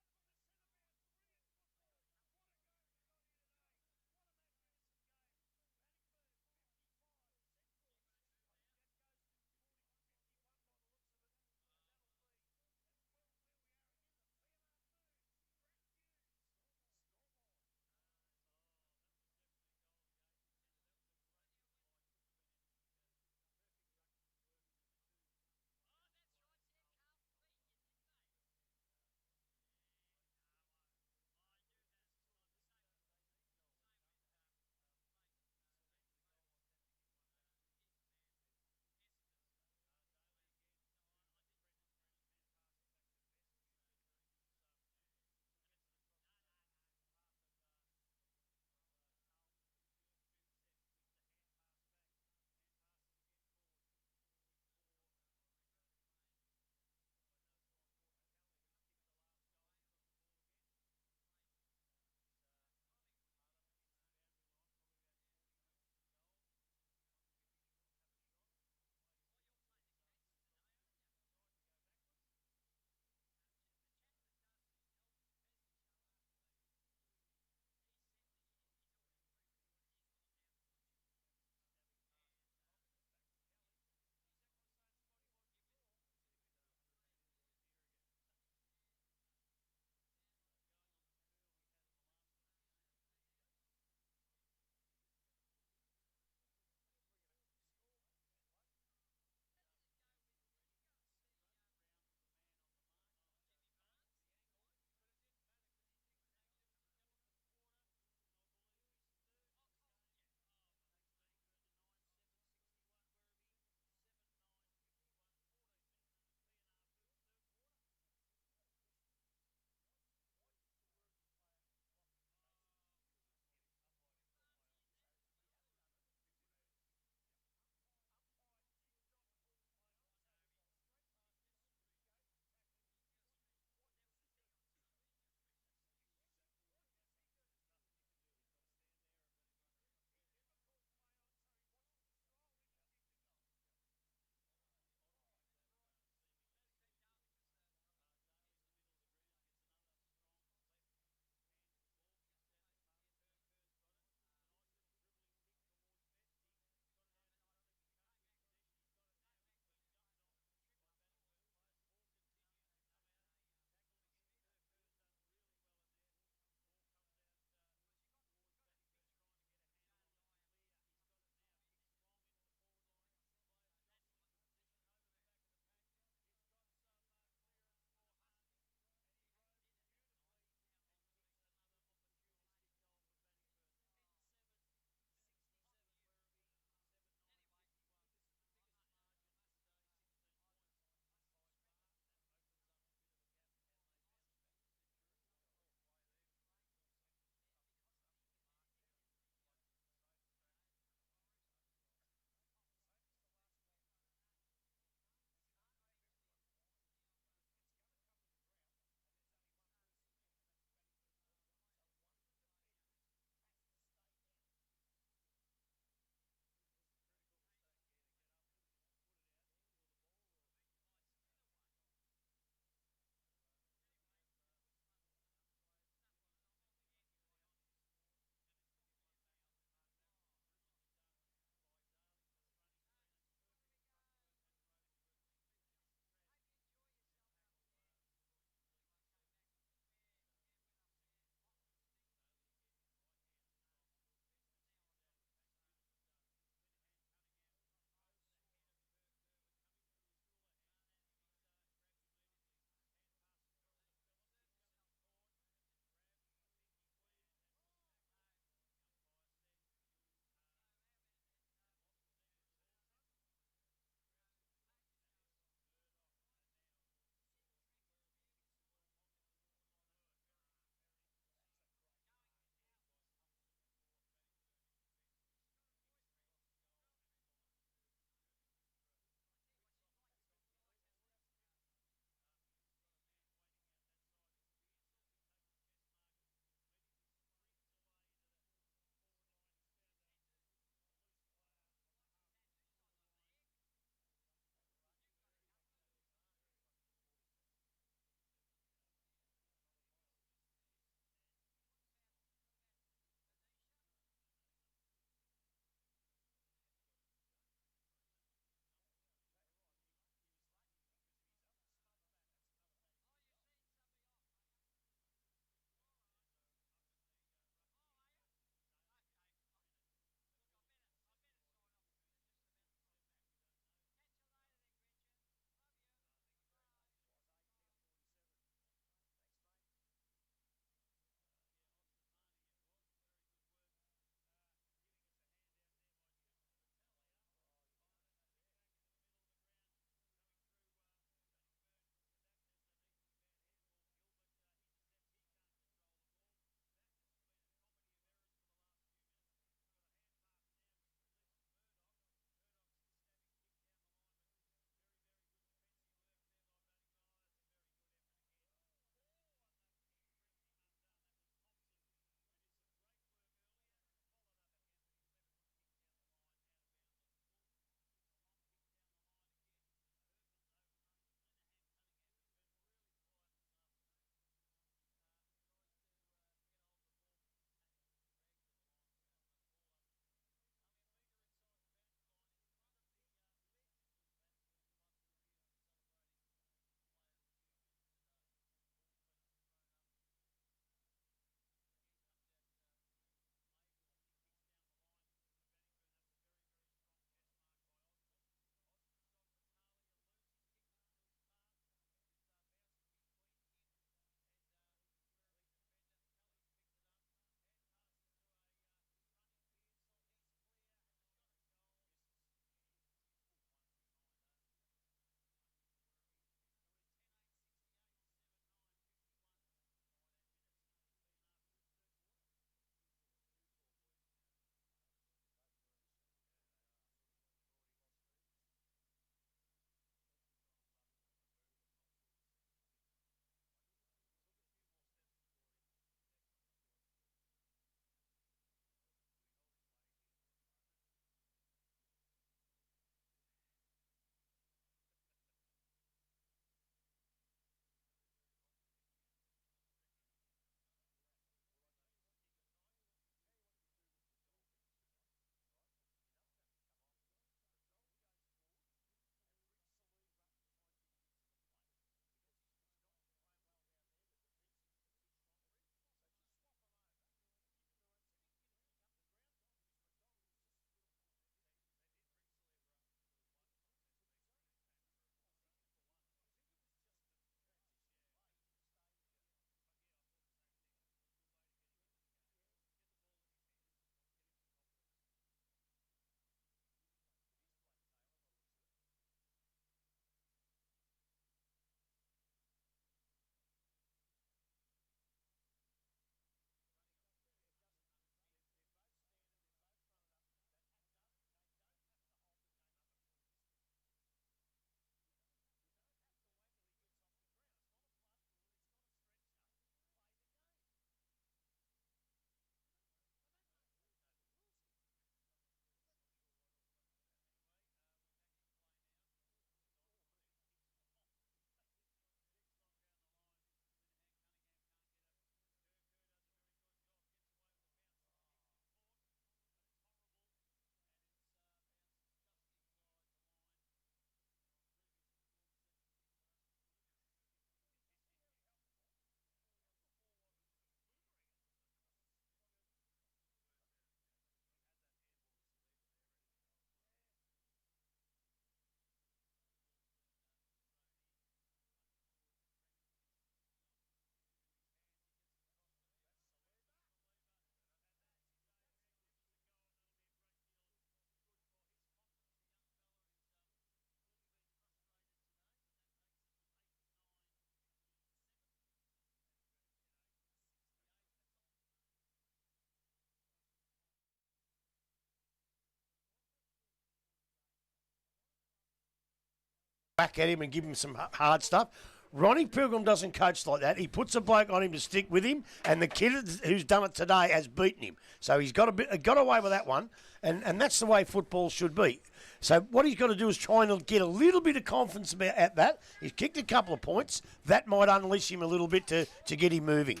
whack at him and give him some hard stuff. Ronnie Pilgrim doesn't coach like that. He puts a bloke on him to stick with him, and the kid who's done it today has beaten him. So he's got away with that one, and that's the way football should be. So what he's got to do is try and get a little bit of confidence at that. He's kicked a couple of points. That might unleash him a little bit to get him moving.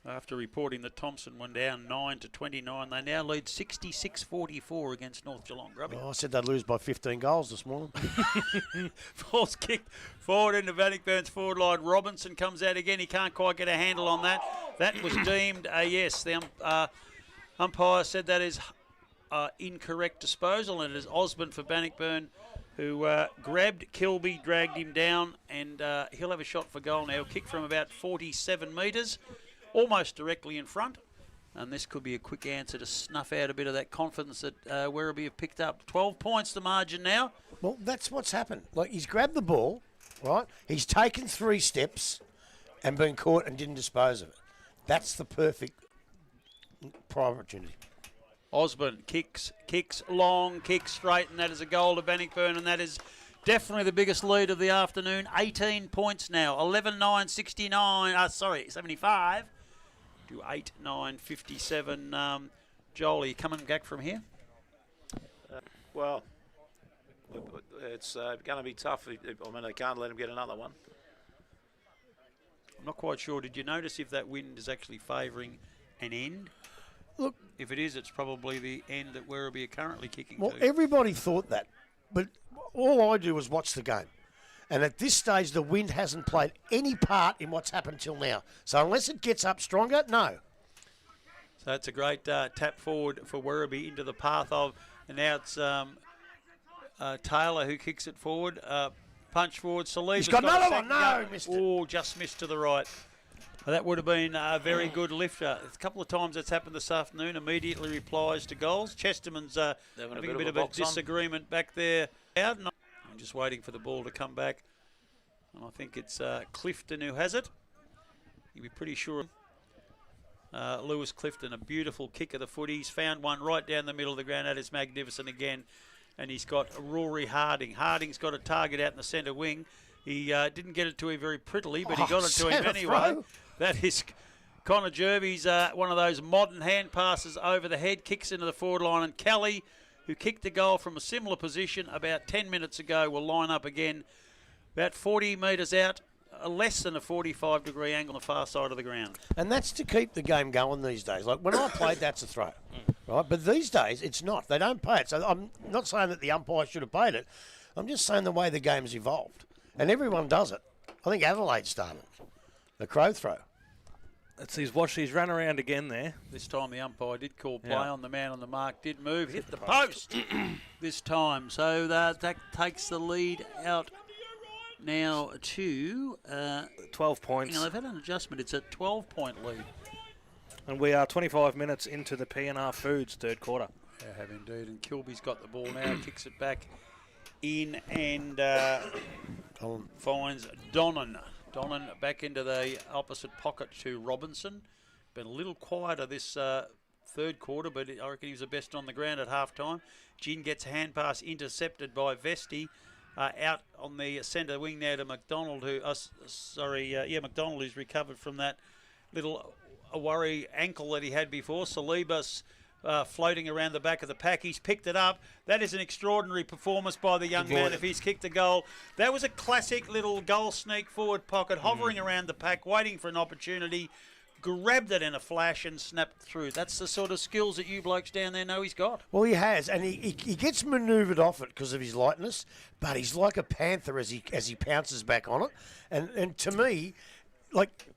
After reporting that Thompson went down 9-29, they now lead 66-44 against North Geelong. Grubby. Oh, I said they'd lose by 15 goals this morning. Ball's kicked forward into Bannockburn's forward line. Robinson comes out again. He can't quite get a handle on that. That was deemed a yes. The umpire said that is incorrect disposal, and it is Osborne for Bannockburn who grabbed Kilby, dragged him down, and he'll have a shot for goal now. Kick from about 47 metres. Almost directly in front, and this could be a quick answer to snuff out a bit of that confidence that Werribee have picked up. 12 points the margin now. Well, that's what's happened. Like, he's grabbed the ball, right? He's taken 3 steps and been caught and didn't dispose of it. That's the perfect opportunity. Osborne kicks long, kicks straight, and that is a goal to Bannockburn, and that is definitely the biggest lead of the afternoon. 18 points now. 11-9, 75. To 8-9, 57. Joel, are you coming back from here? Well, it's going to be tough. I mean, they can't let him get another one. I'm not quite sure. Did you notice if that wind is actually favouring an end? Look, if it is, it's probably the end that Werribee are currently kicking well, to. Everybody thought that, but all I do is watch the game. And at this stage, the wind hasn't played any part in what's happened till now. So unless it gets up stronger, no. So it's a great tap forward for Werribee into the path of, and now it's Taylor who kicks it forward. Punch forward. Saliba. He's got another one. No, missed it. Oh, just missed to the right. That would have been a very good lifter. A couple of times that's happened this afternoon. Immediately replies to goals. Chesterman's having a bit of a disagreement back there. I'm just waiting for the ball to come back. And I think it's Clifton who has it. You'll be pretty sure. Lewis Clifton, a beautiful kick of the foot. He's found one right down the middle of the ground. That is magnificent again. And he's got Rory Harding. Harding's got a target out in the centre wing. He didn't get it to him very prettily, but he got it to him anyway. Throw. That is Connor Jervy's one of those modern hand passes over the head, kicks into the forward line, and Kelly, who kicked the goal from a similar position about 10 minutes ago, will line up again about 40 metres out, less than a 45-degree angle on the far side of the ground. And that's to keep the game going these days. Like, when I played, that's a throw, right? But these days, it's not. They don't pay it. So I'm not saying that the umpire should have paid it. I'm just saying the way the game's evolved. And everyone does it. I think Adelaide started the crow throw. It's his watch. He's run around again there. This time the umpire did call play on the man on the mark, did move, hit the post this time. So that takes the lead out now to 12 points. You know, they've had an adjustment. It's a 12-point lead. And we are 25 minutes into the P&R Foods third quarter. They have indeed. And Kilby's got the ball now, kicks it back in and finds Donnan. Donnan back into the opposite pocket to Robinson. Been a little quieter this third quarter, but I reckon he was the best on the ground at half-time. Gin gets a hand pass intercepted by Vesti. Out on the centre wing now to McDonald, McDonald who's recovered from that little worry ankle that he had before. Salibas floating around the back of the pack. He's picked it up. That is an extraordinary performance by the young man if he's kicked a goal. That was a classic little goal sneak forward pocket, hovering around the pack, waiting for an opportunity. Grabbed it in a flash and snapped through. That's the sort of skills that you blokes down there know he's got. Well, he has, and he gets manoeuvred off it because of his lightness, but he's like a panther as he pounces back on it. And to me, like,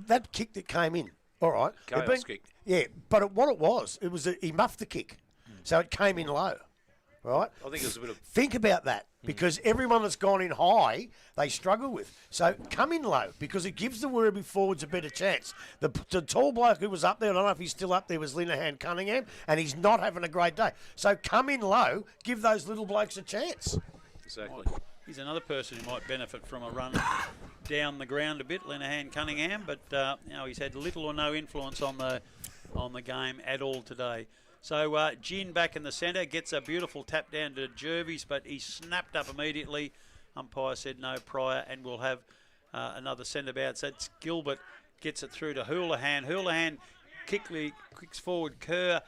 that kick that came in, all right. Chaos kick. Yeah, but what it was he muffed the kick, so it came in low, right? I think it was a bit of... Think about that, because everyone that's gone in high, they struggle with. So come in low, because it gives the Werribee forwards a better chance. The tall bloke who was up there, I don't know if he's still up there, was Linehan Cunningham, and he's not having a great day. So come in low, give those little blokes a chance. Exactly. He's another person who might benefit from a run down the ground a bit, Linehan Cunningham, but he's had little or no influence on the game at all today. So Gin back in the centre, gets a beautiful tap down to Jervis, but he's snapped up immediately Umpire said no prior, and we'll have another centre bounce. That's Gilbert, gets it through to Houlihan. Houlihan kicks forward. Kerr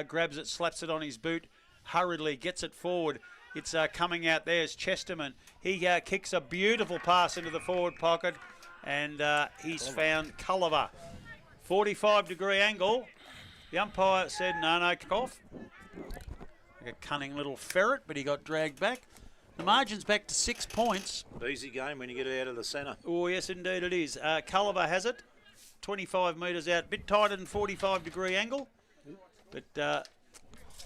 grabs it, slaps it on his boot, hurriedly gets it forward. It's coming out. There's Chesterman. He kicks a beautiful pass into the forward pocket, and he's found Culliver. 45-degree angle. The umpire said no, kick off. Like a cunning little ferret, but he got dragged back. The margin's back to 6 points. Easy game when you get it out of the centre. Oh, yes, indeed it is. Culliver has it. 25 metres out. Bit tighter than 45-degree angle. But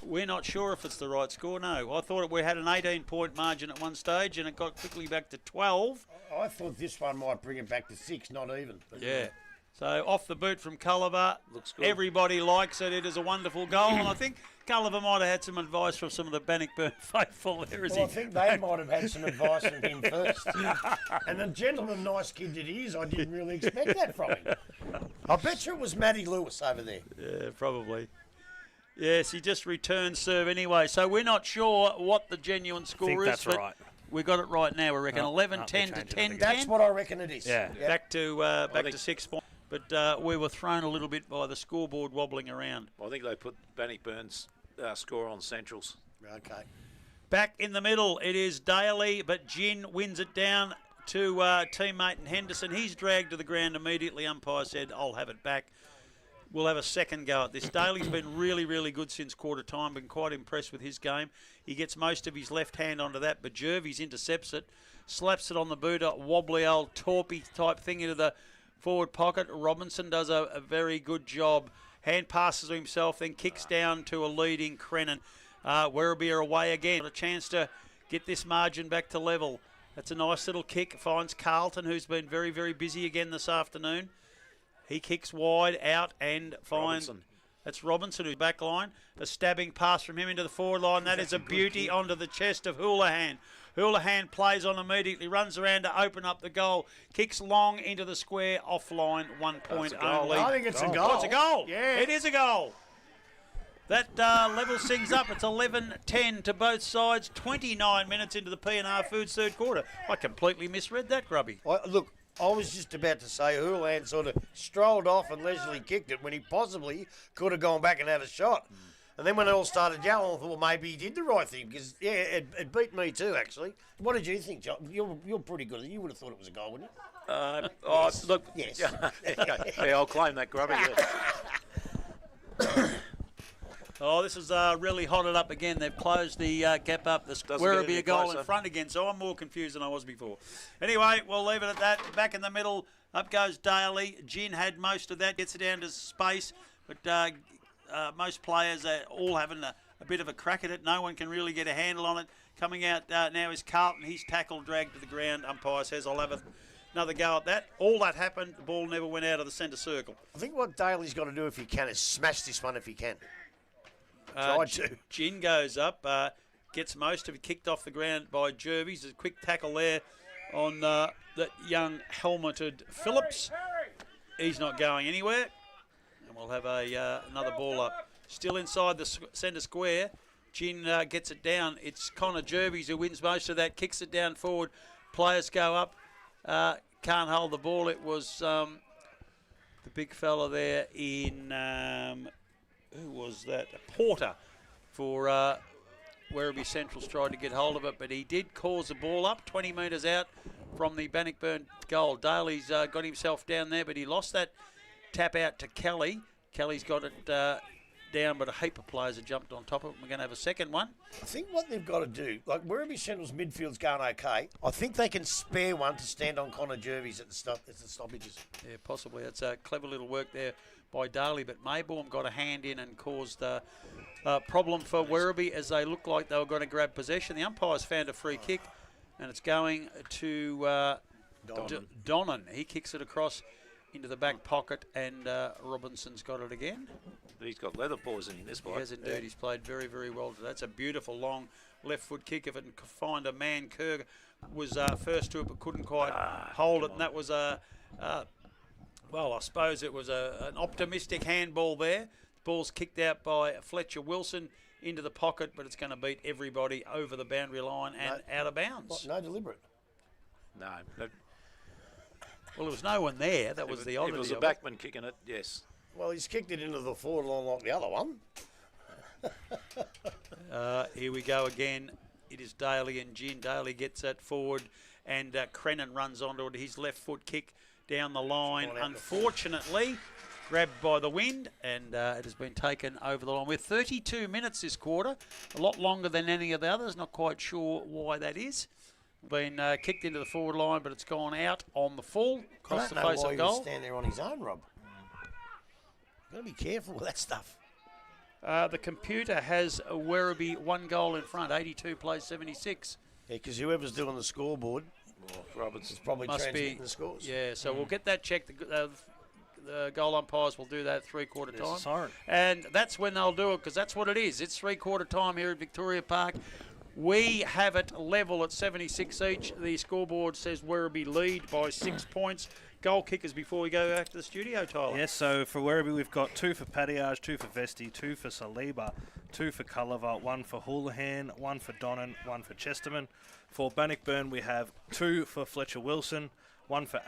we're not sure if it's the right score. No, I thought we had an 18-point margin at one stage, and it got quickly back to 12. I thought this one might bring it back to 6, not even. But yeah. So off the boot from Culliver. Looks good. Everybody likes it. It is a wonderful goal, and I think Culliver might have had some advice from some of the Bannockburn faithful there. I think they might have had some advice from him first. And the gentleman, nice kid that he is, I didn't really expect that from him. I bet you it was Matty Lewis over there. Yeah, probably. Yes, he just returned serve anyway. So we're not sure what the genuine score is. That's right. We got it right now. We reckon 11-10 to 10-10. That's what I reckon it is. Yeah. Yep. Back to 6 points. But we were thrown a little bit by the scoreboard wobbling around. Well, I think they put Bannockburn's score on Centrals. Okay. Back in the middle, it is Daly, but Gin wins it down to teammate and Henderson. He's dragged to the ground immediately. Umpire said, I'll have it back. We'll have a second go at this. Daly's been really, really good since quarter time. Been quite impressed with his game. He gets most of his left hand onto that, but Jervis intercepts it, slaps it on the boot, a wobbly old torpy type thing into the forward pocket. Robinson does a very good job. Hand passes to himself, then kicks down to a leading Crennan. Werribee are away again. A chance to get this margin back to level. That's a nice little kick. Finds Carlton, who's been very, very busy again this afternoon. He kicks wide out and finds... Robinson. That's Robinson, who's back line. A stabbing pass from him into the forward line. That is a beauty onto the chest of Houlihan. Houlihan plays on immediately, runs around to open up the goal. Kicks long into the square, offline, 1 point only. I think it's a goal. Oh, it's a goal. Yeah. It is a goal. That level things up. It's 11-10 to both sides. 29 minutes into the P&R Foods third quarter. I completely misread that, Grubby. Look, I was just about to say Houlihan sort of strolled off and leisurely kicked it when he possibly could have gone back and had a shot. And then when it all started yelling, I thought, well, maybe he did the right thing because, yeah, it beat me too, actually. What did you think, John? You're pretty good. You would have thought it was a goal, wouldn't you? Yes. Look, yes. Yeah, I'll claim that, Grubby. Yeah. Oh, this is really hotted up again. They've closed the gap up. The Werribee a goal in front again, so I'm more confused than I was before. Anyway, we'll leave it at that. Back in the middle, up goes Daly. Gin had most of that, gets it down to space, but most players are all having a bit of a crack at it. No one can really get a handle on it. Coming out now is Carlton. He's tackled, dragged to the ground. Umpire says, I'll have another go at that. All that happened, the ball never went out of the centre circle. I think what Daly's got to do if he can is smash this one if he can. Tried to. Gin goes up, gets most of it kicked off the ground by Jervis. A quick tackle there on that young helmeted Phillips. He's not going anywhere. And we'll have another ball up. Still inside the centre square. Gin gets it down. It's Connor Jervis who wins most of that, kicks it down forward. Players go up. Can't hold the ball. It was the big fella there in... who was that? Porter for Werribee Central's tried to get hold of it, but he did cause the ball up 20 metres out from the Bannockburn goal. Daly's got himself down there, but he lost that tap out to Kelly. Kelly's got it down, but a heap of players have jumped on top of it. We're going to have a second one. I think what they've got to do, like Werribee Central's midfield's going okay. I think they can spare one to stand on Connor Jervis at the stoppages. Yeah, possibly. It's a clever little work there by Daly, but Maybaum got a hand in and caused a problem for Werribee as they looked like they were going to grab possession. The umpires found a free kick, and it's going to Donnan. He kicks it across into the back pocket, and Robinson's got it again. He's got leather paws in this bloke. He has indeed. He's played very, very well. That's a beautiful long left foot kick. If it can find a man, Kerr was first to it but couldn't quite hold it, and that was well, I suppose it was an optimistic handball there. The ball's kicked out by Fletcher Wilson into the pocket, but it's going to beat everybody over the boundary line and out of bounds. No deliberate. No. That, Well, there was no one there. That was the oddity. If it was a of it. backman kicking it, yes. Well, he's kicked it into the forward line like the other one. Here we go again. It is Daly and Gin. Daly gets that forward, and Crennan runs onto it. His left foot kick down the line. Unfortunately, grabbed by the wind, and it has been taken over the line. We're 32 minutes this quarter, a lot longer than any of the others. Not quite sure why that is. Been kicked into the forward line, but it's gone out on the full, across the face of goal. Stand there on his own, Rob. Got to be careful with that stuff. The computer has a Werribee 1 goal in front, 82 plays 76. Yeah, because whoever's doing the scoreboard Roberts is probably Must transmitting be, the scores. Yeah, so we'll get that checked. The goal umpires will do that at three-quarter There's a time. siren. And that's when they'll do it, because that's what it is. It's three-quarter time here at Victoria Park. We have it level at 76 each. The scoreboard says Werribee lead by 6 points. Goal kickers before we go back to the studio, Tyler. Yes, so for Werribee we've got 2 for Patiage, 2 for Vesti, 2 for Saliba, 2 for Culliver, 1 for Houlihan, 1 for Donnan, 1 for Chesterman. For Bannockburn we have 2 for Fletcher Wilson, 1 for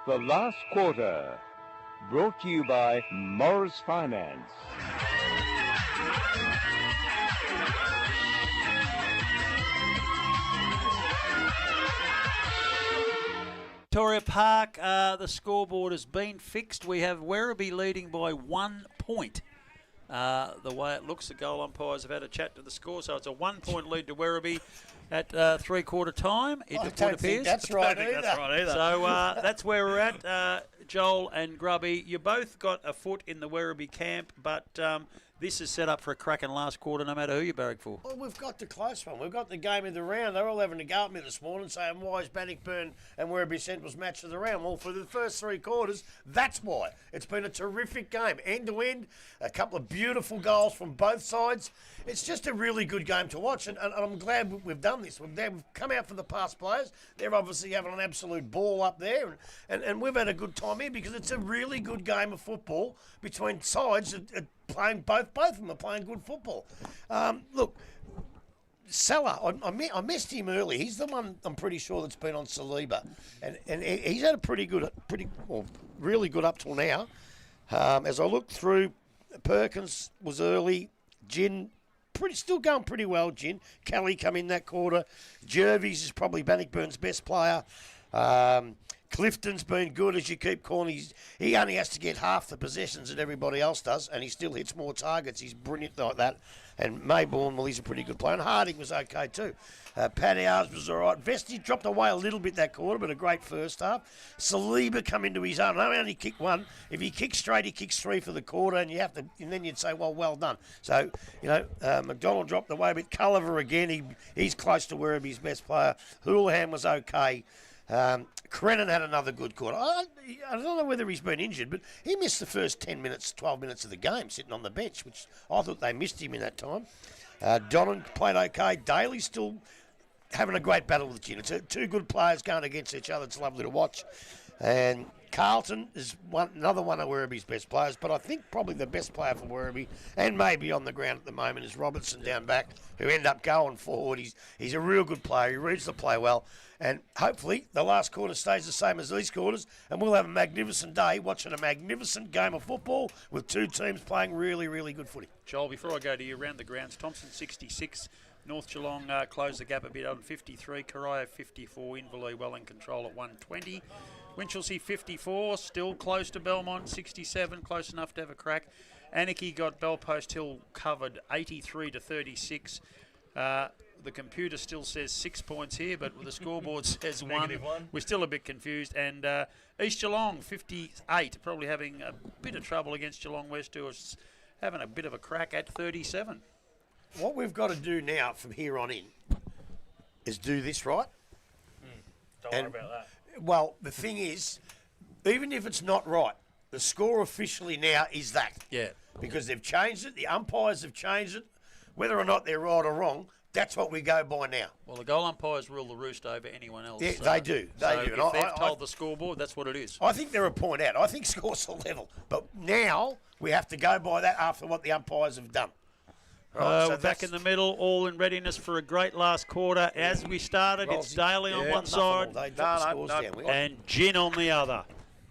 The last quarter, brought to you by Morris Finance. Victoria Park, the scoreboard has been fixed. We have Werribee leading by 1 point. The way it looks, the goal umpires have had a chat to the score, so it's a 1 point lead to Werribee at three-quarter time. I don't think that's right either. So that's where we're at. Joel and Grubby, you both got a foot in the Werribee camp, but this is set up for a cracking last quarter no matter who you barrack for. Well, we've got the close one. We've got the game of the round. They're all having to go at me this morning saying, why is Bannockburn and Werribee Central's match of the round? Well, for the first 3 quarters, that's why. It's been a terrific game. End to end, a couple of beautiful goals from both sides. It's just a really good game to watch, and I'm glad we've done this. We've come out for the past players. They're obviously having an absolute ball up there, and we've had a good time here because it's a really good game of football between sides that playing both of them are playing good football. Look, Salah, I missed him early. He's the one I'm pretty sure that's been on Saliba, and he's had a really good up till now. As I look through, Perkins was early. Gin, still going pretty well. Gin, Kelly come in that quarter. Jervis is probably Bannockburn's best player. Clifton's been good, as you keep calling. He only has to get half the possessions that everybody else does, and he still hits more targets. He's brilliant like that. And Maybourne, well, he's a pretty good player. And Harding was okay too. Paddyars was all right. Vesti dropped away a little bit that quarter, but a great first half. Saliba come into his own. I only kicked 1. If he kicks straight, he kicks 3 for the quarter, and then you'd say, well done. So, McDonald dropped away a bit. Culliver again, he's close to Werribee's best player. Houlihan was okay. Crennan had another good quarter. I don't know whether he's been injured, but he missed the first 10 minutes, 12 minutes of the game sitting on the bench, which I thought they missed him in that time. Donnan played okay. Daly's still having a great battle with Gin. It's 2 good players going against each other. It's lovely to watch. And Carlton is another one of Werribee's best players, but I think probably the best player for Werribee, and maybe on the ground at the moment, is Robertson down back, who end up going forward. He's a real good player. He reads the play well. And hopefully the last quarter stays the same as these quarters, and we'll have a magnificent day watching a magnificent game of football with 2 teams playing really, really good footy. Joel, before I go to you, round the grounds, Thompson 66, North Geelong closed the gap a bit on 53, Corio 54, Inverleigh well in control at 120. Winchelsea 54, still close to Belmont 67, close enough to have a crack. Anarchy got Bellpost Hill covered 83 to 36. The computer still says 6 points here, but the scoreboard says 1. We're still a bit confused. And East Geelong 58, probably having a bit of trouble against Geelong West, who is having a bit of a crack at 37. What we've got to do now from here on in is do this right. Don't worry about that. Well, the thing is, even if it's not right, the score officially now is that. Yeah. Because they've changed it, the umpires have changed it. Whether or not they're right or wrong, that's what we go by now. Well, the goal umpires rule the roost over anyone else. Yeah, they do. They do. If they've told the scoreboard, that's what it is. I think they're a point out. I think scores are level. But now we have to go by that after what the umpires have done. Right, we're back in the middle, all in readiness for a great last quarter. As we started, it's Daly on one side and Gin on the other.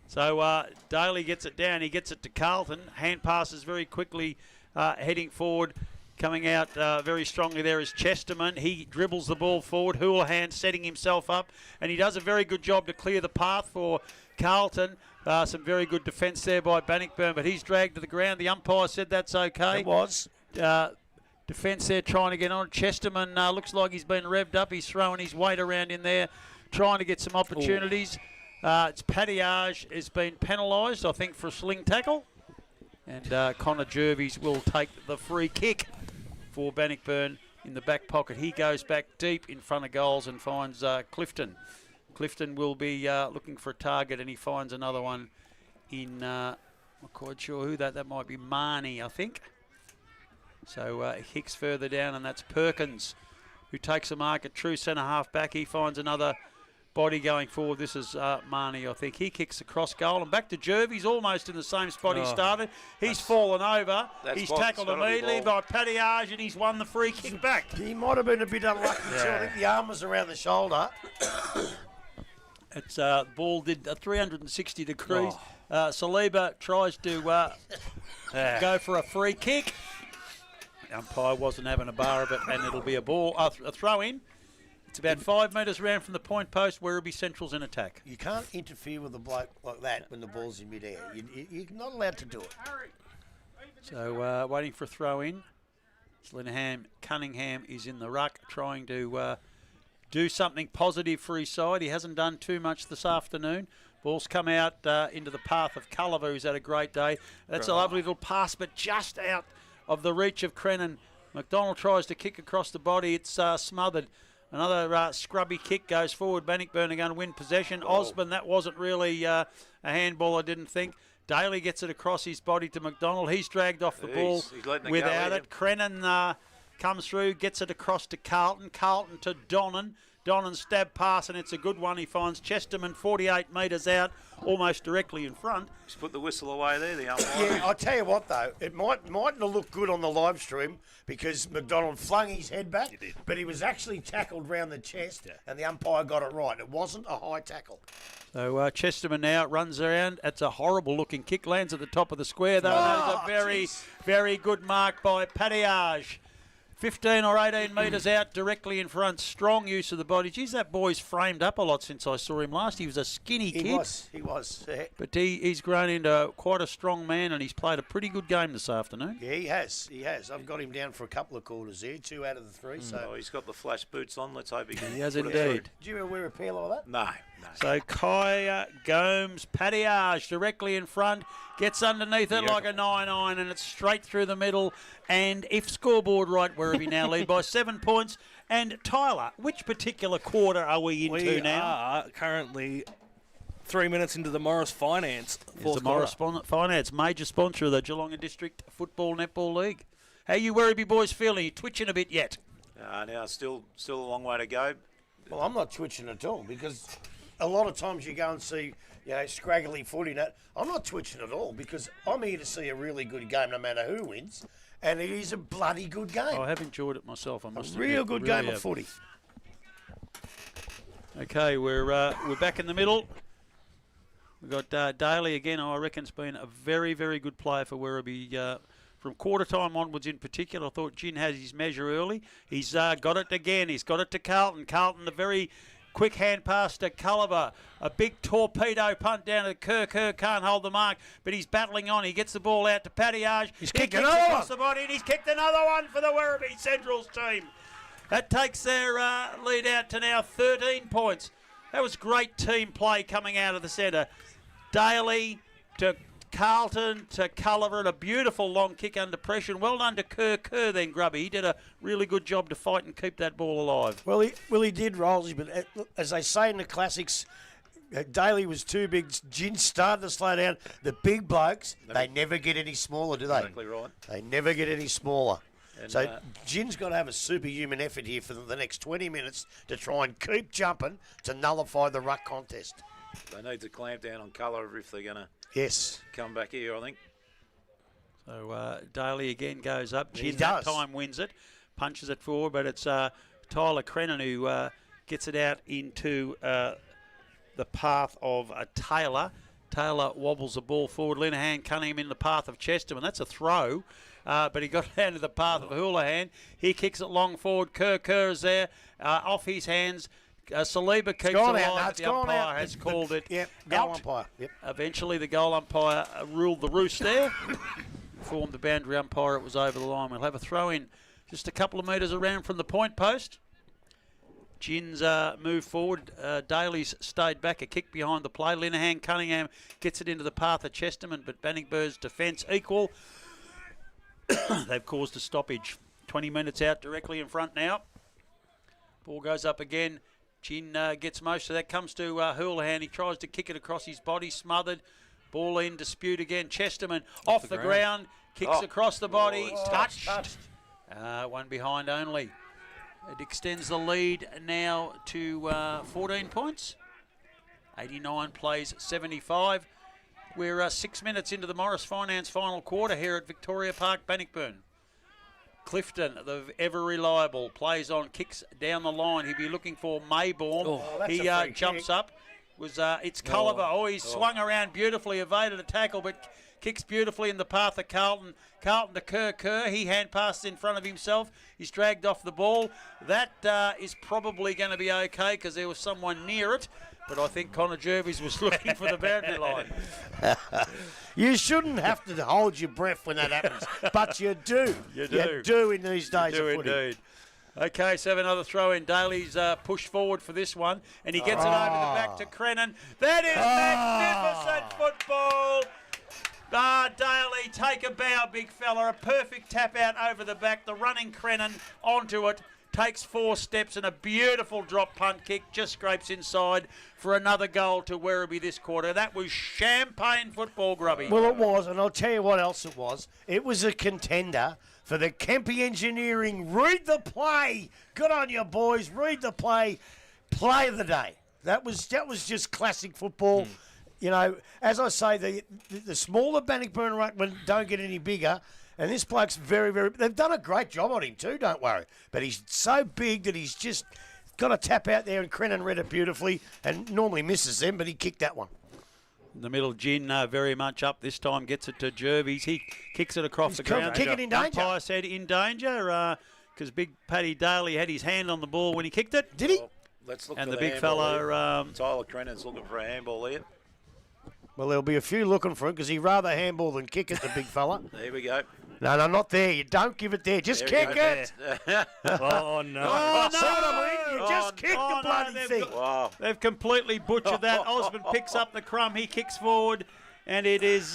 So Daly gets it down. He gets it to Carlton. Hand passes very quickly, heading forward. Coming out very strongly there is Chesterman. He dribbles the ball forward. Houlihan setting himself up, and he does a very good job to clear the path for Carlton. Some very good defence there by Bannockburn, but he's dragged to the ground. The umpire said that's okay. It was. Defence there trying to get on. Chesterman looks like he's been revved up. He's throwing his weight around in there, trying to get some opportunities. It's Paddyage has been penalised, I think, for a sling tackle. And Connor Jervis will take the free kick for Bannockburn in the back pocket. He goes back deep in front of goals and finds Clifton. Clifton will be looking for a target, and he finds another one in, I'm not quite sure who that might be Marnie, I think. So Hicks further down, and that's Perkins, who takes a mark at true centre half back. He finds another body going forward. This is Marnie, I think. He kicks across goal, and back to Jervis, almost in the same spot he started. He's fallen over. He's tackled immediately by Paddyage, and he's won the free kick back. He might have been a bit unlucky too. I think the arm was around the shoulder. It's ball did 360 degrees. Saliba tries to go for a free kick. The umpire wasn't having a bar of it, and it'll be a throw in. It's about 5 metres round from the point post. Werribee Central's in attack. You can't interfere with a bloke like that when the ball's in midair. You're not allowed to do it. So waiting for a throw in. Cunningham is in the ruck, trying to do something positive for his side. He hasn't done too much this afternoon. Ball's come out into the path of Culliver, who's had a great day. That's a lovely little pass, but just out of the reach of Crennan. McDonald tries to kick across the body. It's smothered. Another scrubby kick goes forward. Bannockburn are going to win possession. Osborne, that wasn't really a handball, I didn't think. Daly gets it across his body to McDonald. He's dragged off the ball without it. Crennan comes through, gets it across to Carlton. Carlton to Donnan. Donnan stab pass, and it's a good one. He finds Chesterman 48 metres out, almost directly in front. He's put the whistle away there, the umpire. Yeah, I'll tell you what, though. It mightn't have looked good on the live stream because McDonald flung his head back, but he was actually tackled round the chest, and the umpire got it right. It wasn't a high tackle. So Chesterman now runs around. It's a horrible-looking kick. Lands at the top of the square, though. That is a very good mark by Patiage. 15 or 18 metres out, directly in front. Strong use of the body. Geez, that boy's framed up a lot since I saw him last. He was a skinny kid. He was. But he's grown into quite a strong man, and he's played a pretty good game this afternoon. Yeah, he has. I've got him down for a couple of quarters here, 2 out of the 3. So He's got the flash boots on. Let's hope he can. He has put it indeed. Do you ever wear a pair like that? No. So Kaya Gomes, Patiage directly in front, gets underneath it like a 9-9, and it's straight through the middle. And if scoreboard right, Werribee now lead by 7 points. And Tyler, which particular quarter are we into now? We are currently 3 minutes into the Morris Finance. It's the Morris Finance, major sponsor of the Geelong District Football Netball League. How you Werribee boys feeling? You twitching a bit yet? Now still a long way to go. Well, I'm not twitching at all because a lot of times you go and see, scraggly footy. I'm not twitching at all because I'm here to see a really good game no matter who wins. And it is a bloody good game. I have enjoyed it myself, I must admit. Real good game of footy. Okay, we're back in the middle. We've got Daly again. I reckon has been a very, very good player for Werribee. From quarter time onwards in particular, I thought Gin has his measure early. He's got it again. He's got it to Carlton. Carlton, the very quick hand pass to Culliver. A big torpedo punt down to Kerr. Kerr can't hold the mark, but he's battling on. He gets the ball out to Patiage. He's kicked another one. The body, and he's kicked another one for the Werribee Centrals team. That takes their lead out to now 13 points. That was great team play coming out of the centre. Daly to Carlton to Culliver, and a beautiful long kick under pressure. And well done to Kerr then, Grubby. He did a really good job to fight and keep that ball alive. Well, he did, Rolsey, but as they say in the classics, Daly was too big. Gin started to slow down. The big blokes, they never get any smaller, do they? Exactly right. They never get any smaller. And, so Gin's got to have a superhuman effort here for the next 20 minutes to try and keep jumping to nullify the ruck contest. They need to clamp down on Culliver if they're going to come back here, I think. So Daly again goes up. He Gin does. that time wins it, punches it forward, but it's Tyler Crennan who gets it out into the path of Taylor. Taylor wobbles the ball forward. Linehan Cunningham in the path of Chesterman. That's a throw, but he got down to the path of Houlihan. He kicks it long forward. Kerr is there, off his hands. Saliba keeps it alive. The umpire has called it goal out. umpire. Yep. Eventually, the goal umpire ruled the roost there. Informed the boundary umpire it was over the line. We'll have a throw in just a couple of metres around from the point post. Gin's moved forward. Daly's stayed back. A kick behind the play. Linehan Cunningham gets it into the path of Chesterman, but Bannockburn's defence equal. They've caused a stoppage. 20 minutes out directly in front now. Ball goes up again. Gin gets most of that. Comes to Houlihan. He tries to kick it across his body. Smothered. Ball in dispute again. Chesterman off the ground. Kicks across the body. Touched. One behind only. It extends the lead now to 14 points. 89 plays 75. We're 6 minutes into the Morris Finance final quarter here at Victoria Park, Bannockburn. Clifton, the ever reliable, plays on, kicks down the line. He'll be looking for Mayborn. He jumps up. It's Culliver. He's swung around beautifully, evaded a tackle, but kicks beautifully in the path of Carlton. Carlton to Kerr. He hand passes in front of himself. He's dragged off the ball. That is probably going to be okay because there was someone near it. But I think Connor Jervis was looking for the boundary line. You shouldn't have to hold your breath when that happens, but you do. You do. You do in these days You of do footy. indeed. Okay, so another throw in. Daly's pushed forward for this one, and he gets it over the back to Crennan. That is magnificent football. Daly, take a bow, big fella. A perfect tap out over the back. The running Crennan onto it. Takes 4 steps and a beautiful drop punt kick. Just scrapes inside for another goal to Werribee this quarter. That was champagne football, Grubby. Well, it was, and I'll tell you what else it was. It was a contender for the Kempy Engineering Read the Play. Good on you, boys. Read the play. Play of the day. That was just classic football. You know, as I say, the smaller Bannockburn ruckmen don't get any bigger. And this bloke's very, very... They've done a great job on him too, don't worry. But he's so big that he's just got a tap out there, and Crennan read it beautifully and normally misses them, but he kicked that one. In the middle, Gin very much up this time, gets it to Jervies. He kicks it across the ground. Kick it in danger. Umpire said in danger because big Paddy Daly had his hand on the ball when he kicked it. Did he? Well, let's look And for the big handball fella... here. Tyler Crennan's looking for a handball here. Well, there'll be a few looking for him because he'd rather handball than kick it, the big fella. There we go. No, not there. You don't give it there. Just There kick we go. it. Oh, no. Oh, no. I mean. You just kick the bloody thing. Wow. They've completely butchered that. Osmond picks up the crumb. He kicks forward, and it's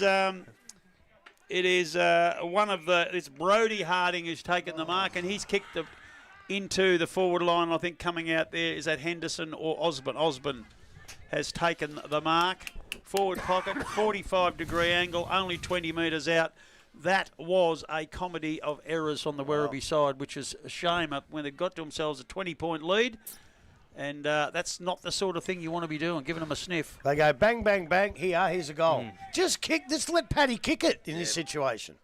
Brodie Harding who's taken the mark, and he's kicked into the forward line. I think coming out there is that Henderson or Osborne. Osborne has taken the mark. Forward pocket, 45-degree angle, only 20 metres out. That was a comedy of errors on the Werribee side, which is a shame when they got to themselves a 20-point lead. And that's not the sort of thing you want to be doing, giving them a sniff. They go bang, bang, bang. Here's a goal. Just kick. Just let Paddy kick it in this situation.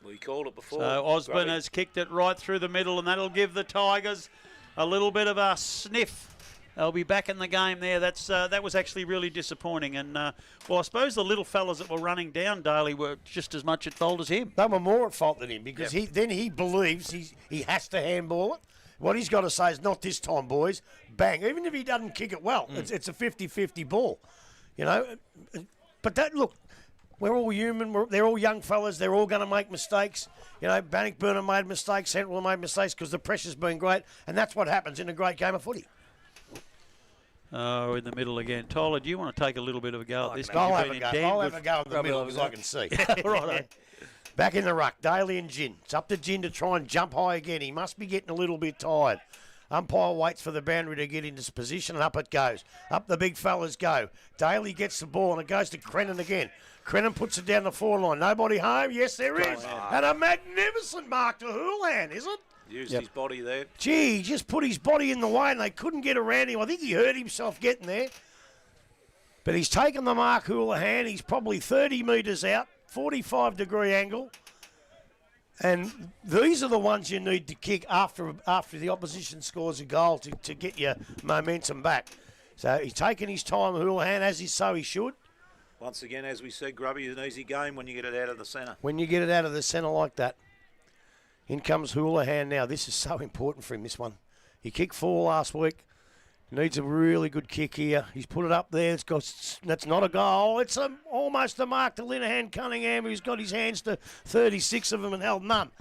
We called it before. So Osborne Grubby. has kicked it right through the middle, and that'll give the Tigers a little bit of a sniff. They'll be back in the game there. That was actually really disappointing. And, well, I suppose the little fellas that were running down Daly were just as much at fault as him. They were more at fault than him because he believes he has to handball it. What he's got to say is, not this time, boys. Bang. Even if he doesn't kick it well, it's a 50-50 ball. You know? But look, we're all human. They're all young fellas. They're all going to make mistakes. You know, Bannockburn have made mistakes. Central have made mistakes because the pressure's been great. And that's what happens in a great game of footy. Oh, in the middle again. Tyler, do you want to take a little bit of a go at this? I'll have a go. I'll have a go in the middle because I can see. Right. Back in the ruck, Daly and Gin. It's up to Gin to try and jump high again. He must be getting a little bit tired. Umpire waits for the boundary to get into position, and up it goes. Up the big fellas go. Daly gets the ball, and it goes to Crennan again. Crennan puts it down the forward line. Nobody home? Yes, there is. And a magnificent mark to Houlihan, is it? Used his body there. Gee, he just put his body in the way and they couldn't get around him. I think he hurt himself getting there. But he's taken the mark, Houlihan. He's probably 30 metres out, 45-degree angle. And these are the ones you need to kick after the opposition scores a goal to get your momentum back. So he's taken his time, Houlihan, as he should. Once again, as we said, Grubby, an easy game when you get it out of the centre. When you get it out of the centre like that. In comes Houlihan now. This is so important for him, this one. He kicked 4 last week. Needs a really good kick here. He's put it up there. That's not a goal. It's almost a mark to Linehan Cunningham, who's got his hands to 36 of them and held none.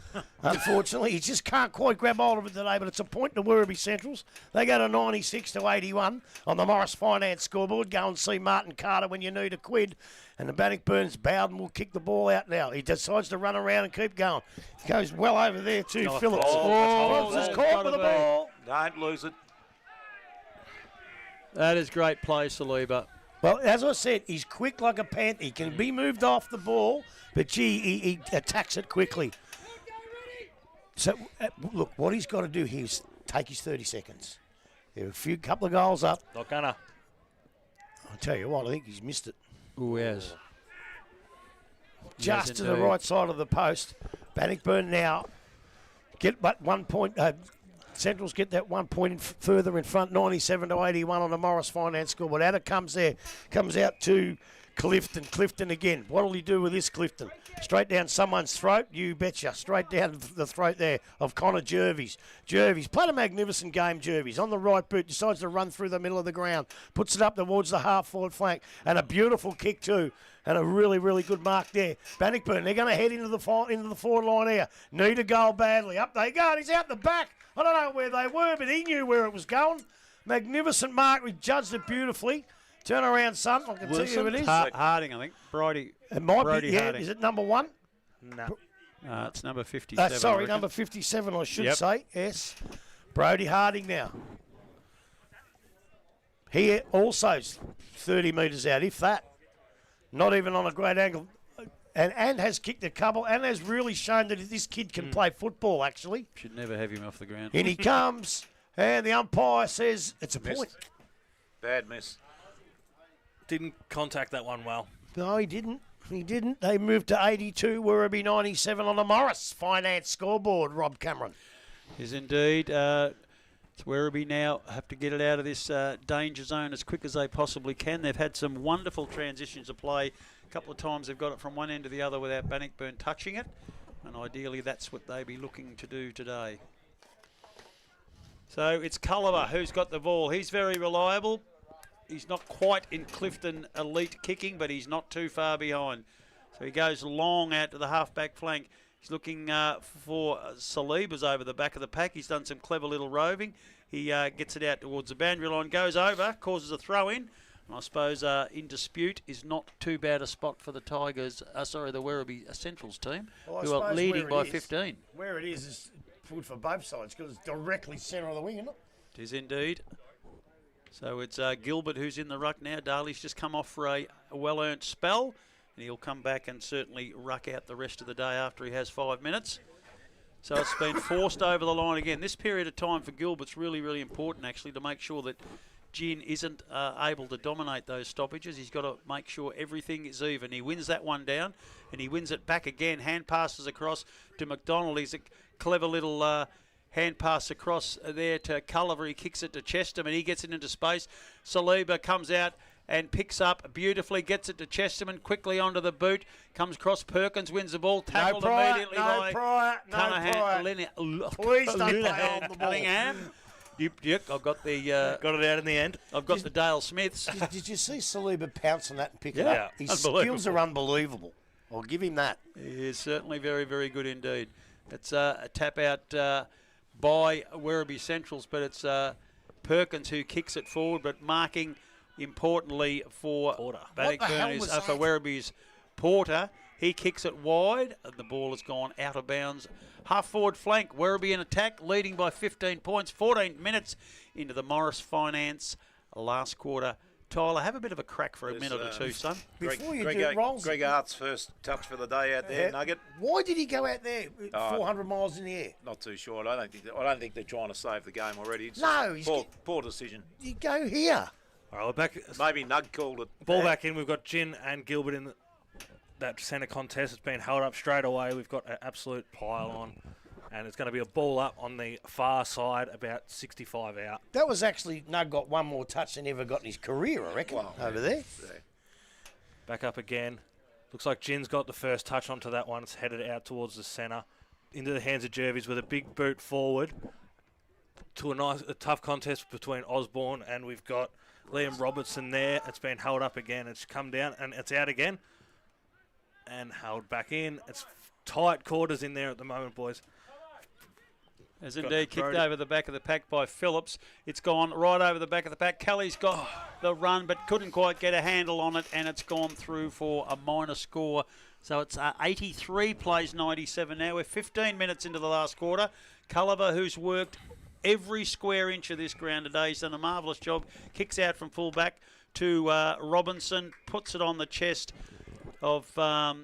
Unfortunately, he just can't quite grab hold of it today, but it's a point to Werribee Centrals. They go to 96-81 on the Morris Finance scoreboard. Go and see Martin Carter when you need a quid. And the Bannockburn's Bowden will kick the ball out now. He decides to run around and keep going. He goes well over there too, Phillips. Phillips is caught with the ball. Don't lose it. That is great play, Saliba. Well, as I said, he's quick like a panther. He can be moved off the ball, but gee, he attacks it quickly. So, look, what he's got to do here is take his 30 seconds. There are a couple of goals up. Not gonna. I'll tell you what, I think he's missed it. Ooh, yes. Just to the right side of the post. Bannockburn now get but 1 point. Centrals get that 1 point further in front, 97-81 on the Morris Finance scoreboard. Out it comes there, comes out to Clifton. Clifton again. What'll he do with this, Clifton? Straight down someone's throat? You betcha. Straight down the throat there of Connor Jervies. Jervies played a magnificent game, Jervies. On the right boot, decides to run through the middle of the ground. Puts it up towards the half-forward flank. And a beautiful kick too. And a really, really good mark there. Bannockburn, they're going to head into the forward line here. Need a goal badly. Up they go. And he's out the back. I don't know where they were, but he knew where it was going. Magnificent mark. We judged it beautifully. Turn around, son. I can tell you who it is. Harding, I think. Brody. It might Brody be. Yeah. Harding. Is it number 1? No. It's number 57. Sorry, number 57, I should say. Yes. Brody Harding now. He also 30 metres out, if that. Not even on a great angle. And has kicked a couple and has really shown that this kid can play football, actually. Should never have him off the ground. And he comes, and the umpire says it's a point. Bad miss. Didn't contact that one well. No, he didn't. He didn't. They moved to 82, Werribee 97 on the Morris Finance scoreboard, Rob Cameron. Yes, indeed. It's Werribee now have to get it out of this danger zone as quick as they possibly can. They've had some wonderful transitions of play. A couple of times they've got it from one end to the other without Bannockburn touching it. And ideally that's what they'll be looking to do today. So it's Culliver who's got the ball. He's very reliable. He's not quite in Clifton elite kicking, but he's not too far behind. So he goes long out to the half-back flank. He's looking for Saliba's over the back of the pack. He's done some clever little roving. He gets it out towards the boundary line, goes over, causes a throw-in. And I suppose in dispute is not too bad a spot for the Tigers, the Werribee Centrals team, who are leading by 15. Where it is good for both sides because it's directly centre of the wing, isn't it? It is indeed. So it's Gilbert who's in the ruck now. Darley's just come off for a well-earned spell. And he'll come back and certainly ruck out the rest of the day after he has 5 minutes. So it's been forced over the line again. This period of time for Gilbert's really, really important, actually, to make sure that Gin isn't able to dominate those stoppages. He's got to make sure everything is even. He wins that one down, and he wins it back again. Hand passes across to McDonald. He's a clever little hand pass across there to Culliver. He kicks it to Chesterman. He gets it into space. Saliba comes out and picks up beautifully, gets it to Chesterman, quickly onto the boot, comes across Perkins, wins the ball, tackled immediately by Cunningham. Please don't play on the ball. Cunningham. Yep, I've got the... got it out in the end. I've got the Dale Smiths. Did you see Saliba pounce on that and pick it up? His skills are unbelievable. I'll give him that. He is certainly very, very good indeed. It's a tap out by Werribee Centrals, but it's Perkins who kicks it forward, but marking... Importantly for Bannockburn is for Werribee's Porter. He kicks it wide. The ball has gone out of bounds. Half forward flank. Werribee in attack, leading by 15 points. 14 minutes into the Morris Finance last quarter. Tyler, have a bit of a crack for a minute or two, son. Before you do rolls, Greg Hart's first touch for the day out there, Nugget. Why did he go out there 400 miles in the air? Not too sure. I don't think they're trying to save the game already. It's poor decision. You go here. All right, we're back. Maybe Nug called it. Ball back in. We've got Gin and Gilbert in that centre contest. It's been held up straight away. We've got an absolute pile on. And it's going to be a ball up on the far side, about 65 out. That was actually, Nug got one more touch than he ever got in his career, I reckon, over there. Back up again. Looks like Gin's got the first touch onto that one. It's headed out towards the centre. Into the hands of Jervis with a big boot forward. To a tough contest between Osborne and we've got Liam Robertson there. It's been held up again. It's come down and it's out again. And held back in. It's tight quarters in there at the moment, boys. As indeed kicked over the back of the pack by Phillips. It's gone right over the back of the pack. Kelly's got the run but couldn't quite get a handle on it and it's gone through for a minor score. So it's 83 plays 97 now. We're 15 minutes into the last quarter. Culliver, who's worked every square inch of this ground today. He's done a marvellous job. Kicks out from fullback to Robinson. Puts it on the chest of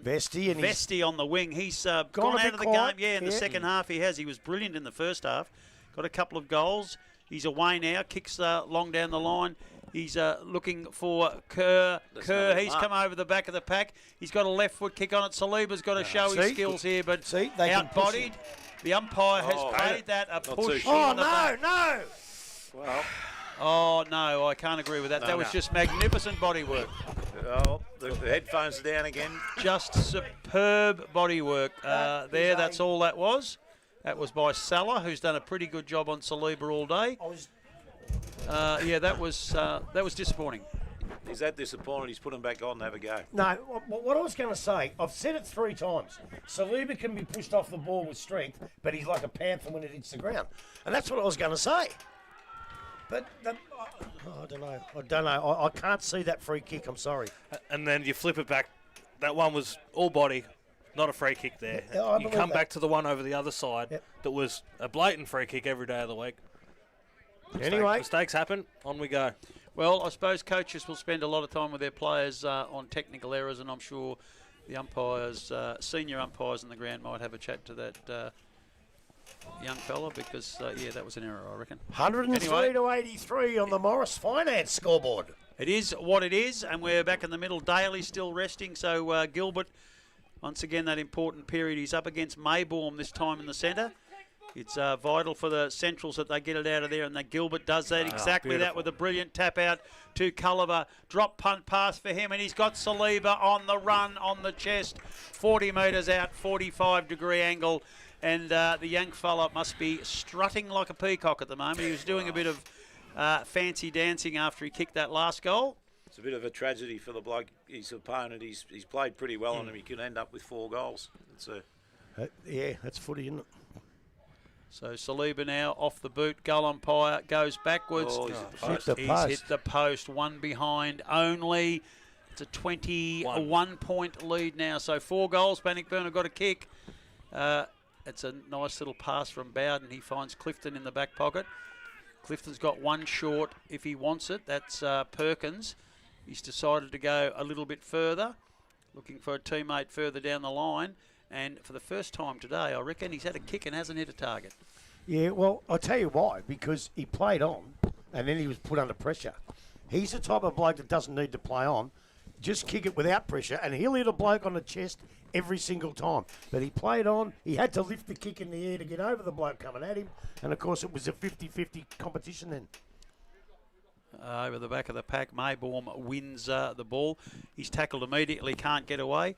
Vesty on the wing. He's gone out of the game. In the second half he has. He was brilliant in the first half. Got a couple of goals. He's away now. Kicks long down the line. He's looking for Kerr. He's come over the back of the pack. He's got a left foot kick on it. Saliba's got to show his skills here, but outbodied. The umpire has paid that a push. Oh, no. Well. Oh, no, I can't agree with that. That was just magnificent body work. Oh, the headphones are down again. Just superb body work there. That's all that was. That was by Salah, who's done a pretty good job on Saliba all day. That was disappointing. He's that disappointed he's put him back on to have a go. No, what I was going to say, I've said it 3 times. Saliba can be pushed off the ball with strength, but he's like a panther when it hits the ground. And that's what I was going to say. But I don't know. I don't know. I can't see that free kick. I'm sorry. And then you flip it back. That one was all body, not a free kick there. I You believe come that. back to the one over the other side Yep. that was a blatant free kick every day of the week. Anyway, Mistakes happen. On we go. Well, I suppose coaches will spend a lot of time with their players on technical errors, and I'm sure the umpires, senior umpires on the ground, might have a chat to that young fella because, that was an error, I reckon. 103 Anyway. to 83 on the Morris Finance scoreboard. It is what it is, and we're back in the middle. Daly still resting, so Gilbert, once again, that important period. He's up against Maybaum this time in the centre. It's vital for the Centrals that they get it out of there, and that Gilbert does that exactly that with a brilliant tap out to Culliver. Drop punt pass for him, and he's got Saliba on the run, on the chest, 40 metres out, 45-degree angle, and the young fella must be strutting like a peacock at the moment. He was doing a bit of fancy dancing after he kicked that last goal. It's a bit of a tragedy for the bloke, his opponent. He's played pretty well on him. He could end up with 4 goals. It's Yeah, that's footy, isn't it? So Saliba now off the boot. Goal umpire goes backwards. Oh, he's hit the He's post. hit the post. One behind only. It's a 21-point lead now. So 4 goals. Bannockburn have got a kick. It's a nice little pass from Bowden. He finds Clifton in the back pocket. Clifton's got one short if he wants it. That's Perkins. He's decided to go a little bit further, looking for a teammate further down the line. And for the first time today, I reckon he's had a kick and hasn't hit a target. Yeah, well, I'll tell you why. Because he played on, and then he was put under pressure. He's the type of bloke that doesn't need to play on. Just kick it without pressure, and he'll hit a bloke on the chest every single time. But he played on. He had to lift the kick in the air to get over the bloke coming at him. And, of course, it was a 50-50 competition then. Over the back of the pack, Maybaum wins the ball. He's tackled immediately, can't get away.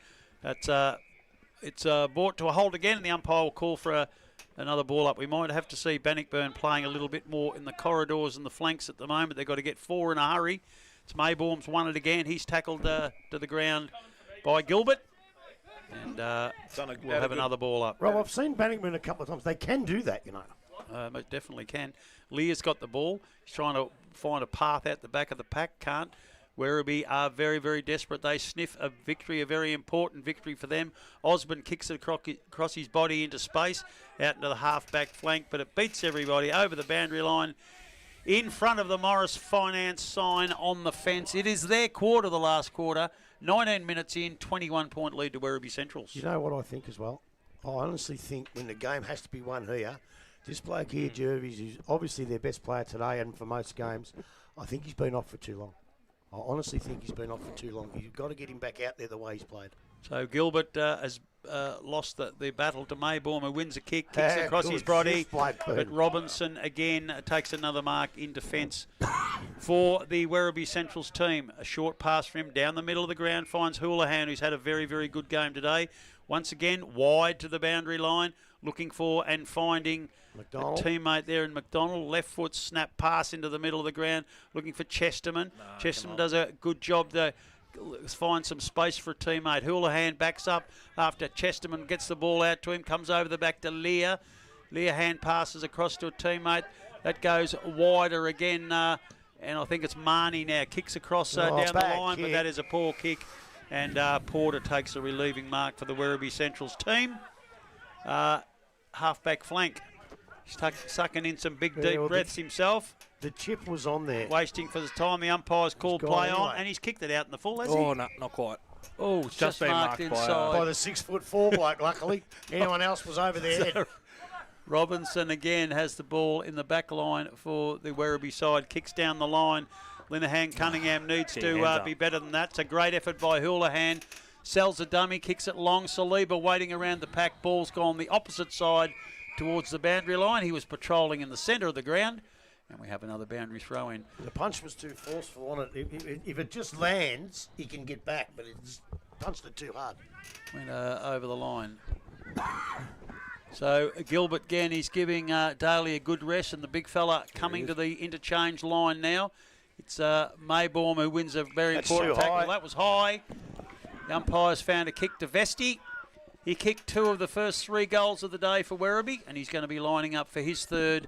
It's brought to a hold again, and the umpire will call for another ball up. We might have to see Bannockburn playing a little bit more in the corridors and the flanks at the moment. They've got to get 4 in a hurry. It's Maybaum's won it again. He's tackled to the ground by Gilbert. And we'll have another ball up. Rob, I've seen Bannockburn a couple of times. They can do that, you know. Most definitely can. Lear's got the ball. He's trying to find a path out the back of the pack. Can't. Werribee are very, very desperate. They sniff a victory, a very important victory for them. Osborne kicks it across his body into space, out into the half-back flank, but it beats everybody over the boundary line in front of the Morris Finance sign on the fence. It is their quarter, the last quarter. 19 minutes in, 21-point lead to Werribee Centrals. You know what I think as well? I honestly think when the game has to be won here, this bloke here, Jervis, who's obviously their best player today and for most games, I think he's been off for too long. I honestly think he's been off for too long. You've got to get him back out there the way he's played. So Gilbert has lost the battle to Maybaum, who wins a kick, kicks it across his body. But Robinson again takes another mark in defence for the Werribee Centrals team. A short pass from him down the middle of the ground, finds Houlihan, who's had a very, very good game today. Once again, wide to the boundary line, looking for and finding McDonald. a teammate there in McDonald. Left foot snap pass into the middle of the ground, looking for Chesterman. Chesterman does a good job to find some space for a teammate. Houlihan backs up after Chesterman gets the ball out to him, comes over the back to Lear. Lear hand passes across to a teammate. That goes wider again, and I think it's Marnie now. Kicks across down the line, but that is a poor kick. And Porter takes a relieving mark for the Werribee Centrals team. Half-back flank. He's sucking in some big, deep breaths himself. The chip was on there. Wasting for the time. The umpire's called play on, and he's kicked it out in the full, has he? Oh, no, not quite. Oh, it's Just just been marked marked inside. By the 6'4" bloke, luckily. Anyone else was over their head. Robinson again has the ball in the back line for the Werribee side. Kicks down the line. Linehan Cunningham needs to be better than that. It's a great effort by Houlihan. Sells a dummy, kicks it long. Saliba waiting around the pack. Ball's gone the opposite side towards the boundary line. He was patrolling in the centre of the ground. And we have another boundary throw in. The punch was too forceful on it. If it just lands, he can get back, but it just punched it too hard. Went over the line. So Gilbert again, he's giving Daly a good rest, and the big fella coming to the interchange line now. It's Maybaum who wins a very important tackle. High. That was high. The umpires found a kick to Vesti. He kicked 2 of the first 3 goals of the day for Werribee, and he's going to be lining up for his third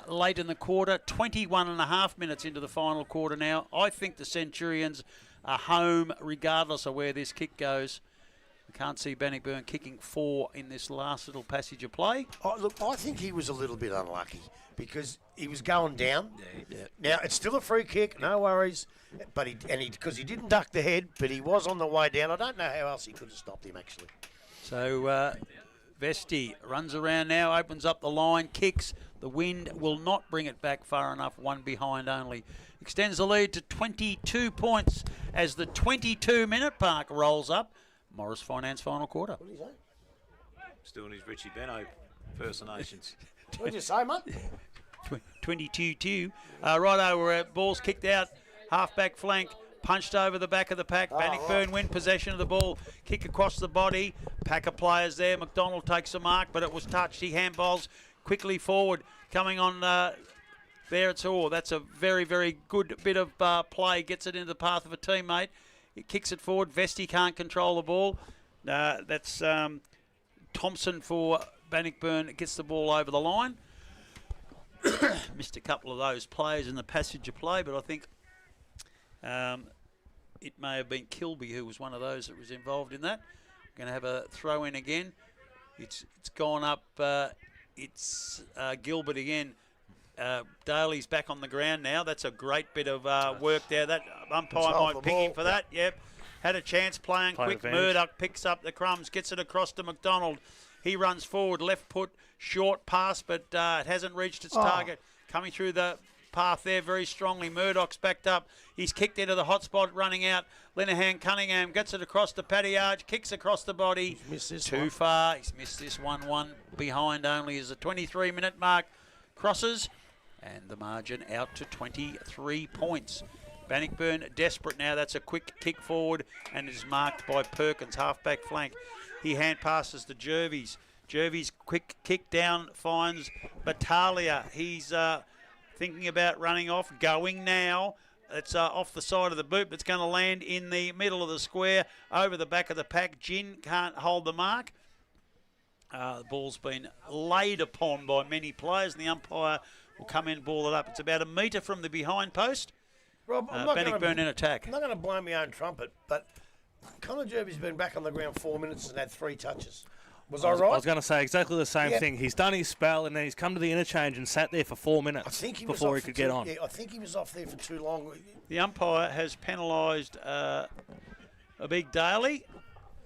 late in the quarter. 21 and a half minutes into the final quarter now. I think the Centurions are home regardless of where this kick goes. I can't see Bannockburn kicking 4 in this last little passage of play. Oh, look, I think he was a little bit unlucky because he was going down. Yeah. Now, it's still a free kick, no worries. But because he didn't duck the head, but he was on the way down. I don't know how else he could have stopped him, actually. So Vesti runs around now, opens up the line, kicks. The wind will not bring it back far enough, one behind only. Extends the lead to 22 points as the 22-minute mark rolls up. Morris Finance final quarter. What did he say? Still in his Richie Benno impersonations. What did you say, mate? 22-2. Right over, ball's kicked out, half-back flank, punched over the back of the pack. Bannockburn win possession of the ball, kick across the body. Pack of players there. McDonald takes a mark, but it was touched. He handballs quickly forward, coming on there. It's all. That's a very, very good bit of play. Gets it into the path of a teammate. It kicks it forward. Vesti can't control the ball. That's Thompson for Bannockburn. Gets the ball over the line. Missed a couple of those players in the passage of play, but I think it may have been Kilby who was one of those that was involved in that. Going to have a throw in again. It's gone up. It's Gilbert again. Daly's back on the ground now. That's a great bit of work there. That umpire might pick him for that. Yep. Had a chance playing quick. Advantage. Murdoch picks up the crumbs, gets it across to McDonald. He runs forward, left put, short pass, but it hasn't reached its target. Coming through the path there very strongly. Murdoch's backed up. He's kicked into the hot spot, running out. Linehan Cunningham gets it across to Paddy Arch, kicks across the body. He's missed this Too one. far. He's missed this 1-1 behind only as the 23-minute mark crosses. And the margin out to 23 points. Bannockburn desperate now. That's a quick kick forward and is marked by Perkins, half-back flank. He hand passes to Jervis. Jervis quick kick down finds Battaglia. He's thinking about running off, going now. It's off the side of the boot, but it's going to land in the middle of the square over the back of the pack. Gin can't hold the mark. The ball's been laid upon by many players, and the umpire will come in and ball it up. It's about a metre from the behind post. Rob, Bannockburn in attack. I'm not going to blow my own trumpet, but Connor Jerby's been back on the ground 4 minutes and had 3 touches. Was I right? I was going to say exactly the same thing. He's done his spell and then he's come to the interchange and sat there for 4 minutes before he could get on. Yeah, I think he was off there for too long. The umpire has penalised a big Daly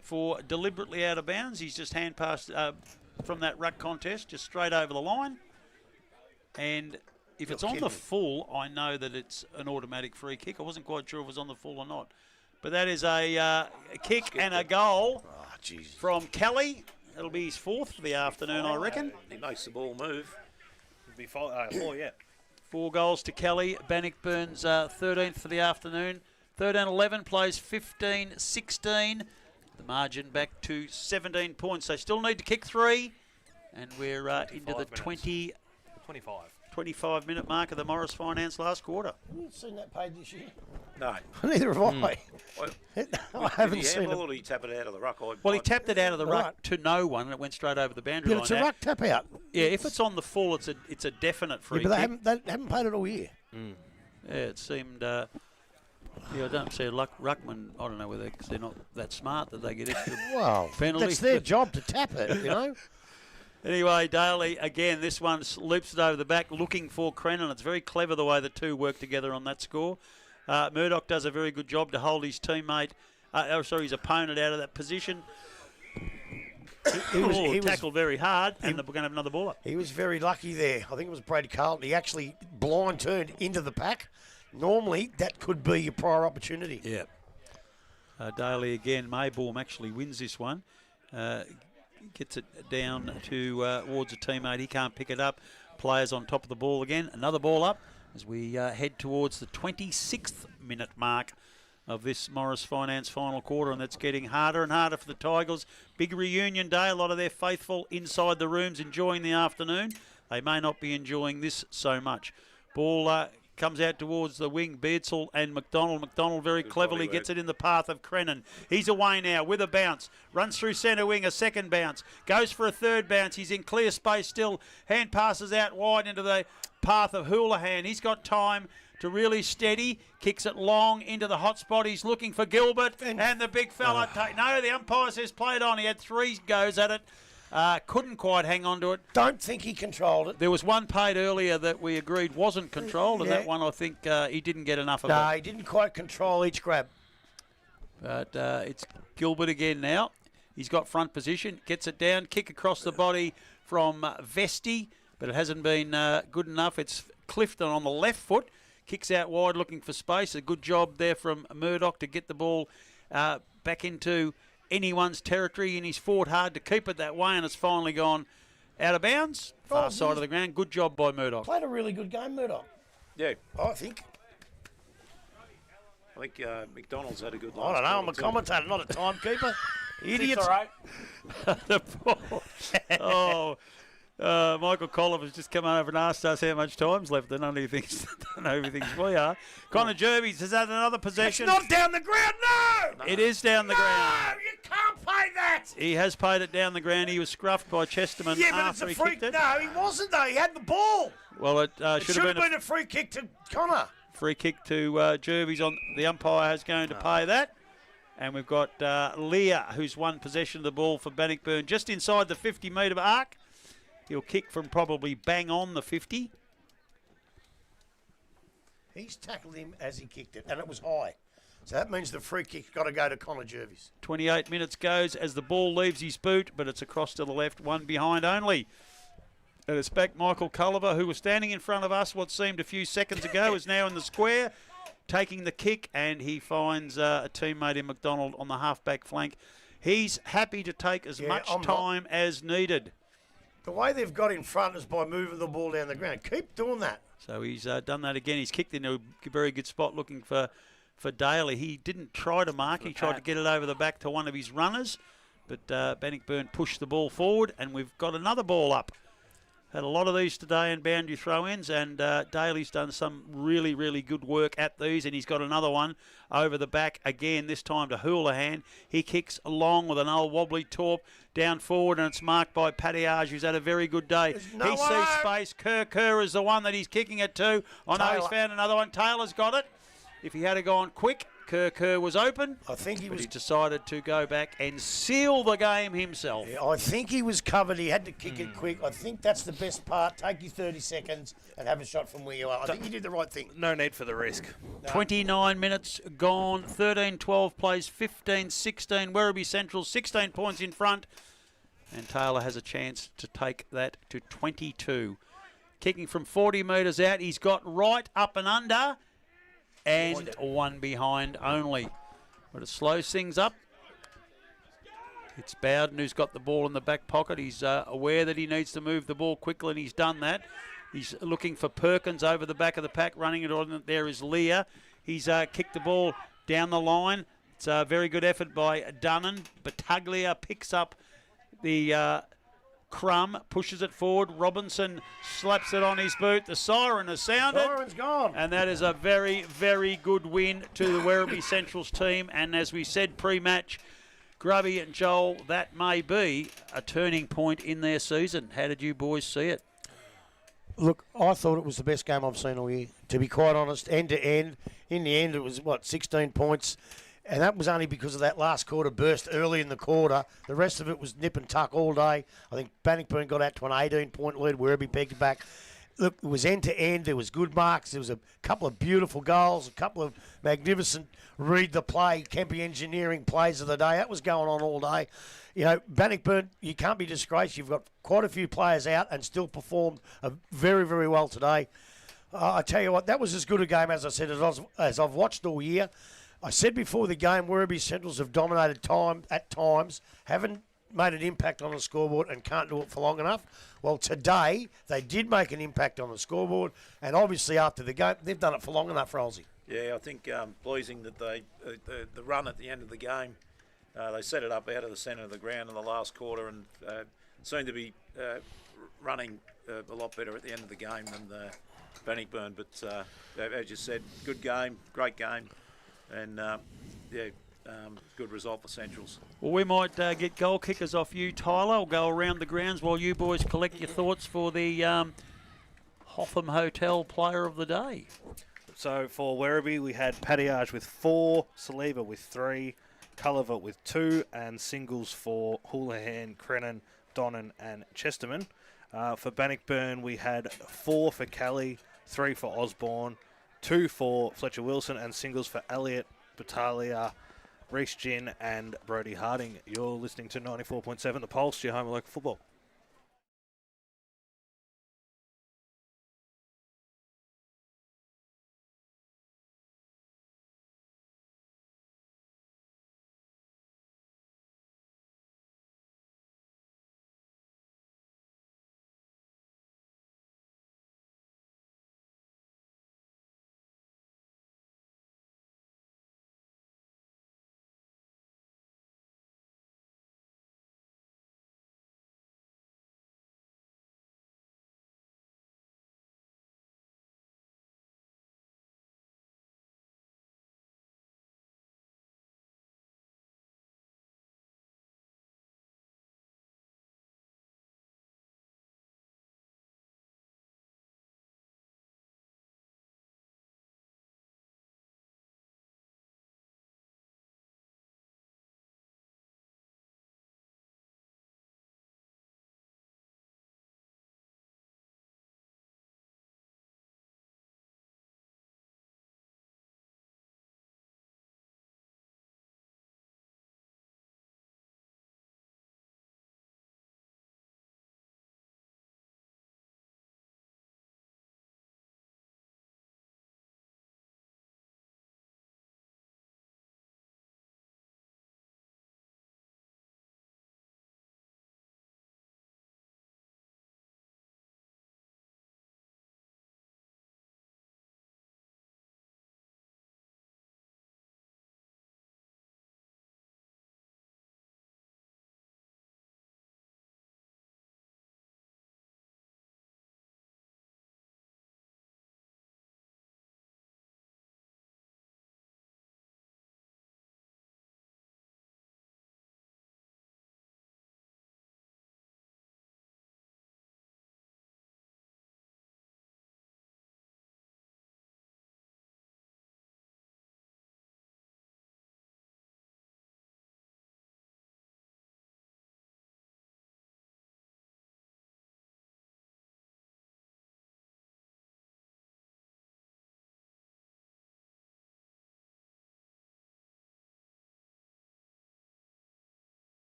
for deliberately out of bounds. He's just hand passed from that ruck contest, just straight over the line. And if it's on the full, I know that it's an automatic free kick. I wasn't quite sure if it was on the full or not. But that is a kick and a goal from Kelly. It'll be his 4th for the afternoon, I reckon. He makes the ball move. It'll be 4, yeah. 4 goals to Kelly. Bannockburn's 13th for the afternoon. 13-11 plays 15-16. The margin back to 17 points. They still need to kick 3. And we're into the 25-minute mark of the Morris Finance last quarter. Have you seen that page this year? No. Neither have I. I haven't Did he seen handball it. or did he tap it out of the ruck? Well, he tapped it out of the ruck Right. to no one, and it went straight over the boundary Yeah, line. it's a Now, ruck tap out. Yeah, if it's on the full, it's a definite free Yeah, but kick. they haven't played it all year. Yeah, it seemed. I don't see ruckman. I don't know whether because they're not that smart that they get extra Wow, penalty. that's their job to tap it, you know. Anyway, Daly, again, this one loops it over the back, looking for Crennan. It's very clever the way the two work together on that score. Murdoch does a very good job to hold his teammate, his opponent out of that position. He tackled very hard, and they're going to have another ball up. He was very lucky there. I think it was Brady Carlton. He actually blind turned into the pack. Normally, that could be your prior opportunity. Yeah. Daly again. Maybaum actually wins this one. Gets it down towards a teammate. He can't pick it up. Players on top of the ball again. Another ball up as we head towards the 26th minute mark of this Morris Finance final quarter, and that's getting harder and harder for the Tigers. Big reunion day. A lot of their faithful inside the rooms enjoying the afternoon. They may not be enjoying this so much. Ball comes out towards the wing. Beardsall and McDonald. McDonald very cleverly gets it in the path of Crennan. He's away now with a bounce. Runs through centre wing, a second bounce. Goes for a third bounce. He's in clear space still. Hand passes out wide into the path of Houlihan. He's got time to really steady. Kicks it long into the hot spot. He's looking for Gilbert. And the big fella. No, the umpire says play it on. He had 3 goes at it. Couldn't quite hang on to it. Don't think he controlled it. There was one paid earlier that we agreed wasn't controlled, and that one I think he didn't get enough of. No, he didn't quite control each grab. But it's Gilbert again now. He's got front position, gets it down, kick across the body from Vesti, but it hasn't been good enough. It's Clifton on the left foot, kicks out wide looking for space. A good job there from Murdoch to get the ball back into anyone's territory, and he's fought hard to keep it that way, and it's finally gone out of bounds. Far side of the ground. Good job by Murdoch. Played a really good game, Murdoch. Yeah. I think. McDonald's had a good I last don't know. I'm a quarter too. commentator, not a timekeeper. Idiots. All right. The ball. Michael Colliver's just come over and asked us how much time's left. They don't know who thinks we are. Connor Jervis has had another possession. It's not down the ground, no! It is down the ground. No, you can't pay that! He has paid it down the ground. He was scruffed by Chesterman Yeah, but after it's he a free kicked it. No, he wasn't, though. He had the ball. Well, it It should have been a free kick to Connor. free kick to Jervis. On the umpire is going to pay that. And we've got Lear, who's won possession of the ball for Bannockburn just inside the 50-metre arc. He'll kick from probably bang on the 50. He's tackled him as he kicked it, and it was high. So that means the free kick's got to go to Connor Jervis. 28 minutes goes as the ball leaves his boot, but it's across to the left, one behind only. And it's back Michael Culliver, who was standing in front of us what seemed a few seconds ago, is now in the square, taking the kick, and he finds a teammate in McDonald on the half-back flank. He's happy to take as much time as needed. The way they've got in front is by moving the ball down the ground. Keep doing that. So he's done that again. He's kicked into a very good spot looking for Daly. He didn't try to mark. He tried to get it over the back to one of his runners, but Bannockburn pushed the ball forward, and we've got another ball up. Had a lot of these today in boundary throw-ins, and Daly's done some really, really good work at these, and he's got another one over the back again, this time to Houlihan. He kicks along with an old wobbly torp down forward, and it's marked by Patiage, who's had a very good day. He sees space. Kerr is the one that he's kicking it to. I know he's found another one. Taylor's got it. If he had gone quick, Kerr was open. I think he decided to go back and seal the game himself. Yeah, I think he was covered. He had to kick it quick. I think that's the best part. Take your 30 seconds and have a shot from where you are. I think he did the right thing. No need for the risk. 29 minutes gone. 13-12 plays 15-16. Werribee Central 16 points in front. And Taylor has a chance to take that to 22. Kicking from 40 metres out. He's got right up and under. And one behind only. But it slows things up. It's Bowden who's got the ball in the back pocket. He's aware that he needs to move the ball quickly, and he's done that. He's looking for Perkins over the back of the pack. Running it on there is Lear. He's kicked the ball down the line. It's a very good effort by Dunnan. Battaglia picks up the Crumb, pushes it forward. Robinson slaps it on his boot. The siren has sounded. Siren's gone. And that is a very, very good win to the Werribee Central's team. And as we said pre-match, Grubby and Joel, that may be a turning point in their season. How did you boys see it? Look, I thought it was the best game I've seen all year, to be quite honest, end to end. In the end, it was, 16 points. And that was only because of that last quarter burst early in the quarter. The rest of it was nip and tuck all day. I think Bannockburn got out to an 18-point lead. Werribee pegged it back. Look, it was end-to-end. There was good marks. There was a couple of beautiful goals, a couple of magnificent read-the-play, Kempe engineering plays of the day. That was going on all day. You know, Bannockburn, you can't be disgraced. You've got quite a few players out and still performed very, very well today. I tell you what, that was as good a game, as I said, as I've watched all year. I said before the game, Werribee Centrals have dominated at times, haven't made an impact on the scoreboard and can't do it for long enough. Well, today, they did make an impact on the scoreboard, and obviously after the game, they've done it for long enough, Rolsey. Yeah, I think pleasing that they the run at the end of the game, they set it up out of the centre of the ground in the last quarter and seemed to be running a lot better at the end of the game than Bannockburn. But as you said, good game, great game, and good result for Centrals. Well, we might get goal kickers off you, Tyler. I'll go around the grounds while you boys collect your thoughts for the Hotham Hotel Player of the Day. So for Werribee, we had Padillage with 4, Saliva with 3, Culliver with 2, and singles for Houlihan, Crennan, Donnan, and Chesterman. For Bannockburn, we had 4 for Kelly, 3 for Osborne, 2 for Fletcher Wilson, and singles for Elliott, Battalia, Reece Ginn, and Brody Harding. You're listening to 94.7 The Pulse, your home of local football.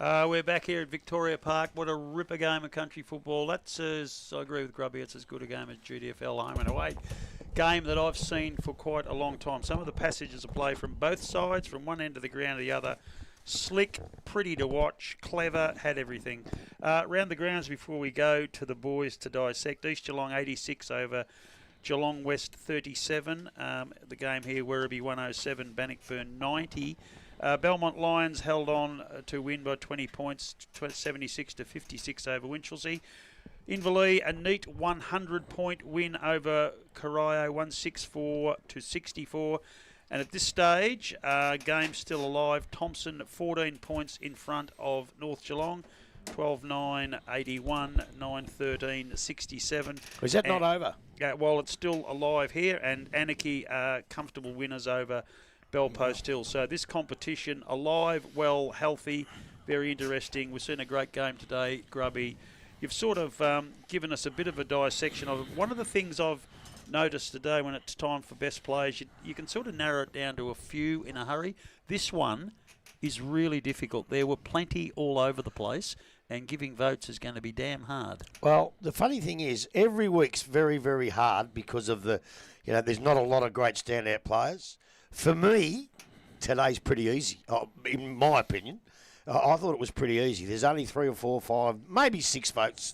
We're back here at Victoria Park. What a ripper game of country football. That's, I agree with Grubby, it's as good a game as GDFL home and away. Game that I've seen for quite a long time. Some of the passages of play from both sides, from one end of the ground to the other. Slick, pretty to watch, clever, had everything. Round the grounds before we go to the boys to dissect. East Geelong 86 over Geelong West 37. The game here, Werribee 107, Bannockburn 90. Belmont Lions held on to win by 20 points, 76 to 56 over Winchelsea. Inverleigh, a neat 100-point win over Corio, 164 to 64. And at this stage, game still alive. Thompson 14 points in front of North Geelong, 12-9, 81, 9-13, 67. Is that not over? Yeah, well, it's still alive here, and Anarchy are comfortable winners over Bellpost Hill. So this competition alive, well, healthy. very interesting. We've seen a great game today, Grubby. You've sort of given us a bit of a dissection of it. One of the things I've noticed today when it's time for best players, you can sort of narrow it down to a few in a hurry. This one is really difficult. There were plenty all over the place, and giving votes is going to be damn hard. Well, the funny thing is, every week's very, very hard because of there's not a lot of great standout players. For me, today's pretty easy, in my opinion. I thought it was pretty easy. There's only 3 or 4 or 5, maybe 6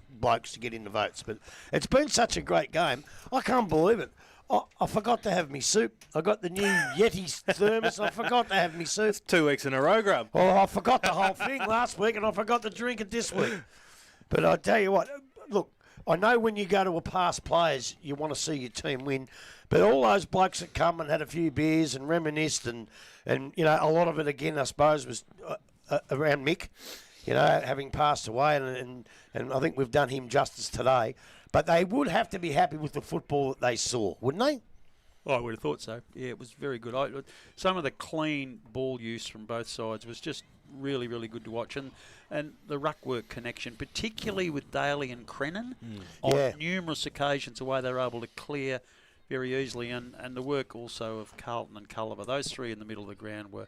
blokes to get in the votes. But it's been such a great game. I can't believe it. I forgot to have me soup. I got the new Yeti thermos. I forgot to have me soup. 2 weeks in a row, Grub. Well, I forgot the whole thing last week, and I forgot to drink it this week. But I tell you what, look, I know when you go to a past players, you want to see your team win. But all those blokes that come and had a few beers and reminisced, and a lot of it again, I suppose, was around Mick, having passed away, and I think we've done him justice today. But they would have to be happy with the football that they saw, wouldn't they? I would have thought so. Yeah, it was very good. Some of the clean ball use from both sides was just really, really good to watch. And the ruckwork connection, particularly with Daly and Crennan, on numerous occasions, the way they were able to clear very easily. And the work also of Carlton and Culliver. Those three in the middle of the ground were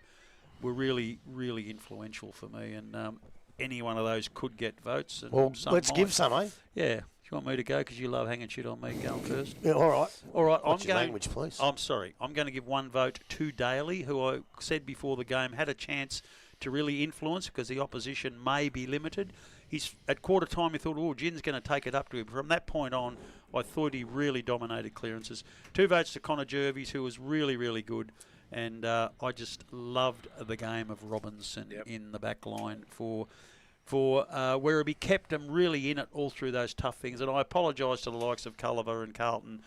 really, really influential for me. And any one of those could get votes. And well, let's give some, eh? Yeah. You want me to go because you love hanging shit on me going first? Yeah, all right. All right. What's your language, please? I'm sorry. I'm going to give one vote to Daly, who I said before the game had a chance to really influence because the opposition may be limited. He's at quarter time. He thought, Gin's going to take it up to him. From that point on, I thought he really dominated clearances. 2 votes to Connor Jervis, who was really, really good. And I just loved the game of Robinson in the back line for Werribee. Kept them really in it all through those tough things. And I apologise to the likes of Culliver and Carlton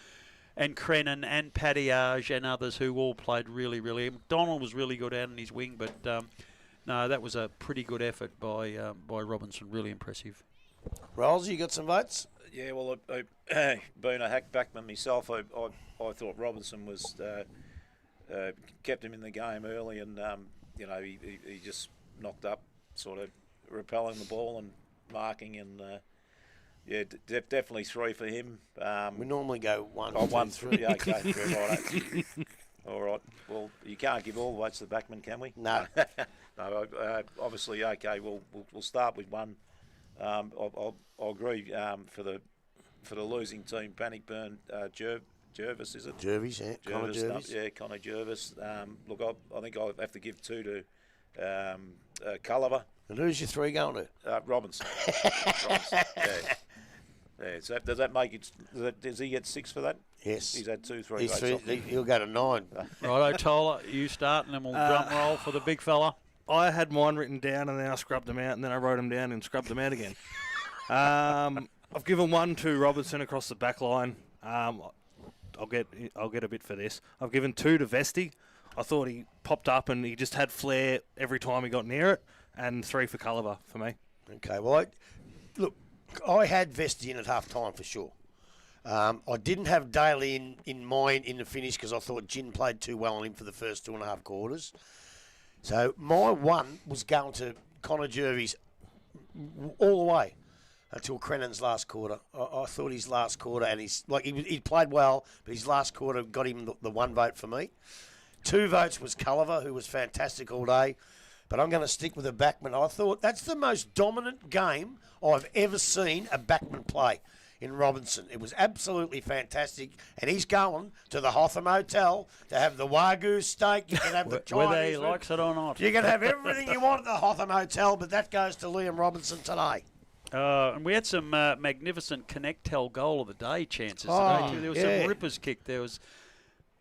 and Crennan and Paddyage and others who all played really, really. McDonald was really good out in his wing, but no, that was a pretty good effort by Robinson. Really impressive. Rolls, you got some votes? Yeah, well, being a hack backman myself, I thought Robinson was kept him in the game early, and he just knocked up, sort of repelling the ball and marking, and definitely 3 for him. We normally go 1, 1, 3. Yeah, okay, right. All right. Well, you can't give all the votes to the backman, can we? No. No. Obviously, okay. We'll start with one. I'll agree for the losing team, Bannockburn, Jervis, is it? Jervis, yeah. Connor Jervis. Yeah, Connor Jervis. Look, I think I'll have to give 2 to Culliver. And who's your 3 going to? Robinson. Yeah. So does that make it? Does he get 6 for that? Yes. He's had 2, 3 votes. He'll go to 9. Righto, Tola, you start, and then we'll drum roll for the big fella. I had mine written down, and then I scrubbed them out, and then I wrote them down and scrubbed them out again. I've given 1 to Robinson across the back line. I'll get a bit for this. I've given 2 to Vesti. I thought he popped up and he just had flair every time he got near it, and 3 for Culliver for me. Okay, well, I had Vesti in at half time for sure. I didn't have Daly in mine in the finish because I thought Gin played too well on him for the first 2.5 quarters. So my 1 was going to Connor Jervis all the way until Crennan's last quarter. I thought his last quarter, and he played well, but his last quarter got him the 1 vote for me. 2 votes was Culliver, who was fantastic all day. But I'm going to stick with a backman. I thought that's the most dominant game I've ever seen a backman play in Robinson. It was absolutely fantastic. And he's going to the Hotham Hotel to have the Wagyu steak. You can have the Chinese whether he likes it or not. You can have everything you want at the Hotham Hotel, but that goes to Liam Robinson today. And we had some magnificent connect-tell goal of the day chances today too. There was some rippers kicked. There was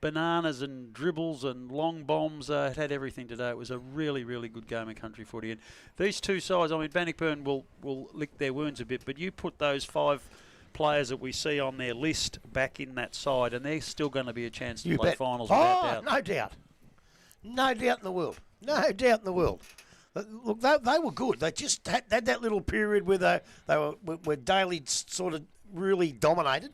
bananas and dribbles and long bombs. It had everything today. It was a really, really good game of country footy. And these 2 sides, I mean, Bannockburn will lick their wounds a bit, but you put those 5 players that we see on their list back in that side, and they're still going to be a chance to play finals without doubt. No doubt. No doubt in the world. No doubt in the world. Look, they were good. They just had that little period where where Daly sort of really dominated.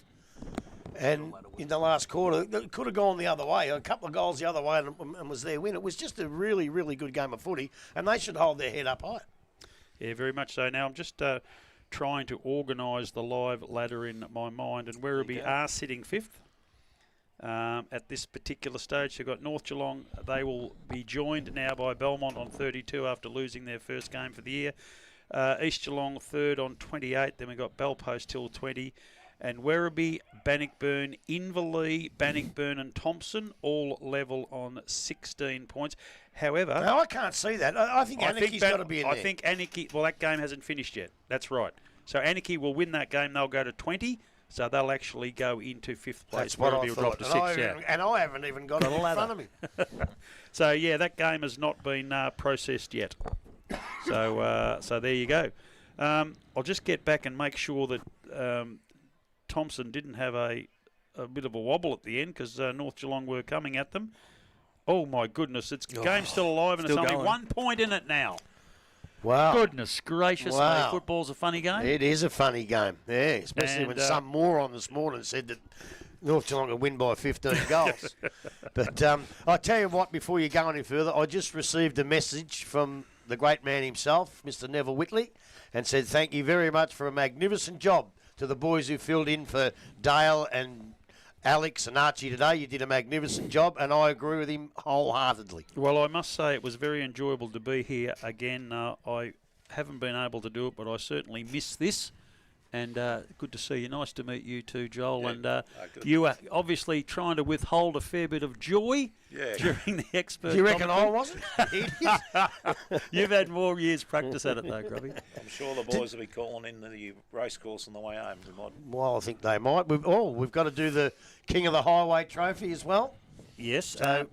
And in the last quarter, it could have gone the other way. A couple of goals the other way and was their win. It was just a really, really good game of footy, and they should hold their head up high. Yeah, very much so. Now I'm just trying to organise the live ladder in my mind, and Werribee are sitting 5th at this particular stage. They've got North Geelong. They will be joined now by Belmont on 32 after losing their first game for the year. East Geelong 3rd on 28. Then we've got Bellpost till 20. And Werribee, Bannockburn, Inverleigh, Bannockburn and Thompson all level on 16 points. However... No, I can't see that. I think Anarchy's got to be in there. I think Anarchy... Well, that game hasn't finished yet. That's right. So Anarchy will win that game. They'll go to 20. So they'll actually go into 5th place. That's what I Werribee will drop thought. to 6th, And I haven't even got it in front of me. So, yeah, that game has not been processed yet. So there you go. I'll just get back and make sure that Thompson didn't have a bit of a wobble at the end because North Geelong were coming at them. Oh, my goodness. Game's still alive and still it's only going. 1 point in it now. Wow. Goodness gracious. Wow. Hey, football's a funny game. It is a funny game, yeah, especially when some moron this morning said that North Geelong will win by 15 goals. But I'll tell you what, before you go any further, I just received a message from the great man himself, Mr. Neville Whitley, and said thank you very much for a magnificent job to the boys who filled in for Dale and Alex and Archie today. You did a magnificent job, and I agree with him wholeheartedly. Well, I must say it was very enjoyable to be here again. I haven't been able to do it, but I certainly miss this. And good to see you. Nice to meet you too, Joel. Yeah, and you are obviously trying to withhold a fair bit of joy during the expert. Do you reckon I wasn't? You've had more years practice at it though, Grubby. I'm sure the boys will be calling in the race course on the way home. Well, I think they might. We've got to do the King of the Highway trophy as well. Yes. So,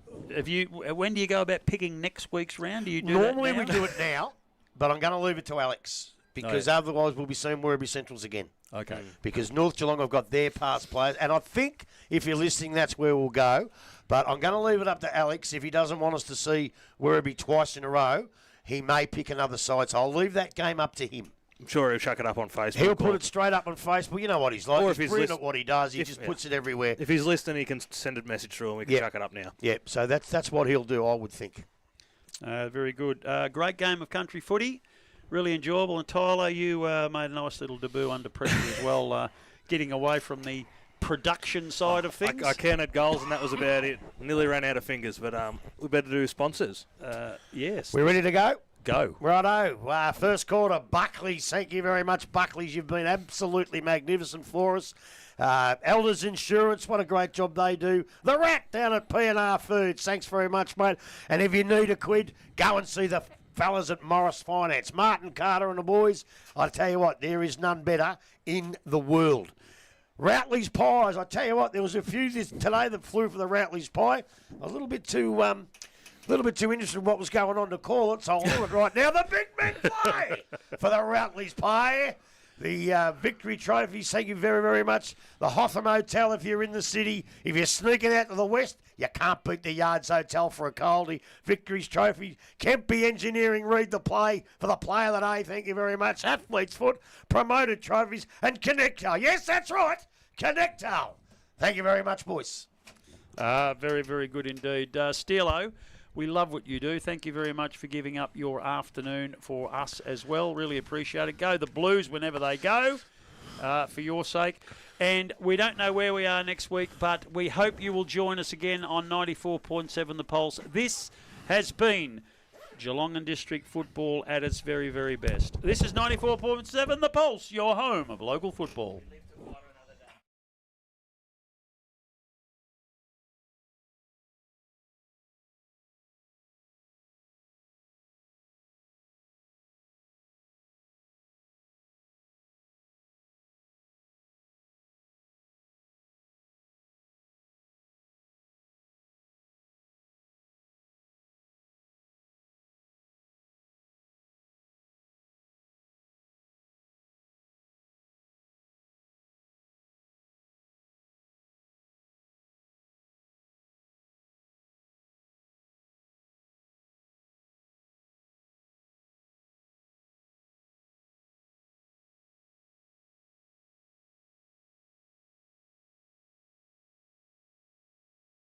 when do you go about picking next week's round? Do you do normally that now? we do it now, but I'm going to leave it to Alex. Because otherwise we'll be seeing Werribee Centrals again. Okay. Because North Geelong have got their past players. And I think, if you're listening, that's where we'll go. But I'm going to leave it up to Alex. If he doesn't want us to see Werribee twice in a row, he may pick another side. So I'll leave that game up to him. I'm sure he'll chuck it up on Facebook. He'll put it straight up on Facebook. You know what he's like. Or He's if he's brilliant at what he does. He just yeah. puts it everywhere. If he's listening, he can send a message through and we can chuck it up now. Yeah, so that's what he'll do, I would think. Very good. Great game of country footy. Really enjoyable. And Tyler, you made a nice little debut under pressure as well, getting away from the production side of things. I counted goals and that was about it. Nearly ran out of fingers, but we better do sponsors. Yes. We're ready to go? Go. Righto. First quarter, Buckley's. Thank you very much, Buckley's. You've been absolutely magnificent for us. Elders Insurance, what a great job they do. The Rat down at P&R Foods. Thanks very much, mate. And if you need a quid, go and see the fellas at Morris Finance. Martin Carter and the boys, I tell you what, there is none better in the world. Routley's Pies, I tell you what, there was a few today that flew for the Routley's Pie. A little bit too interested in what was going on to call it, so I'll do it right now. The big men play for the Routley's Pie. The victory trophies, thank you very, very much. The Hotham Hotel, if you're in the city. If you're sneaking out to the west, you can't beat the Yards Hotel for a coldie. Victories trophy. Kempy Engineering, read the play for the player of the day. Thank you very much. Athlete's Foot, promoted trophies, and Connectal. Yes, that's right. Connectal. Thank you very much, boys. Very, very good indeed. Steelo, we love what you do. Thank you very much for giving up your afternoon for us as well. Really appreciate it. Go the Blues whenever they go, for your sake. And we don't know where we are next week, but we hope you will join us again on 94.7 The Pulse. This has been Geelong and District football at its very, very best. This is 94.7 The Pulse, your home of local football.